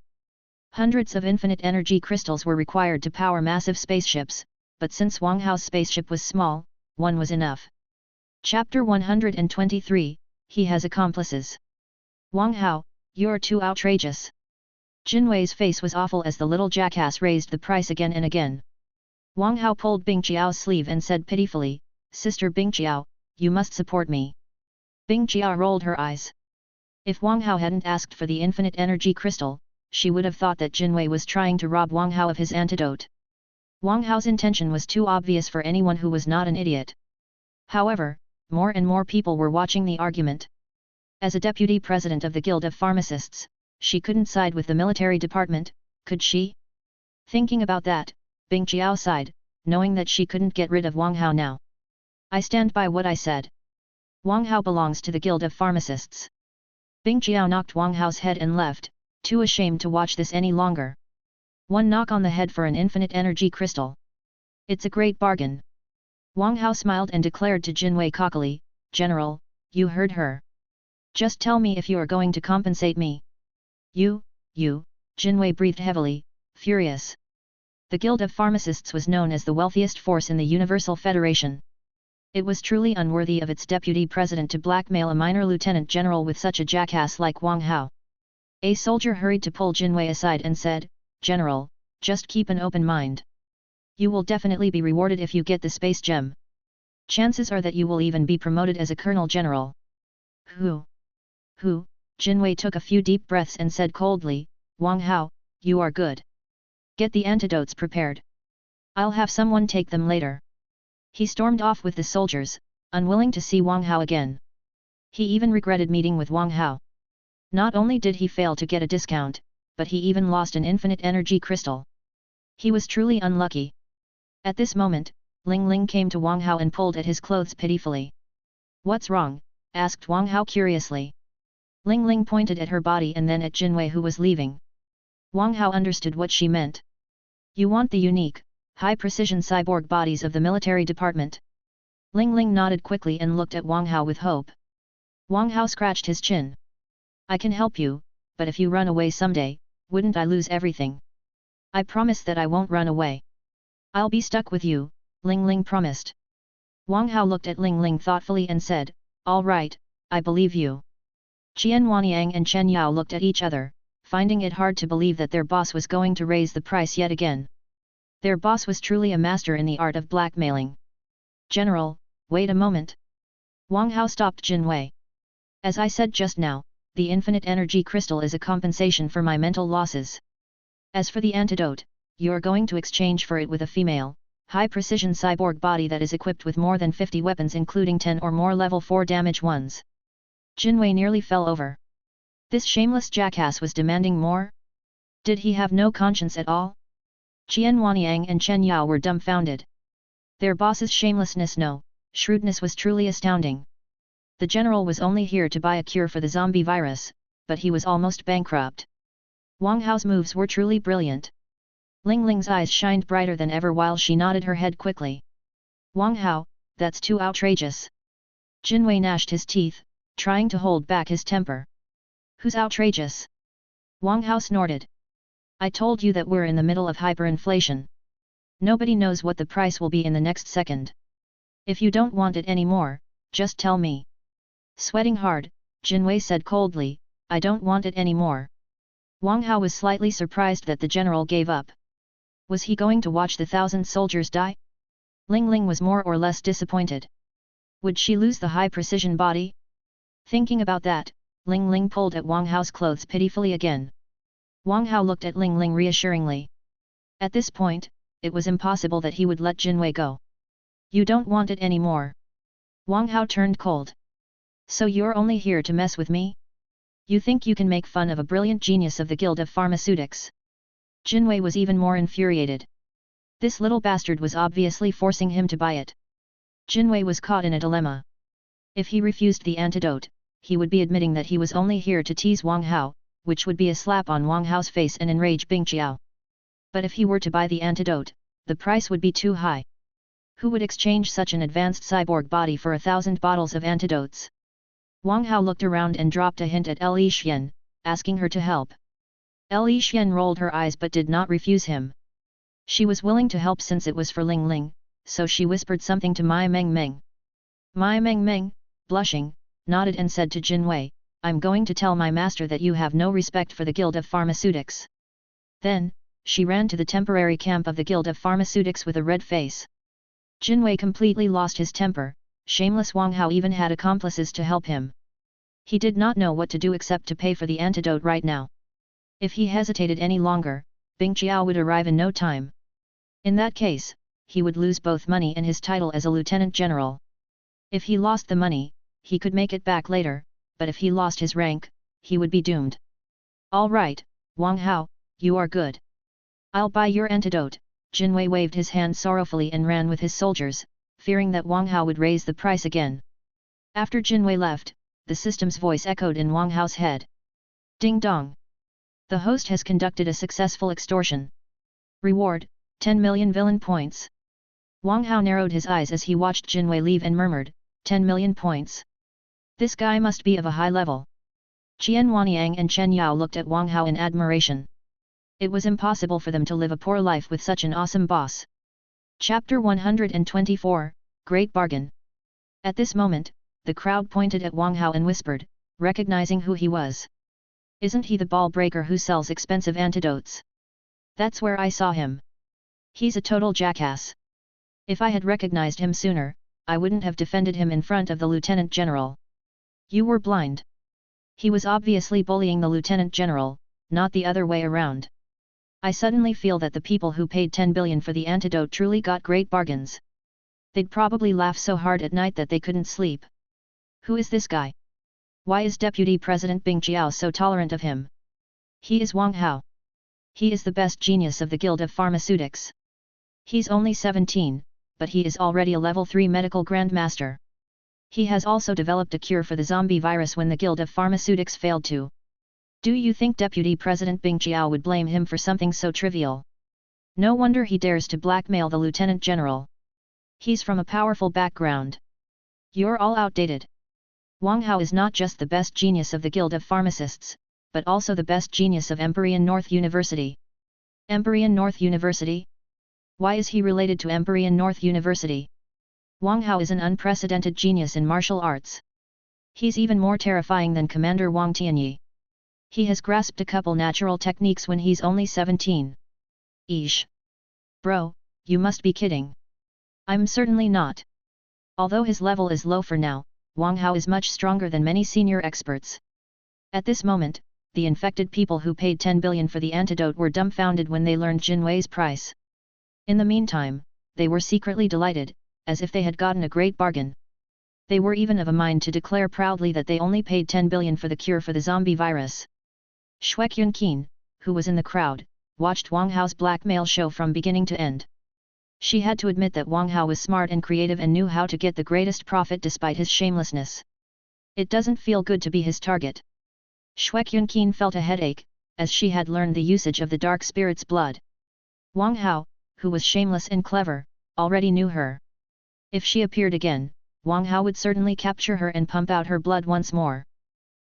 Hundreds of infinite energy crystals were required to power massive spaceships, but since Wang Hao's spaceship was small, one was enough. Chapter 123, He has accomplices. Wang Hao, you're too outrageous. Jinwei's face was awful as the little jackass raised the price again and again. Wang Hao pulled Bing Jiao's sleeve and said pitifully, Sister Bing Jiao, you must support me. Bing Jiao rolled her eyes. If Wang Hao hadn't asked for the infinite energy crystal, she would have thought that Jinwei was trying to rob Wang Hao of his antidote. Wang Hao's intention was too obvious for anyone who was not an idiot. However, more and more people were watching the argument. As a deputy president of the Guild of Pharmacists, she couldn't side with the military department, could she? Thinking about that, Bing Jiao sighed, knowing that she couldn't get rid of Wang Hao now. I stand by what I said. Wang Hao belongs to the Guild of Pharmacists. Bing Jiao knocked Wang Hao's head and left, too ashamed to watch this any longer. One knock on the head for an infinite energy crystal. It's a great bargain. Wang Hao smiled and declared to Jinwei cockily, General, you heard her. Just tell me if you are going to compensate me. You, Jinwei breathed heavily, furious. The Guild of Pharmacists was known as the wealthiest force in the Universal Federation. It was truly unworthy of its deputy president to blackmail a minor lieutenant general with such a jackass like Wang Hao. A soldier hurried to pull Jinwei aside and said, General, just keep an open mind. You will definitely be rewarded if you get the space gem. Chances are that you will even be promoted as a colonel general. Who? Jinwei took a few deep breaths and said coldly, Wang Hao, you are good. Get the antidotes prepared. I'll have someone take them later. He stormed off with the soldiers, unwilling to see Wang Hao again. He even regretted meeting with Wang Hao. Not only did he fail to get a discount, but he even lost an infinite energy crystal. He was truly unlucky. At this moment, Ling Ling came to Wang Hao and pulled at his clothes pitifully. What's wrong? Asked Wang Hao curiously. Ling Ling pointed at her body and then at Jinwei who was leaving. Wang Hao understood what she meant. You want the unique, high-precision cyborg bodies of the military department? Ling Ling nodded quickly and looked at Wang Hao with hope. Wang Hao scratched his chin. I can help you, but if you run away someday, wouldn't I lose everything? I promise that I won't run away. I'll be stuck with you, Ling Ling promised. Wang Hao looked at Ling Ling thoughtfully and said, "All right, I believe you." Qian Wanyang and Chen Yao looked at each other, finding it hard to believe that their boss was going to raise the price yet again. Their boss was truly a master in the art of blackmailing. "General, wait a moment." Wang Hao stopped Jin Wei. "As I said just now, the infinite energy crystal is a compensation for my mental losses. As for the antidote, you are going to exchange for it with a female, high-precision cyborg body that is equipped with more than 50 weapons including 10 or more level 4 damage ones." Jin Wei nearly fell over. This shameless jackass was demanding more? Did he have no conscience at all? Qian Wanyang and Chen Yao were dumbfounded. Their boss's shamelessness shrewdness was truly astounding. The general was only here to buy a cure for the zombie virus, but he was almost bankrupt. Wang Hao's moves were truly brilliant. Ling Ling's eyes shined brighter than ever while she nodded her head quickly. "Wang Hao, that's too outrageous." Jin Wei gnashed his teeth, trying to hold back his temper. "Who's outrageous?" Wang Hao snorted. "I told you that we're in the middle of hyperinflation. Nobody knows what the price will be in the next second. If you don't want it anymore, just tell me." Sweating hard, Jin Wei said coldly, "I don't want it anymore." Wang Hao was slightly surprised that the general gave up. Was he going to watch the 1,000 soldiers die? Ling Ling was more or less disappointed. Would she lose the high-precision body? Thinking about that, Ling Ling pulled at Wang Hao's clothes pitifully again. Wang Hao looked at Ling Ling reassuringly. At this point, it was impossible that he would let Jin Wei go. "You don't want it anymore." Wang Hao turned cold. "So you're only here to mess with me? You think you can make fun of a brilliant genius of the Guild of Pharmaceutics?" Jin Wei was even more infuriated. This little bastard was obviously forcing him to buy it. Jin Wei was caught in a dilemma. If he refused the antidote, he would be admitting that he was only here to tease Wang Hao, which would be a slap on Wang Hao's face and enrage Bing Qiao. But if he were to buy the antidote, the price would be too high. Who would exchange such an advanced cyborg body for 1,000 bottles of antidotes? Wang Hao looked around and dropped a hint at Li Xian, asking her to help. Li Xian rolled her eyes but did not refuse him. She was willing to help since it was for Ling Ling, so she whispered something to Mai Meng Meng. Mai Meng Meng, blushing, nodded and said to Jin Wei, "I'm going to tell my master that you have no respect for the Guild of Pharmaceutics." Then, she ran to the temporary camp of the Guild of Pharmaceutics with a red face. Jin Wei completely lost his temper. Shameless Wang Hao even had accomplices to help him. He did not know what to do except to pay for the antidote right now. If he hesitated any longer, Bing Qiao would arrive in no time. In that case, he would lose both money and his title as a lieutenant general. If he lost the money, he could make it back later, but if he lost his rank, he would be doomed. "All right, Wang Hao, you are good. I'll buy your antidote." Jin Wei waved his hand sorrowfully and ran with his soldiers, fearing that Wang Hao would raise the price again. After Jin Wei left, the system's voice echoed in Wang Hao's head. "Ding dong! The host has conducted a successful extortion. Reward, 10 million villain points." Wang Hao narrowed his eyes as he watched Jin Wei leave and murmured, 10 million points. This guy must be of a high level. Qian Wanyang and Chen Yao looked at Wang Hao in admiration. It was impossible for them to live a poor life with such an awesome boss. Chapter 124, Great Bargain. At this moment, the crowd pointed at Wang Hao and whispered, recognizing who he was. "Isn't he the ball breaker who sells expensive antidotes? That's where I saw him. He's a total jackass. If I had recognized him sooner, I wouldn't have defended him in front of the lieutenant general." "You were blind." He was obviously bullying the lieutenant general, not the other way around. "I suddenly feel that the people who paid 10 billion for the antidote truly got great bargains. They'd probably laugh so hard at night that they couldn't sleep. Who is this guy? Why is Deputy President Bing Qiao so tolerant of him? He is Wang Hao. He is the best genius of the Guild of Pharmaceutics. He's only 17, but he is already a level 3 medical grandmaster. He has also developed a cure for the zombie virus when the Guild of Pharmaceutics failed to. Do you think Deputy President Bing Qiao would blame him for something so trivial? No wonder he dares to blackmail the Lieutenant General. He's from a powerful background. You're all outdated. Wang Hao is not just the best genius of the Guild of Pharmacists, but also the best genius of Empyrean North University." "Empyrean North University? Why is he related to Empyrean North University?" Wang Hao is an unprecedented genius in martial arts. He's even more terrifying than Commander Wang Tianyi. He has grasped a couple natural techniques when he's only 17. Eesh. Bro, you must be kidding. I'm certainly not. Although his level is low for now, Wang Hao is much stronger than many senior experts. At this moment, the infected people who paid 10 billion for the antidote were dumbfounded when they learned Jinwei's price. In the meantime, they were secretly delighted, as if they had gotten a great bargain. They were even of a mind to declare proudly that they only paid 10 billion for the cure for the zombie virus. Shui Qin, who was in the crowd, watched Wang Hao's blackmail show from beginning to end. She had to admit that Wang Hao was smart and creative and knew how to get the greatest profit despite his shamelessness. It doesn't feel good to be his target. Shui Qin felt a headache, as she had learned the usage of the dark spirit's blood. Wang Hao, who was shameless and clever, already knew her. If she appeared again, Wang Hao would certainly capture her and pump out her blood once more.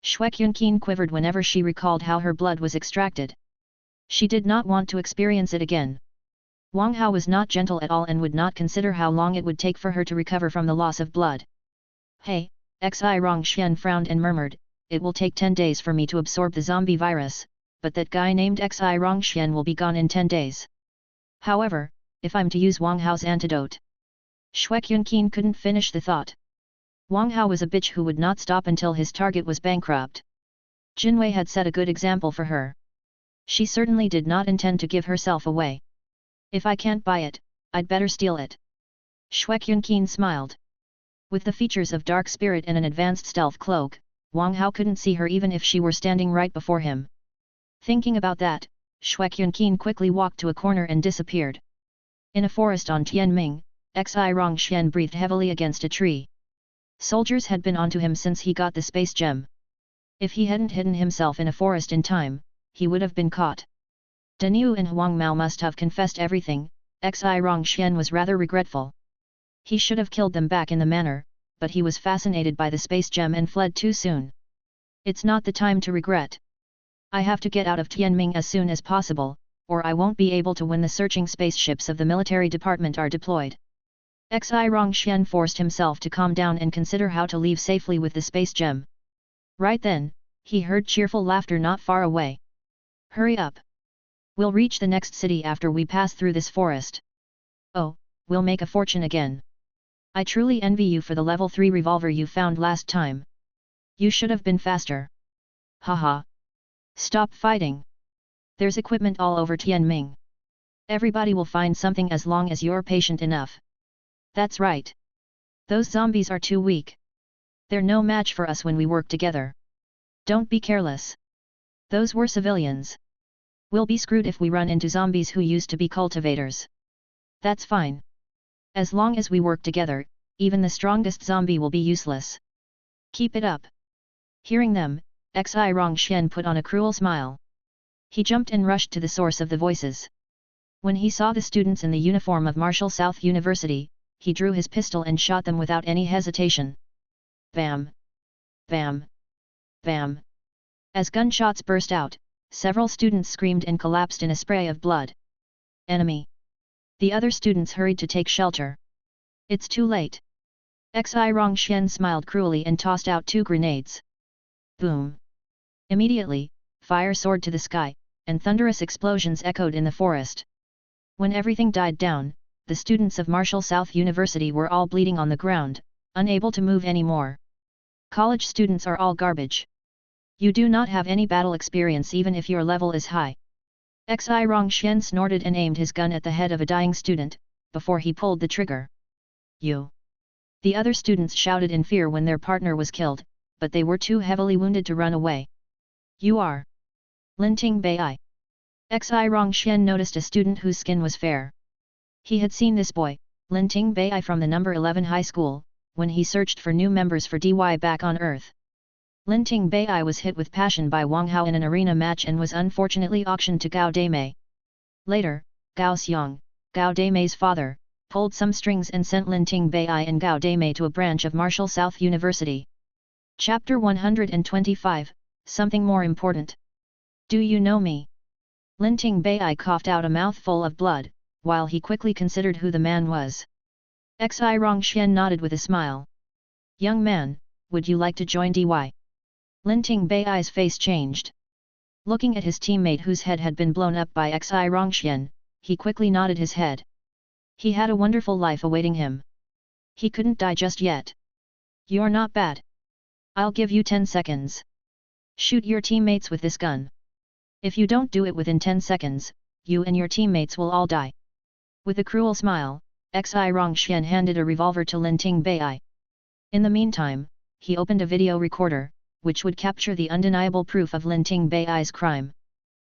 Shui Qin quivered whenever she recalled how her blood was extracted. She did not want to experience it again. Wang Hao was not gentle at all and would not consider how long it would take for her to recover from the loss of blood. Hey, Xi Rongxian frowned and murmured, it will take 10 days for me to absorb the zombie virus, but that guy named Xi Rongxian will be gone in 10 days. However, if I'm to use Wang Hao's antidote. Shui Qin couldn't finish the thought. Wang Hao was a bitch who would not stop until his target was bankrupt. Jinwei had set a good example for her. She certainly did not intend to give herself away. If I can't buy it, I'd better steal it. Shui Qin smiled. With the features of dark spirit and an advanced stealth cloak, Wang Hao couldn't see her even if she were standing right before him. Thinking about that, Shui Qin quickly walked to a corner and disappeared. In a forest on Tianming, Xi Rongxian breathed heavily against a tree. Soldiers had been onto him since he got the space gem. If he hadn't hidden himself in a forest in time, he would have been caught. Daniu and Huang Mao must have confessed everything. Xi Rongxian was rather regretful. He should have killed them back in the manor, but he was fascinated by the space gem and fled too soon. It's not the time to regret. I have to get out of Tianming as soon as possible, or I won't be able to when the searching spaceships of the military department are deployed. Xi Rongxian forced himself to calm down and consider how to leave safely with the space gem. Right then, he heard cheerful laughter not far away. Hurry up! We'll reach the next city after we pass through this forest. Oh, we'll make a fortune again. I truly envy you for the level 3 revolver you found last time. You should have been faster. Haha. Stop fighting. There's equipment all over Tianming. Everybody will find something as long as you're patient enough. That's right. Those zombies are too weak. They're no match for us when we work together. Don't be careless. Those were civilians. We'll be screwed if we run into zombies who used to be cultivators. That's fine. As long as we work together, even the strongest zombie will be useless. Keep it up. Hearing them, Xi Rongxian put on a cruel smile. He jumped and rushed to the source of the voices. When he saw the students in the uniform of Marshall South University, he drew his pistol and shot them without any hesitation. Bam! Bam! Bam! As gunshots burst out, several students screamed and collapsed in a spray of blood. Enemy! The other students hurried to take shelter. It's too late. Xi Rongxian smiled cruelly and tossed out 2 grenades. Boom! Immediately, fire soared to the sky, and thunderous explosions echoed in the forest. When everything died down, the students of Marshall South University were all bleeding on the ground, unable to move anymore. College students are all garbage. You do not have any battle experience even if your level is high. Xi Rongxian snorted and aimed his gun at the head of a dying student, before he pulled the trigger. You! The other students shouted in fear when their partner was killed, but they were too heavily wounded to run away. You are Linting Bai. Xi Rongxian noticed a student whose skin was fair. He had seen this boy, Linting Bai from the number 11 high school, when he searched for new members for DY back on Earth. Linting Bai was hit with passion by Wang Hao in an arena match and was unfortunately auctioned to Gao Daimei. Later, Gao Xiang, Gao Daimei's father, pulled some strings and sent Linting Bai and Gao Daimei to a branch of Marshall South University. Chapter 125, Something More Important. Do you know me? Linting Bai coughed out a mouthful of blood, while he quickly considered who the man was. Xi Rongxian nodded with a smile. Young man, would you like to join DY? Linting Bei's face changed. Looking at his teammate whose head had been blown up by Xi Rongxian, he quickly nodded his head. He had a wonderful life awaiting him. He couldn't die just yet. You're not bad. I'll give you 10 seconds. Shoot your teammates with this gun. If you don't do it within 10 seconds, you and your teammates will all die. With a cruel smile, Xi Rongxian handed a revolver to Linting Bei. In the meantime, he opened a video recorder, which would capture the undeniable proof of Linting Bei's crime.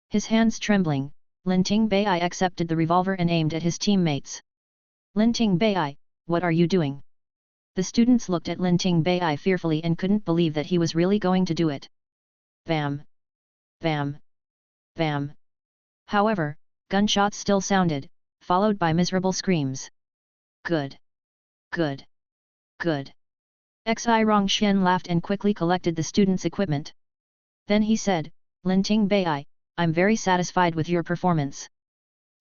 His hands trembling, Linting Bei accepted the revolver and aimed at his teammates. Linting Bei, what are you doing? The students looked at Linting Bei fearfully and couldn't believe that he was really going to do it. Bam! Bam! Bam! However, gunshots still sounded, followed by miserable screams. Good! Good! Good! Xi Rongxian laughed and quickly collected the students' equipment. Then he said, Linting Bei, I'm very satisfied with your performance.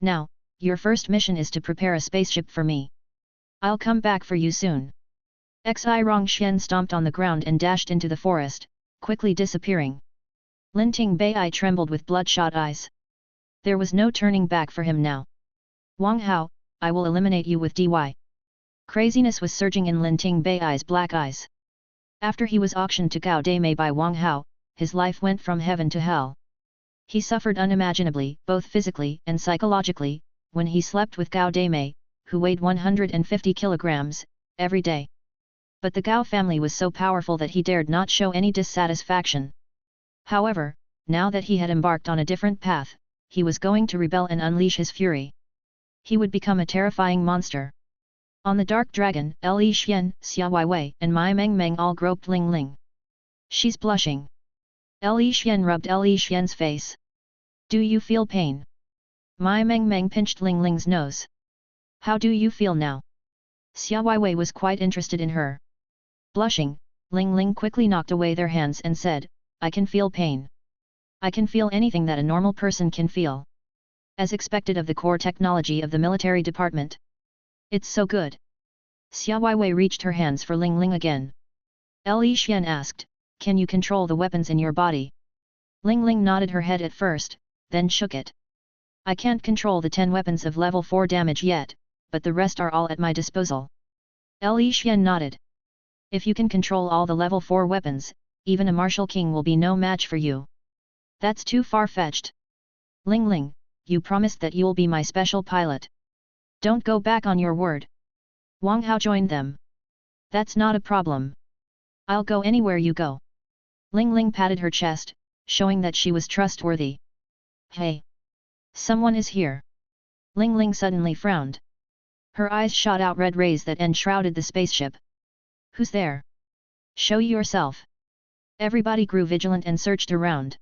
Now, your first mission is to prepare a spaceship for me. I'll come back for you soon. Xi Rongxian stomped on the ground and dashed into the forest, quickly disappearing. Linting Bei trembled with bloodshot eyes. There was no turning back for him now. Wang Hao, I will eliminate you with DY. Craziness was surging in Linting Bei's black eyes. After he was auctioned to Gao Deimei by Wang Hao, his life went from heaven to hell. He suffered unimaginably, both physically and psychologically, when he slept with Gao Deimei, who weighed 150 kilograms, every day. But the Gao family was so powerful that he dared not show any dissatisfaction. However, now that he had embarked on a different path, he was going to rebel and unleash his fury. He would become a terrifying monster. On the Dark Dragon, Li Xian, Xia Weiwei and Mai Mengmeng all groped Ling Ling. She's blushing. Li Xian rubbed Li Xian's face. Do you feel pain? Mai Mengmeng pinched Ling Ling's nose. How do you feel now? Xia Weiwei was quite interested in her. Blushing, Ling Ling quickly knocked away their hands and said, I can feel pain. I can feel anything that a normal person can feel. As expected of the core technology of the military department. It's so good. Xia Weiwei reached her hands for Ling Ling again. Li Xian asked, can you control the weapons in your body? Ling Ling nodded her head at first, then shook it. I can't control the 10 weapons of level 4 damage yet, but the rest are all at my disposal. Li Xian nodded. If you can control all the level 4 weapons, even a martial king will be no match for you. That's too far-fetched. Ling Ling, you promised that you'll be my special pilot. Don't go back on your word. Wang Hao joined them. That's not a problem. I'll go anywhere you go. Ling Ling patted her chest, showing that she was trustworthy. Hey! Someone is here. Ling Ling suddenly frowned. Her eyes shot out red rays that enshrouded the spaceship. Who's there? Show yourself. Everybody grew vigilant and searched around.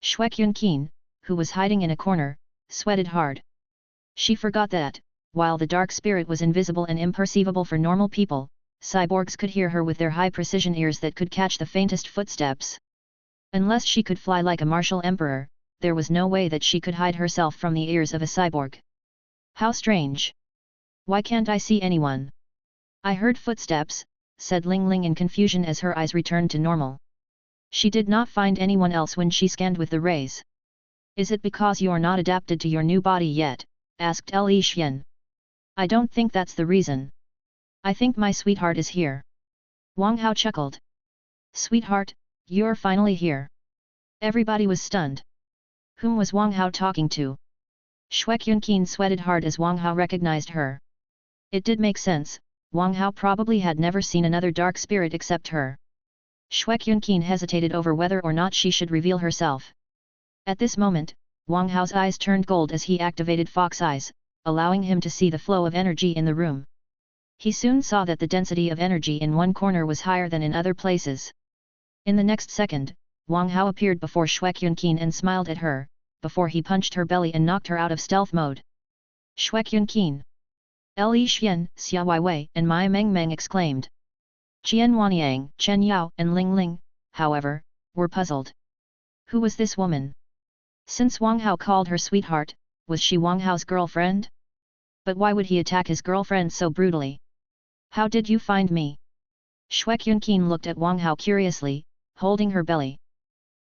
Shuekyun, who was hiding in a corner, sweated hard. She forgot that, while the dark spirit was invisible and imperceivable for normal people, cyborgs could hear her with their high-precision ears that could catch the faintest footsteps. Unless she could fly like a martial emperor, there was no way that she could hide herself from the ears of a cyborg. How strange! Why can't I see anyone? I heard footsteps, said Ling Ling in confusion as her eyes returned to normal. She did not find anyone else when she scanned with the rays. Is it because you're not adapted to your new body yet? Asked Li Xian. I don't think that's the reason. I think my sweetheart is here. Wang Hao chuckled. Sweetheart, you're finally here. Everybody was stunned. Whom was Wang Hao talking to? Shuekyun sweated hard as Wang Hao recognized her. It did make sense, Wang Hao probably had never seen another dark spirit except her. Shuekyun hesitated over whether or not she should reveal herself. At this moment, Wang Hao's eyes turned gold as he activated Fox Eyes, allowing him to see the flow of energy in the room. He soon saw that the density of energy in one corner was higher than in other places. In the next second, Wang Hao appeared before Shuekyun and smiled at her, before he punched her belly and knocked her out of stealth mode. Shuekyun! Li Xian, Xia Weiwei and Mai Mengmeng exclaimed. Qian Wanyang, Chen Yao and Ling Ling, however, were puzzled. Who was this woman? Since Wang Hao called her sweetheart, was she Wang Hao's girlfriend? But why would he attack his girlfriend so brutally? How did you find me? Shwekyunkin looked at Wang Hao curiously, holding her belly.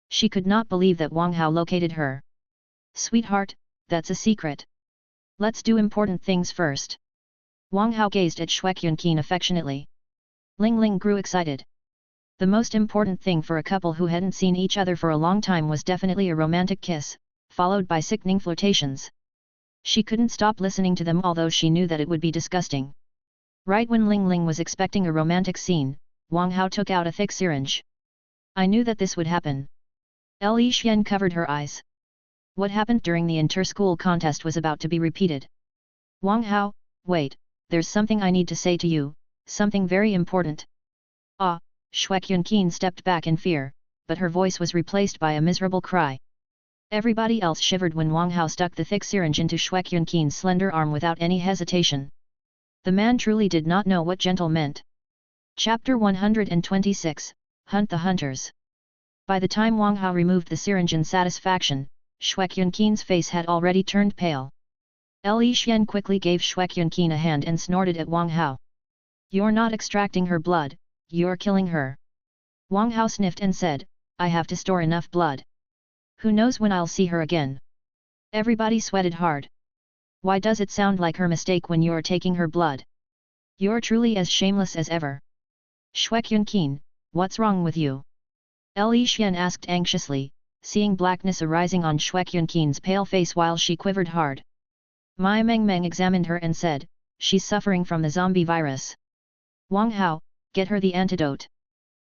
She could not believe that Wang Hao located her. Sweetheart, that's a secret. Let's do important things first. Wang Hao gazed at Shwekyunkin affectionately. Ling Ling grew excited. The most important thing for a couple who hadn't seen each other for a long time was definitely a romantic kiss, followed by sickening flirtations. She couldn't stop listening to them although she knew that it would be disgusting. Right when Ling Ling was expecting a romantic scene, Wang Hao took out a thick syringe. I knew that this would happen. Li Xian covered her eyes. What happened during the inter-school contest was about to be repeated. Wang Hao, wait, there's something I need to say to you, something very important. Ah, Shwekyunkin stepped back in fear, but her voice was replaced by a miserable cry. Everybody else shivered when Wang Hao stuck the thick syringe into Shwekyunkin's slender arm without any hesitation. The man truly did not know what gentle meant. Chapter 126, Hunt the Hunters. By the time Wang Hao removed the syringe in satisfaction, Shwekyunkin's face had already turned pale. Li Xian quickly gave Shwekyunkin a hand and snorted at Wang Hao. You're not extracting her blood, you're killing her. Wang Hao sniffed and said, I have to store enough blood. Who knows when I'll see her again? Everybody sweated hard. Why does it sound like her mistake when you're taking her blood? You're truly as shameless as ever. Shwekyunkin, what's wrong with you? Li Xian asked anxiously, seeing blackness arising on Shwekyunkin's pale face while she quivered hard. Mai Mengmeng examined her and said, she's suffering from the zombie virus. Wang Hao, get her the antidote.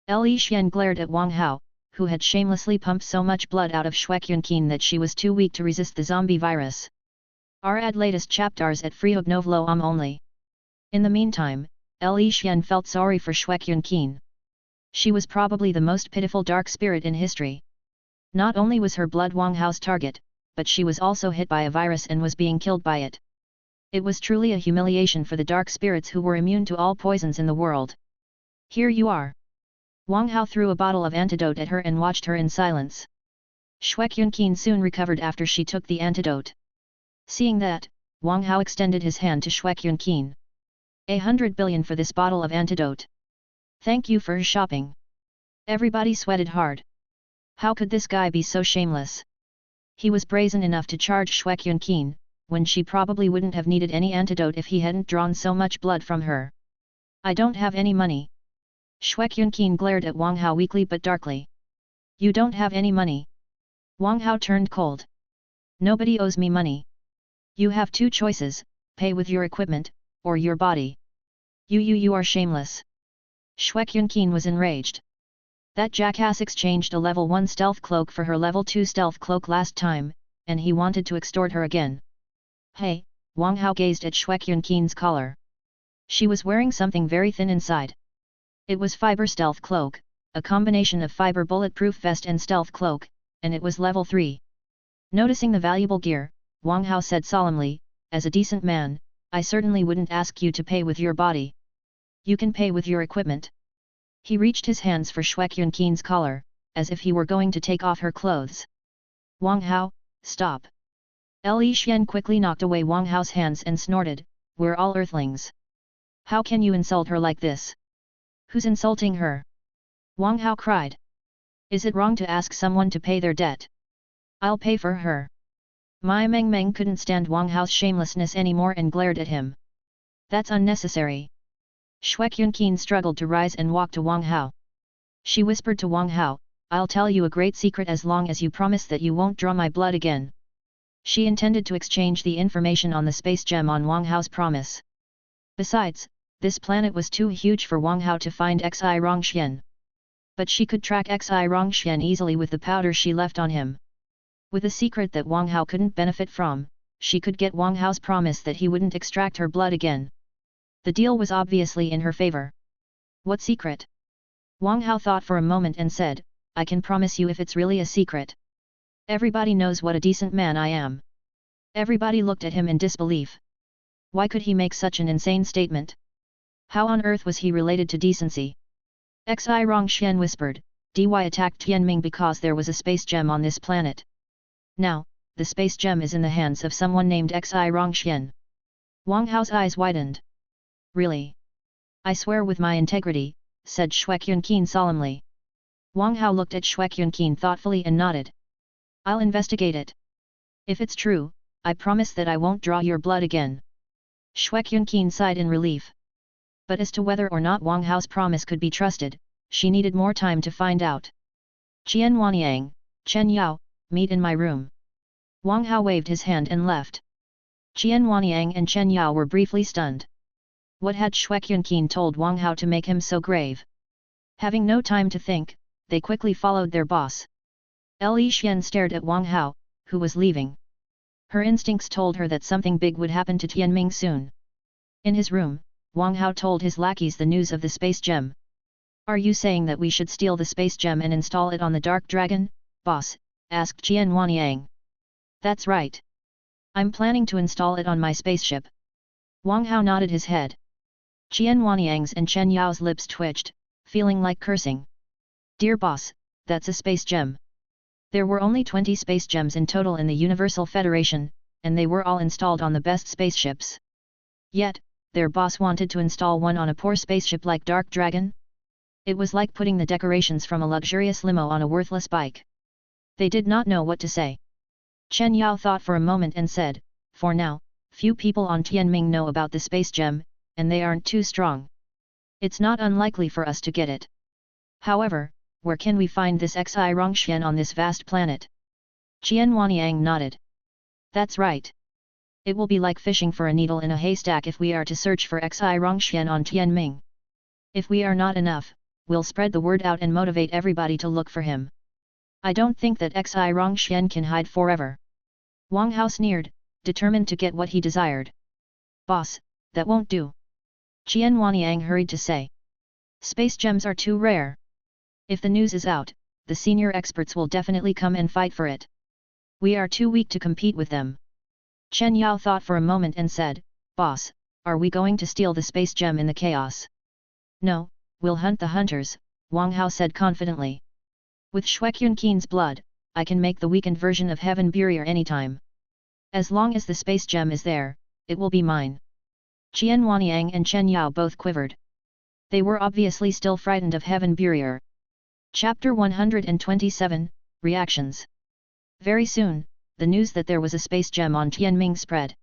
Li Xian glared at Wang Hao, who had shamelessly pumped so much blood out of Shwekyunkin that she was too weak to resist the zombie virus. Add latest chapters at free.novelo only. In the meantime, Li Xian felt sorry for Shwekyunkin. She was probably the most pitiful dark spirit in history. Not only was her blood Wang Hao's target, but she was also hit by a virus and was being killed by it. It was truly a humiliation for the dark spirits who were immune to all poisons in the world. Here you are. Wang Hao threw a bottle of antidote at her and watched her in silence. Shwekyunkin soon recovered after she took the antidote. Seeing that, Wang Hao extended his hand to Shwekyunkin. 100 billion for this bottle of antidote. Thank you for shopping. Everybody sweated hard. How could this guy be so shameless? He was brazen enough to charge Shwekyunkin, when she probably wouldn't have needed any antidote if he hadn't drawn so much blood from her. I don't have any money. Shwekyunkin glared at Wang Hao weakly but darkly. You don't have any money. Wang Hao turned cold. Nobody owes me money. You have two choices, pay with your equipment, or your body. You are shameless. Shwekyunkin was enraged. That jackass exchanged a level 1 stealth cloak for her level 2 stealth cloak last time, and he wanted to extort her again. Hey, Wang Hao gazed at Shwekyunkin's collar. She was wearing something very thin inside. It was fiber stealth cloak, a combination of fiber bulletproof vest and stealth cloak, and it was level 3. Noticing the valuable gear, Wang Hao said solemnly, as a decent man, I certainly wouldn't ask you to pay with your body. You can pay with your equipment. He reached his hands for Shwekyunkin's collar, as if he were going to take off her clothes. Wang Hao, stop. Li Xian quickly knocked away Wang Hao's hands and snorted, we're all earthlings. How can you insult her like this? Who's insulting her? Wang Hao cried. Is it wrong to ask someone to pay their debt? I'll pay for her. Mai Mengmeng couldn't stand Wang Hao's shamelessness anymore and glared at him. That's unnecessary. Shwekyunkin struggled to rise and walk to Wang Hao. She whispered to Wang Hao, I'll tell you a great secret as long as you promise that you won't draw my blood again. She intended to exchange the information on the space gem on Wang Hao's promise. Besides, this planet was too huge for Wang Hao to find Xi Rongxian. But she could track Xi Rongxian easily with the powder she left on him. With a secret that Wang Hao couldn't benefit from, she could get Wang Hao's promise that he wouldn't extract her blood again. The deal was obviously in her favor. What secret? Wang Hao thought for a moment and said, I can promise you if it's really a secret. Everybody knows what a decent man I am. Everybody looked at him in disbelief. Why could he make such an insane statement? How on earth was he related to decency? Xi Rongxian whispered, Dy attacked Tianming because there was a space gem on this planet. Now, the space gem is in the hands of someone named Xi Rongxian. Wang Hao's eyes widened. Really? I swear with my integrity, said Shue Yunqin solemnly. Wang Hao looked at Shue Yunqin thoughtfully and nodded. I'll investigate it. If it's true, I promise that I won't draw your blood again. Shue Yunqin sighed in relief. But as to whether or not Wang Hao's promise could be trusted, she needed more time to find out. Qian Wanyang, Chen Yao, meet in my room. Wang Hao waved his hand and left. Qian Wanyang and Chen Yao were briefly stunned. What had Shue Yunqin told Wang Hao to make him so grave? Having no time to think, they quickly followed their boss. Li Xian stared at Wang Hao, who was leaving. Her instincts told her that something big would happen to Tianming soon. In his room, Wang Hao told his lackeys the news of the space gem. Are you saying that we should steal the space gem and install it on the Dark Dragon, boss? Asked Qian Wanyang. That's right. I'm planning to install it on my spaceship. Wang Hao nodded his head. Qian Wanyang's and Chen Yao's lips twitched, feeling like cursing. Dear boss, that's a space gem. There were only 20 space gems in total in the Universal Federation, and they were all installed on the best spaceships. Yet, their boss wanted to install one on a poor spaceship like Dark Dragon? It was like putting the decorations from a luxurious limo on a worthless bike. They did not know what to say. Chen Yao thought for a moment and said, for now, few people on Tianming know about the space gem, and they aren't too strong. It's not unlikely for us to get it. However, where can we find this Xi Rongxian on this vast planet? Qian Wanyang nodded. That's right. It will be like fishing for a needle in a haystack if we are to search for Xi Rongxian on Tianming. If we are not enough, we'll spread the word out and motivate everybody to look for him. I don't think that Xi Rongxian can hide forever. Wang Hao sneered, determined to get what he desired. Boss, that won't do. Qian Wanyang hurried to say. Space gems are too rare. If the news is out, the senior experts will definitely come and fight for it. We are too weak to compete with them. Chen Yao thought for a moment and said, Boss, are we going to steal the space gem in the chaos? No, we'll hunt the hunters, Wang Hao said confidently. With Shue Yunqin's blood, I can make the weakened version of Heaven Barrier anytime. As long as the space gem is there, it will be mine. Qian Wanyang and Chen Yao both quivered. They were obviously still frightened of Heaven Barrier. Chapter 127, Reactions. Very soon, the news that there was a space gem on Tianming spread.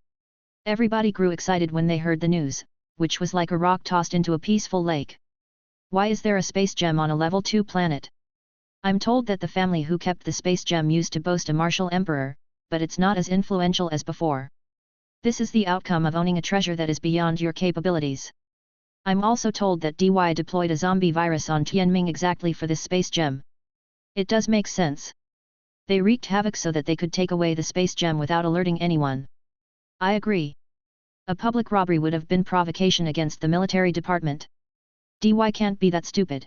Everybody grew excited when they heard the news, which was like a rock tossed into a peaceful lake. Why is there a space gem on a level 2 planet? I'm told that the family who kept the space gem used to boast a martial emperor, but it's not as influential as before. This is the outcome of owning a treasure that is beyond your capabilities. I'm also told that DY deployed a zombie virus on Tianming exactly for this space gem. It does make sense. They wreaked havoc so that they could take away the space gem without alerting anyone. I agree. A public robbery would have been provocation against the military department. DY can't be that stupid.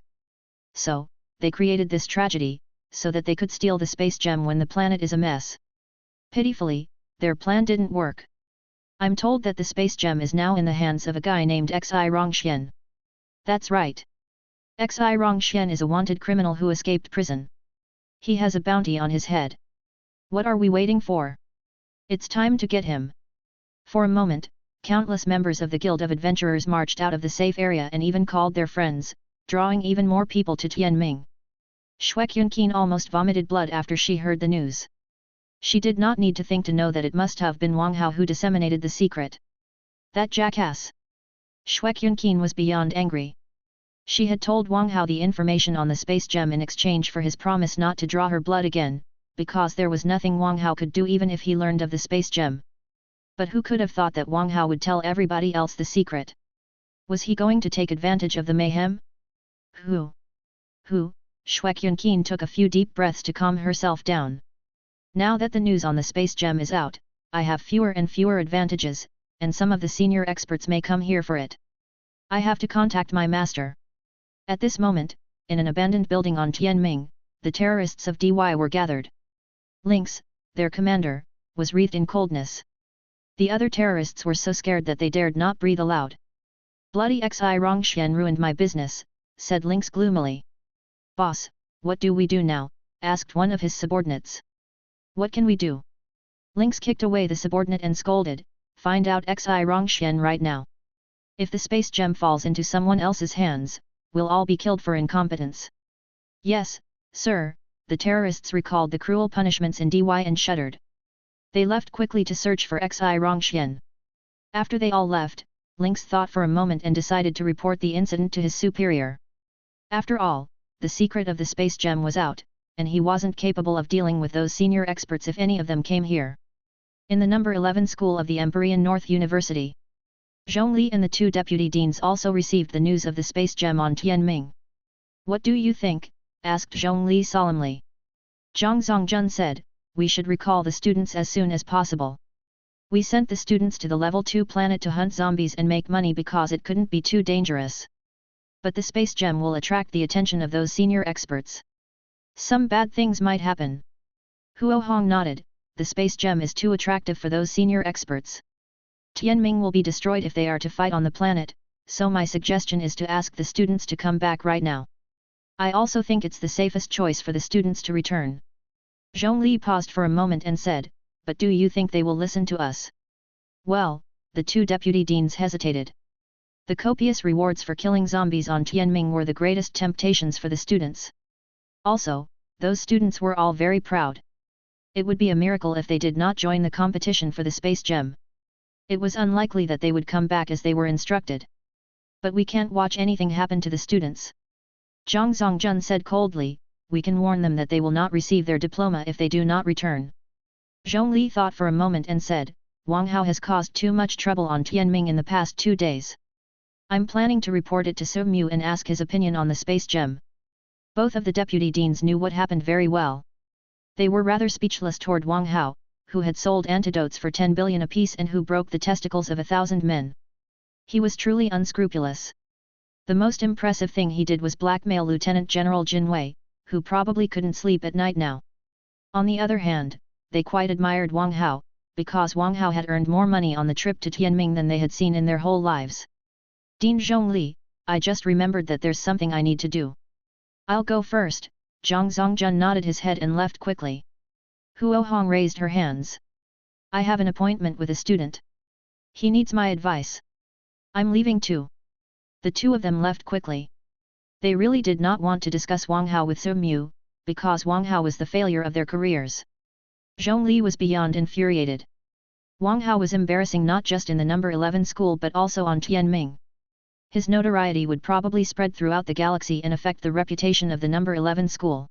So, they created this tragedy, so that they could steal the space gem when the planet is a mess. Pitifully, their plan didn't work. I'm told that the space gem is now in the hands of a guy named Xi Rongxian. That's right. Xi Rongxian is a wanted criminal who escaped prison. He has a bounty on his head. What are we waiting for? It's time to get him. For a moment, countless members of the Guild of Adventurers marched out of the safe area and even called their friends, drawing even more people to Tianming. Shue Yunqin almost vomited blood after she heard the news. She did not need to think to know that it must have been Wang Hao who disseminated the secret. That jackass! Shue Yunqin was beyond angry. She had told Wang Hao the information on the space gem in exchange for his promise not to draw her blood again, because there was nothing Wang Hao could do even if he learned of the space gem. But who could have thought that Wang Hao would tell everybody else the secret? Was he going to take advantage of the mayhem? Who? Shue Yunqin took a few deep breaths to calm herself down. Now that the news on the space gem is out, I have fewer and fewer advantages, and some of the senior experts may come here for it. I have to contact my master. At this moment, in an abandoned building on Tianming, the terrorists of DY were gathered. Lynx, their commander, was wreathed in coldness. The other terrorists were so scared that they dared not breathe aloud. Bloody Xi Rongxian ruined my business, said Lynx gloomily. Boss, what do we do now? Asked one of his subordinates. What can we do? Lynx kicked away the subordinate and scolded, find out Xi Rongxian right now. If the space gem falls into someone else's hands, we'll all be killed for incompetence. Yes, sir, the terrorists recalled the cruel punishments in DY and shuddered. They left quickly to search for Xi Rongxian. After they all left, Lynx thought for a moment and decided to report the incident to his superior. After all, the secret of the space gem was out, and he wasn't capable of dealing with those senior experts if any of them came here. In the number 11 school of the Empyrean North University, Zhongli and the two deputy deans also received the news of the space gem on Tianming. What do you think? Asked Zhongli solemnly. Zhang Zongjun said, we should recall the students as soon as possible. We sent the students to the level 2 planet to hunt zombies and make money because it couldn't be too dangerous. But the space gem will attract the attention of those senior experts. Some bad things might happen. Huo Hong nodded, the space gem is too attractive for those senior experts. Tianming will be destroyed if they are to fight on the planet, so my suggestion is to ask the students to come back right now. I also think it's the safest choice for the students to return. Zhongli paused for a moment and said, but do you think they will listen to us? Well, the two deputy deans hesitated. The copious rewards for killing zombies on Tianming were the greatest temptations for the students. Also, those students were all very proud. It would be a miracle if they did not join the competition for the space gem. It was unlikely that they would come back as they were instructed. But we can't watch anything happen to the students. Zhang Zongjun said coldly, we can warn them that they will not receive their diploma if they do not return. Zhongli thought for a moment and said, Wang Hao has caused too much trouble on Tianming in the past 2 days. I'm planning to report it to Su Mu and ask his opinion on the space gem. Both of the deputy deans knew what happened very well. They were rather speechless toward Wang Hao, who had sold antidotes for 10 billion apiece and who broke the testicles of 1,000 men. He was truly unscrupulous. The most impressive thing he did was blackmail Lieutenant General Jin Wei, who probably couldn't sleep at night now. On the other hand, they quite admired Wang Hao, because Wang Hao had earned more money on the trip to Tianming than they had seen in their whole lives. Dean Zhongli, I just remembered that there's something I need to do. I'll go first. Zhang Zongjun nodded his head and left quickly. Huo Hong raised her hands. I have an appointment with a student. He needs my advice. I'm leaving too. The two of them left quickly. They really did not want to discuss Wang Hao with Su Mu, because Wang Hao was the failure of their careers. Zhongli was beyond infuriated. Wang Hao was embarrassing not just in the number 11 school but also on Tianming. His notoriety would probably spread throughout the galaxy and affect the reputation of the number 11 school.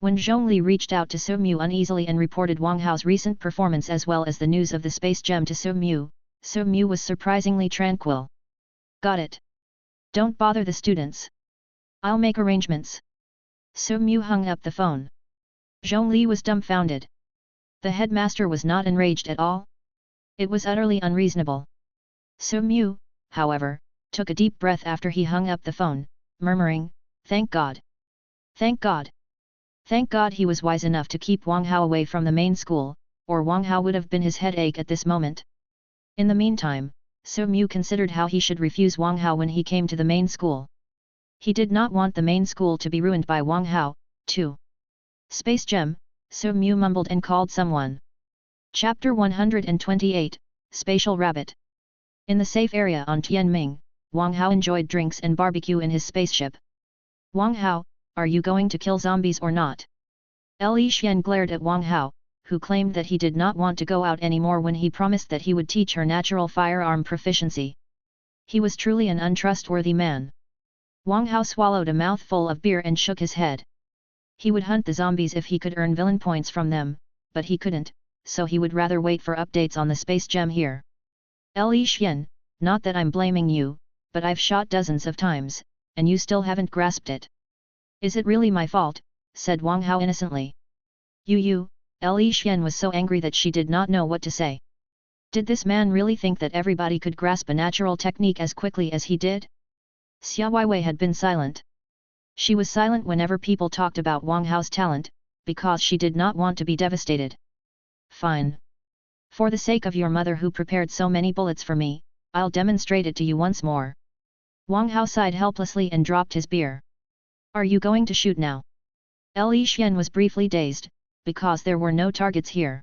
When Zhongli reached out to Su Mu uneasily and reported Wang Hao's recent performance as well as the news of the space gem to Su Mu was surprisingly tranquil. Got it. Don't bother the students. I'll make arrangements. Su Mu hung up the phone. Zhongli was dumbfounded. The headmaster was not enraged at all. It was utterly unreasonable. Su Mu, however, took a deep breath after he hung up the phone, murmuring, thank God. Thank God. Thank God he was wise enough to keep Wang Hao away from the main school, or Wang Hao would have been his headache at this moment. In the meantime, Su Mu considered how he should refuse Wang Hao when he came to the main school. He did not want the main school to be ruined by Wang Hao, too. Space Gem, Su Mu mumbled and called someone. Chapter 128, Spatial Rabbit. In the safe area on Tianming, Wang Hao enjoyed drinks and barbecue in his spaceship. Wang Hao, are you going to kill zombies or not? Li Xian glared at Wang Hao, who claimed that he did not want to go out anymore when he promised that he would teach her natural firearm proficiency. He was truly an untrustworthy man. Wang Hao swallowed a mouthful of beer and shook his head. He would hunt the zombies if he could earn villain points from them, but he couldn't, so he would rather wait for updates on the space gem here. Li Xian, not that I'm blaming you, but I've shot dozens of times, and you still haven't grasped it. Is it really my fault? Said Wang Hao innocently. You, Li Xian was so angry that she did not know what to say. Did this man really think that everybody could grasp a natural technique as quickly as he did? Xia Weiwei had been silent. She was silent whenever people talked about Wang Hao's talent, because she did not want to be devastated. Fine. For the sake of your mother who prepared so many bullets for me, I'll demonstrate it to you once more. Wang Hao sighed helplessly and dropped his beer. Are you going to shoot now? Li Xian was briefly dazed, because there were no targets here.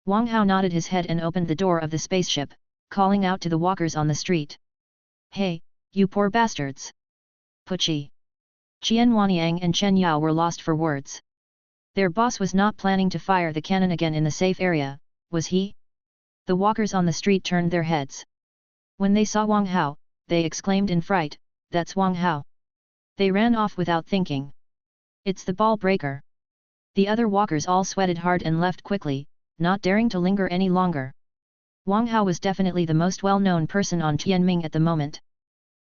Wang Hao nodded his head and opened the door of the spaceship, calling out to the walkers on the street. Hey, you poor bastards! Pucci! Qian Wanyang and Chen Yao were lost for words. Their boss was not planning to fire the cannon again in the safe area, was he? The walkers on the street turned their heads. When they saw Wang Hao, they exclaimed in fright, "That's Wang Hao!" They ran off without thinking. "It's the ball breaker!" The other walkers all sweated hard and left quickly, not daring to linger any longer. Wang Hao was definitely the most well-known person on Tianming at the moment.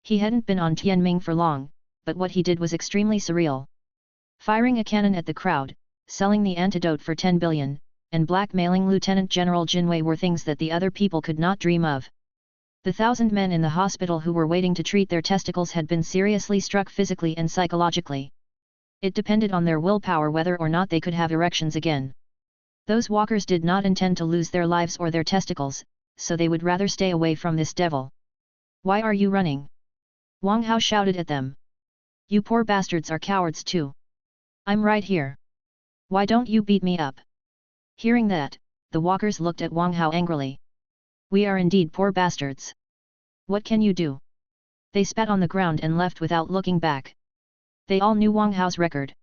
He hadn't been on Tianming for long, but what he did was extremely surreal. Firing a cannon at the crowd, selling the antidote for 10 billion, and blackmailing Lieutenant General Jinwei were things that the other people could not dream of. The 1,000 men in the hospital who were waiting to treat their testicles had been seriously struck physically and psychologically. It depended on their willpower whether or not they could have erections again. Those walkers did not intend to lose their lives or their testicles, so they would rather stay away from this devil. "Why are you running?" Wang Hao shouted at them. "You poor bastards are cowards too. I'm right here. Why don't you beat me up?" Hearing that, the walkers looked at Wang Hao angrily. "We are indeed poor bastards. What can you do?" They spat on the ground and left without looking back. They all knew Wang Hao's record.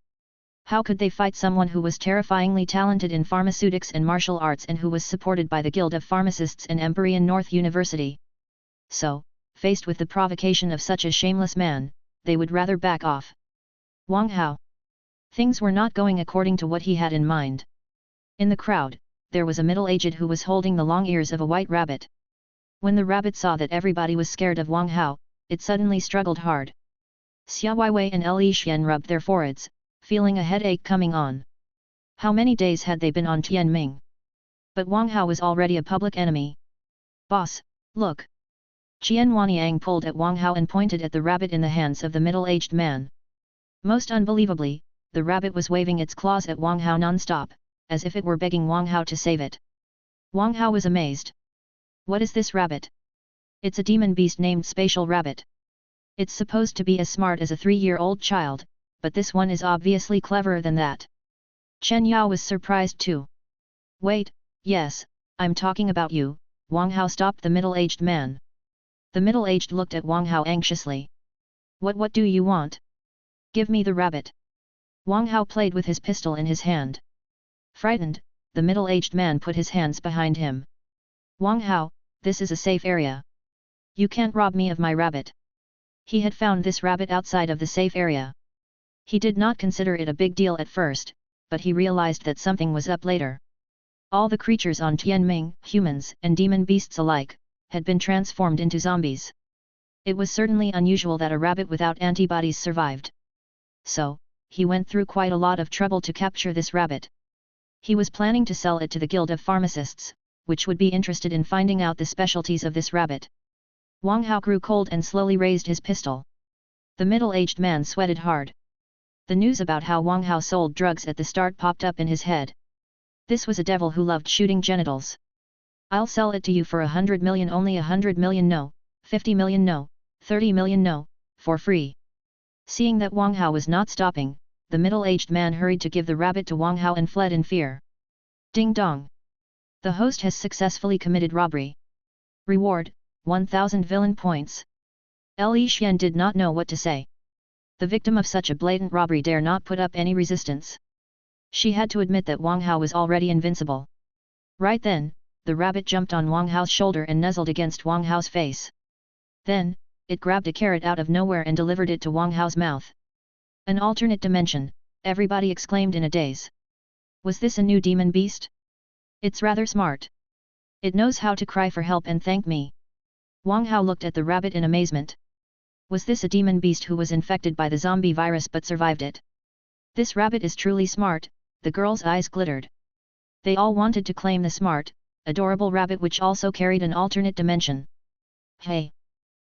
How could they fight someone who was terrifyingly talented in pharmaceutics and martial arts and who was supported by the Guild of Pharmacists and Empyrean North University? So, faced with the provocation of such a shameless man, they would rather back off. Wang Hao. Things were not going according to what he had in mind. In the crowd, there was a middle-aged who was holding the long ears of a white rabbit. When the rabbit saw that everybody was scared of Wang Hao, it suddenly struggled hard. Xia Weiwei and Li Xian rubbed their foreheads, feeling a headache coming on. How many days had they been on Tianming? But Wang Hao was already a public enemy. "Boss, look!" Qian Wanyang pulled at Wang Hao and pointed at the rabbit in the hands of the middle-aged man. Most unbelievably, the rabbit was waving its claws at Wang Hao non-stop, as if it were begging Wang Hao to save it. Wang Hao was amazed. "What is this rabbit?" "It's a demon beast named Spatial Rabbit. It's supposed to be as smart as a 3-year-old child, but this one is obviously cleverer than that." Chen Yao was surprised too. "Wait, yes, I'm talking about you," Wang Hao stopped the middle-aged man. The middle-aged looked at Wang Hao anxiously. What do you want?" "Give me the rabbit." Wang Hao played with his pistol in his hand. Frightened, the middle-aged man put his hands behind him. "Wang Hao, this is a safe area. You can't rob me of my rabbit." He had found this rabbit outside of the safe area. He did not consider it a big deal at first, but he realized that something was up later. All the creatures on Tianming, humans and demon beasts alike, had been transformed into zombies. It was certainly unusual that a rabbit without antibodies survived. So, he went through quite a lot of trouble to capture this rabbit. He was planning to sell it to the Guild of Pharmacists, which would be interested in finding out the specialties of this rabbit. Wang Hao grew cold and slowly raised his pistol. The middle-aged man sweated hard. The news about how Wang Hao sold drugs at the start popped up in his head. This was a devil who loved shooting genitals. "I'll sell it to you for 100 million, only 100 million no, 50 million no, 30 million no, for free." Seeing that Wang Hao was not stopping, the middle-aged man hurried to give the rabbit to Wang Hao and fled in fear. Ding dong! The host has successfully committed robbery. Reward, 1000 villain points. Li Xian did not know what to say. The victim of such a blatant robbery dare not put up any resistance. She had to admit that Wang Hao was already invincible. Right then, the rabbit jumped on Wang Hao's shoulder and nuzzled against Wang Hao's face. Then, it grabbed a carrot out of nowhere and delivered it to Wang Hao's mouth. An alternate dimension, everybody exclaimed in a daze. Was this a new demon beast? It's rather smart. It knows how to cry for help and thank me. Wang Hao looked at the rabbit in amazement. Was this a demon beast who was infected by the zombie virus but survived it? This rabbit is truly smart, the girls' eyes glittered. They all wanted to claim the smart, adorable rabbit which also carried an alternate dimension. "Hey!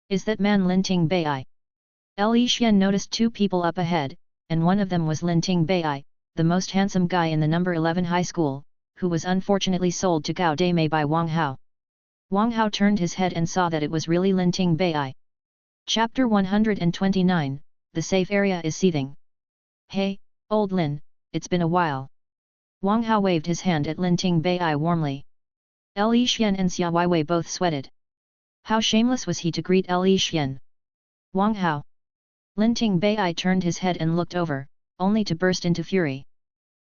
Is that man Lin Ting Bai?" Li Xian noticed two people up ahead, and one of them was Lin Ting Bai, the most handsome guy in the number 11 high school, who was unfortunately sold to Gao Daimei by Wang Hao. Wang Hao turned his head and saw that it was really Lin Ting Bai. Chapter 129, The Safe Area is Seething. "Hey, old Lin, it's been a while." Wang Hao waved his hand at Lin Ting Bai warmly. Li Xian and Xia Weiwei both sweated. How shameless was he to greet Li Xian? Wang Hao. Lin Tingbei turned his head and looked over, only to burst into fury.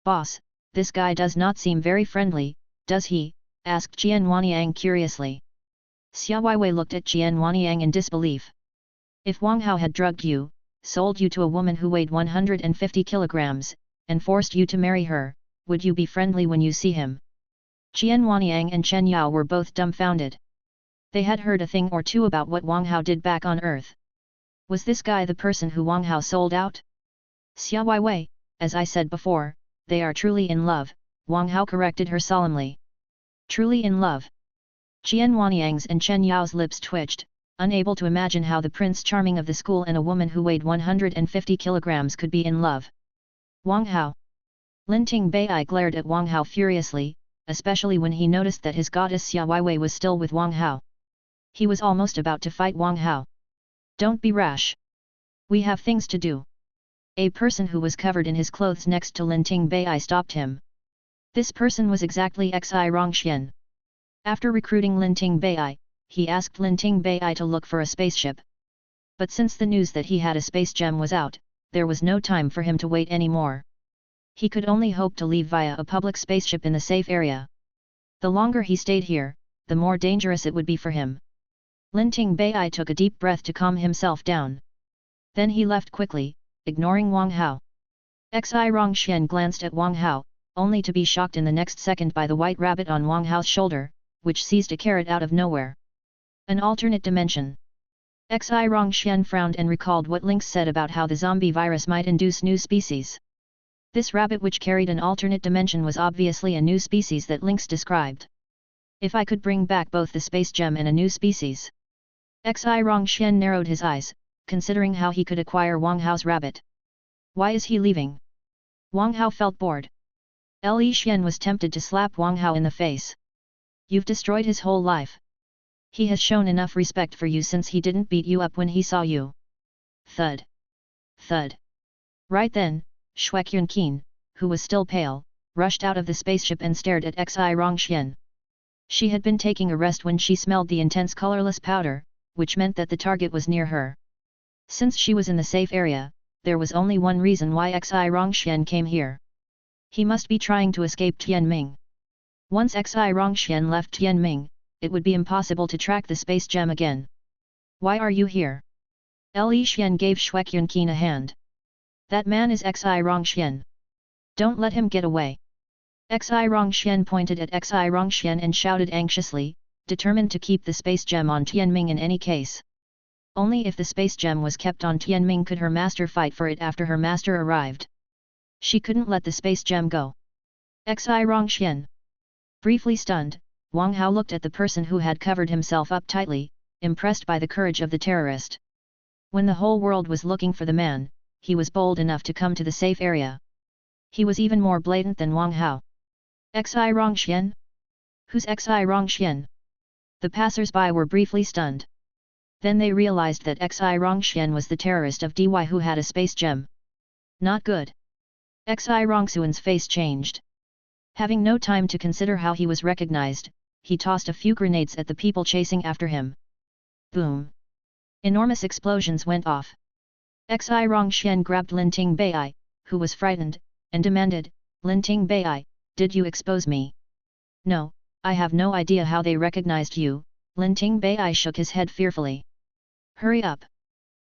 Boss, this guy does not seem very friendly, does he? Asked Jian Wanyang curiously. Xia Weiwei looked at Jian Wanyang in disbelief. If Wang Hao had drugged you, sold you to a woman who weighed 150 kilograms, and forced you to marry her, would you be friendly when you see him? Jian Wanyang and Chen Yao were both dumbfounded. They had heard a thing or two about what Wang Hao did back on Earth. Was this guy the person who Wang Hao sold out? Xia Weiwei, as I said before, they are truly in love, Wang Hao corrected her solemnly. Truly in love. Jian Wanyang's and Chen Yao's lips twitched, unable to imagine how the Prince Charming of the school and a woman who weighed 150 kilograms could be in love. Wang Hao. Lin Tingbei glared at Wang Hao furiously, especially when he noticed that his goddess Xia Weiwei was still with Wang Hao. He was almost about to fight Wang Hao. Don't be rash. We have things to do. A person who was covered in his clothes next to Lin Tingbei stopped him. This person was exactly Xi Rongxian. After recruiting Lin Tingbei, he asked Lin Tingbei to look for a spaceship. But since the news that he had a space gem was out, there was no time for him to wait anymore. He could only hope to leave via a public spaceship in the safe area. The longer he stayed here, the more dangerous it would be for him. Lin Tingbei took a deep breath to calm himself down. Then he left quickly, ignoring Wang Hao. Xi Rongxian glanced at Wang Hao, only to be shocked in the next second by the white rabbit on Wang Hao's shoulder, which seized a carrot out of nowhere. An alternate dimension. Xi Rongxian frowned and recalled what Lynx said about how the zombie virus might induce new species. This rabbit which carried an alternate dimension was obviously a new species that Lynx described. If I could bring back both the space gem and a new species. Xi Rongxian narrowed his eyes, considering how he could acquire Wang Hao's rabbit. Why is he leaving? Wang Hao felt bored. Li Xian was tempted to slap Wang Hao in the face. You've destroyed his whole life. He has shown enough respect for you since he didn't beat you up when he saw you. Thud. Thud. Right then, Shuekyun, who was still pale, rushed out of the spaceship and stared at Xi Rongxian. She had been taking a rest when she smelled the intense colorless powder, which meant that the target was near her. Since she was in the safe area, there was only one reason why Xi Rongxian came here. He must be trying to escape Tianming. Once Xi Rongxian left Tianming, it would be impossible to track the space gem again. Why are you here? Li Xian gave Shuekyun a hand. That man is Xi Rongxian. Don't let him get away. Xi Rongxian pointed at Xi Rongxian and shouted anxiously, determined to keep the space gem on Tianming in any case. Only if the space gem was kept on Tianming could her master fight for it after her master arrived. She couldn't let the space gem go. Xi Rongxian. Briefly stunned, Wang Hao looked at the person who had covered himself up tightly, impressed by the courage of the terrorist. When the whole world was looking for the man, he was bold enough to come to the safe area. He was even more blatant than Wang Hao. Xi Rongxian? Who's Xi Rongxian? The passers-by were briefly stunned. Then they realized that Xi Rongxian was the terrorist of DY who had a space gem. Not good. Xi Rongxian's face changed. Having no time to consider how he was recognized, he tossed a few grenades at the people chasing after him. Boom! Enormous explosions went off. Xi Rongxian grabbed Lin Tingbei, who was frightened, and demanded, Lin Tingbei, did you expose me? No, I have no idea how they recognized you, Lin Tingbei shook his head fearfully. Hurry up!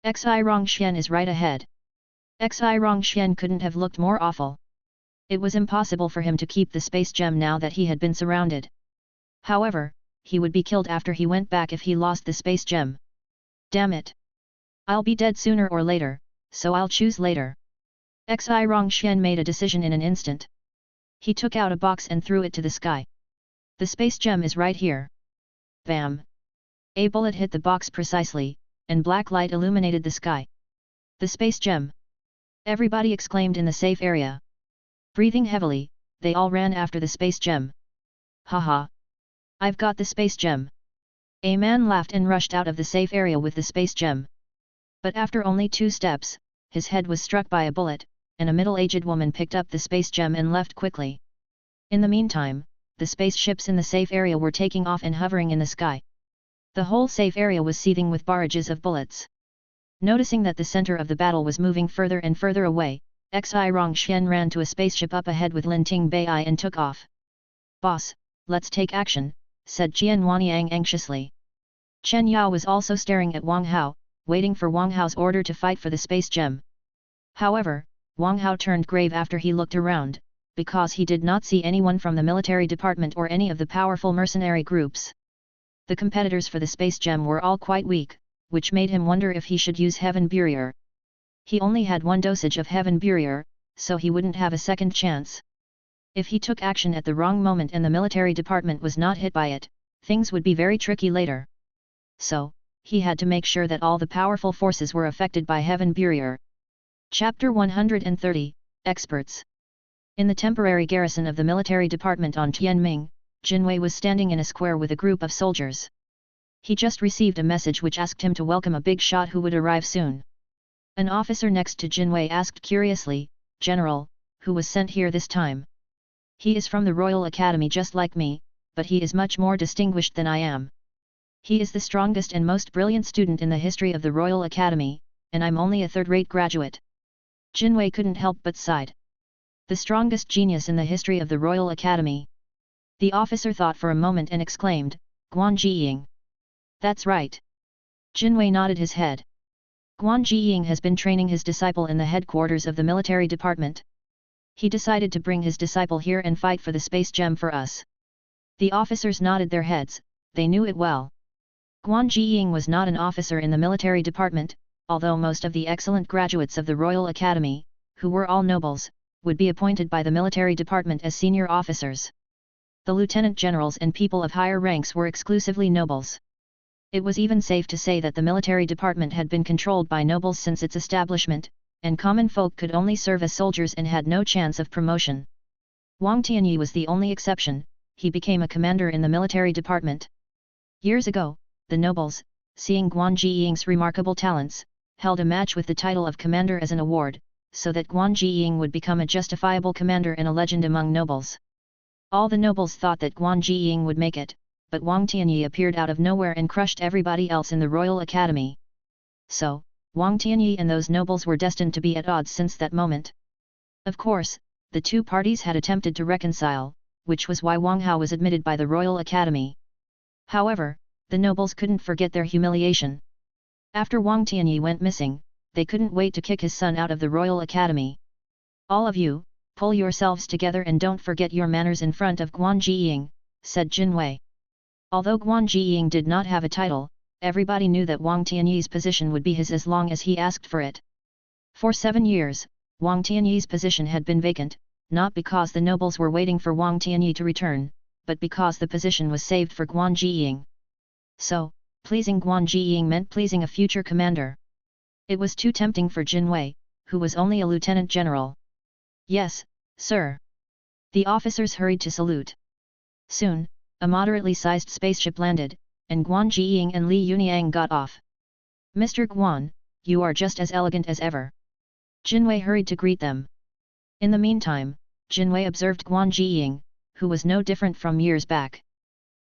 Xi Rongxian is right ahead. Xi Rongxian couldn't have looked more awful. It was impossible for him to keep the space gem now that he had been surrounded. However, he would be killed after he went back if he lost the space gem. Damn it! I'll be dead sooner or later, so I'll choose later. Xi Rongxian made a decision in an instant. He took out a box and threw it to the sky. The space gem is right here. Bam! A bullet hit the box precisely, and black light illuminated the sky. The space gem! Everybody exclaimed in the safe area. Breathing heavily, they all ran after the space gem. Haha! I've got the space gem! A man laughed and rushed out of the safe area with the space gem. But after only 2 steps, his head was struck by a bullet, and a middle-aged woman picked up the space gem and left quickly. In the meantime, the spaceships in the safe area were taking off and hovering in the sky. The whole safe area was seething with barrages of bullets. Noticing that the center of the battle was moving further and further away, Xi Rongxian ran to a spaceship up ahead with Lin Ting Bai and took off. "Boss, let's take action," said Jian Wanyang anxiously. Chen Yao was also staring at Wang Hao, waiting for Wang Hao's order to fight for the space gem. However, Wang Hao turned grave after he looked around, because he did not see anyone from the military department or any of the powerful mercenary groups. The competitors for the space gem were all quite weak, which made him wonder if he should use Heaven Barrier. He only had one dosage of Heaven Barrier, so he wouldn't have a second chance. If he took action at the wrong moment and the military department was not hit by it, things would be very tricky later. So, he had to make sure that all the powerful forces were affected by Heaven Barrier. Chapter 130, Experts. In the temporary garrison of the military department on Tianming, Jinwei was standing in a square with a group of soldiers. He just received a message which asked him to welcome a big shot who would arrive soon. An officer next to Jinwei asked curiously, "General, who was sent here this time?" "He is from the Royal Academy just like me, but he is much more distinguished than I am. He is the strongest and most brilliant student in the history of the Royal Academy, and I'm only a third-rate graduate." Jinwei couldn't help but sighed. The strongest genius in the history of the Royal Academy. The officer thought for a moment and exclaimed, "Guan Jiying." "That's right." Jinwei nodded his head. Guan Jiying has been training his disciple in the headquarters of the military department. He decided to bring his disciple here and fight for the space gem for us. The officers nodded their heads, they knew it well. Guan Jiying was not an officer in the military department, although most of the excellent graduates of the Royal Academy, who were all nobles, would be appointed by the military department as senior officers. The lieutenant generals and people of higher ranks were exclusively nobles. It was even safe to say that the military department had been controlled by nobles since its establishment, and common folk could only serve as soldiers and had no chance of promotion. Wang Tianyi was the only exception. He became a commander in the military department. Years ago, the nobles, seeing Guan Jiying's remarkable talents, held a match with the title of commander as an award, so that Guan Jiying would become a justifiable commander and a legend among nobles. All the nobles thought that Guan Jiying would make it, but Wang Tianyi appeared out of nowhere and crushed everybody else in the Royal Academy. So, Wang Tianyi and those nobles were destined to be at odds since that moment. Of course, the two parties had attempted to reconcile, which was why Wang Hao was admitted by the Royal Academy. However, the nobles couldn't forget their humiliation. After Wang Tianyi went missing, they couldn't wait to kick his son out of the Royal Academy. "All of you, pull yourselves together and don't forget your manners in front of Guan Jiying," said Jinwei. Although Guan Jiying did not have a title, everybody knew that Wang Tianyi's position would be his as long as he asked for it. For 7 years, Wang Tianyi's position had been vacant, not because the nobles were waiting for Wang Tianyi to return, but because the position was saved for Guan Jiying. So, pleasing Guan Jiying meant pleasing a future commander. It was too tempting for Jinwei, who was only a lieutenant general. "Yes, sir." The officers hurried to salute. Soon, a moderately sized spaceship landed, and Guan Jiying and Li Yuniang got off. "Mr. Guan, you are just as elegant as ever." Jinwei hurried to greet them. In the meantime, Jinwei observed Guan Jiying, who was no different from years back.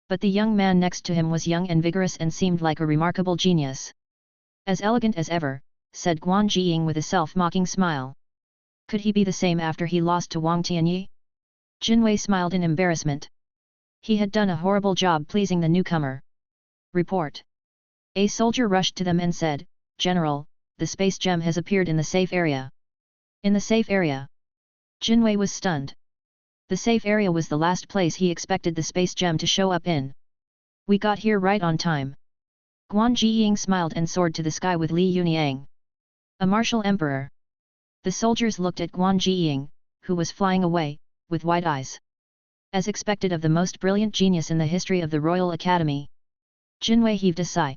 But the young man next to him was young and vigorous and seemed like a remarkable genius. "As elegant as ever," said Guan Jiying with a self-mocking smile. Could he be the same after he lost to Wang Tianyi? Jinwei smiled in embarrassment. He had done a horrible job pleasing the newcomer. "Report." A soldier rushed to them and said, "General, the space gem has appeared in the safe area." "In the safe area?" Jinwei was stunned. The safe area was the last place he expected the space gem to show up in. "We got here right on time." Guan Jiying smiled and soared to the sky with Li Yuniang. "A martial emperor." The soldiers looked at Guan Jiying, who was flying away, with wide eyes. As expected of the most brilliant genius in the history of the Royal Academy. Jinwei heaved a sigh.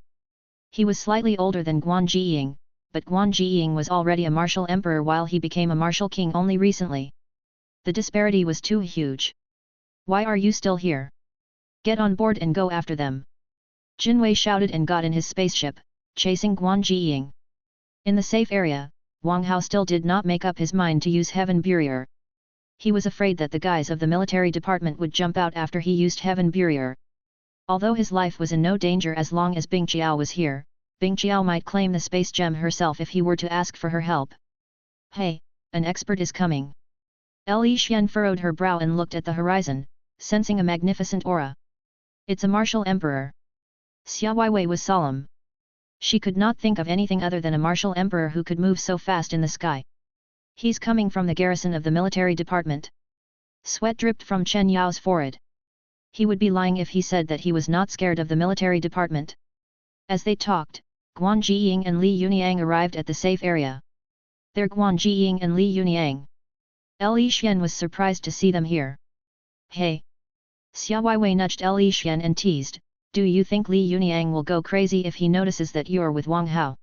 He was slightly older than Guan Jiying, but Guan Jiying was already a martial emperor while he became a martial king only recently. The disparity was too huge. "Why are you still here? Get on board and go after them." Jinwei shouted and got in his spaceship, chasing Guan Jiying. In the safe area, Wang Hao still did not make up his mind to use Heaven Barrier. He was afraid that the guys of the military department would jump out after he used Heaven Barrier. Although his life was in no danger as long as Bing Qiao was here, Bing Qiao might claim the space gem herself if he were to ask for her help. Hey, an expert is coming. Li Xian furrowed her brow and looked at the horizon, sensing a magnificent aura. It's a martial emperor. Xia Weiwei was solemn. She could not think of anything other than a martial emperor who could move so fast in the sky. He's coming from the garrison of the military department. Sweat dripped from Chen Yao's forehead. He would be lying if he said that he was not scared of the military department. As they talked, Guan Jiying and Li Yuniang arrived at the safe area. They're Guan Jiying and Li Yuniang. Li Xian was surprised to see them here. Hey! Xia Weiwei nudged Li Xian and teased, do you think Li Yuniang will go crazy if he notices that you're with Wang Hao?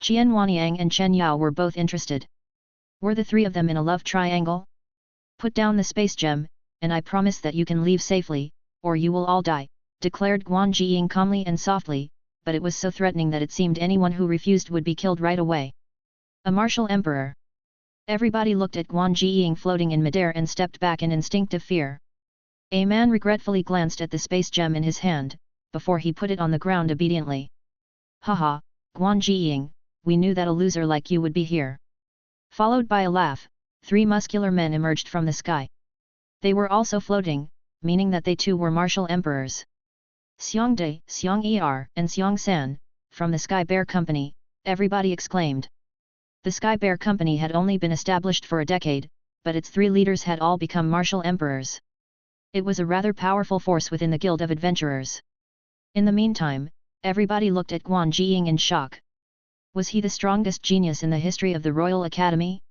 Qian Wanyang and Chen Yao were both interested. Were the three of them in a love triangle? Put down the space gem, and I promise that you can leave safely, or you will all die, declared Guan Jiying calmly and softly, but it was so threatening that it seemed anyone who refused would be killed right away. A martial emperor. Everybody looked at Guan Jiying floating in midair and stepped back in instinctive fear. A man regretfully glanced at the space gem in his hand, before he put it on the ground obediently. Haha, Guan Jiying, we knew that a loser like you would be here. Followed by a laugh, three muscular men emerged from the sky. They were also floating, meaning that they too were martial emperors. Xiong De, Xiong Er, and Xiong San, from the Sky Bear Company, everybody exclaimed. The Sky Bear Company had only been established for a decade, but its three leaders had all become martial emperors. It was a rather powerful force within the Guild of Adventurers. In the meantime, everybody looked at Guan Jiying in shock. Was he the strongest genius in the history of the Royal Academy?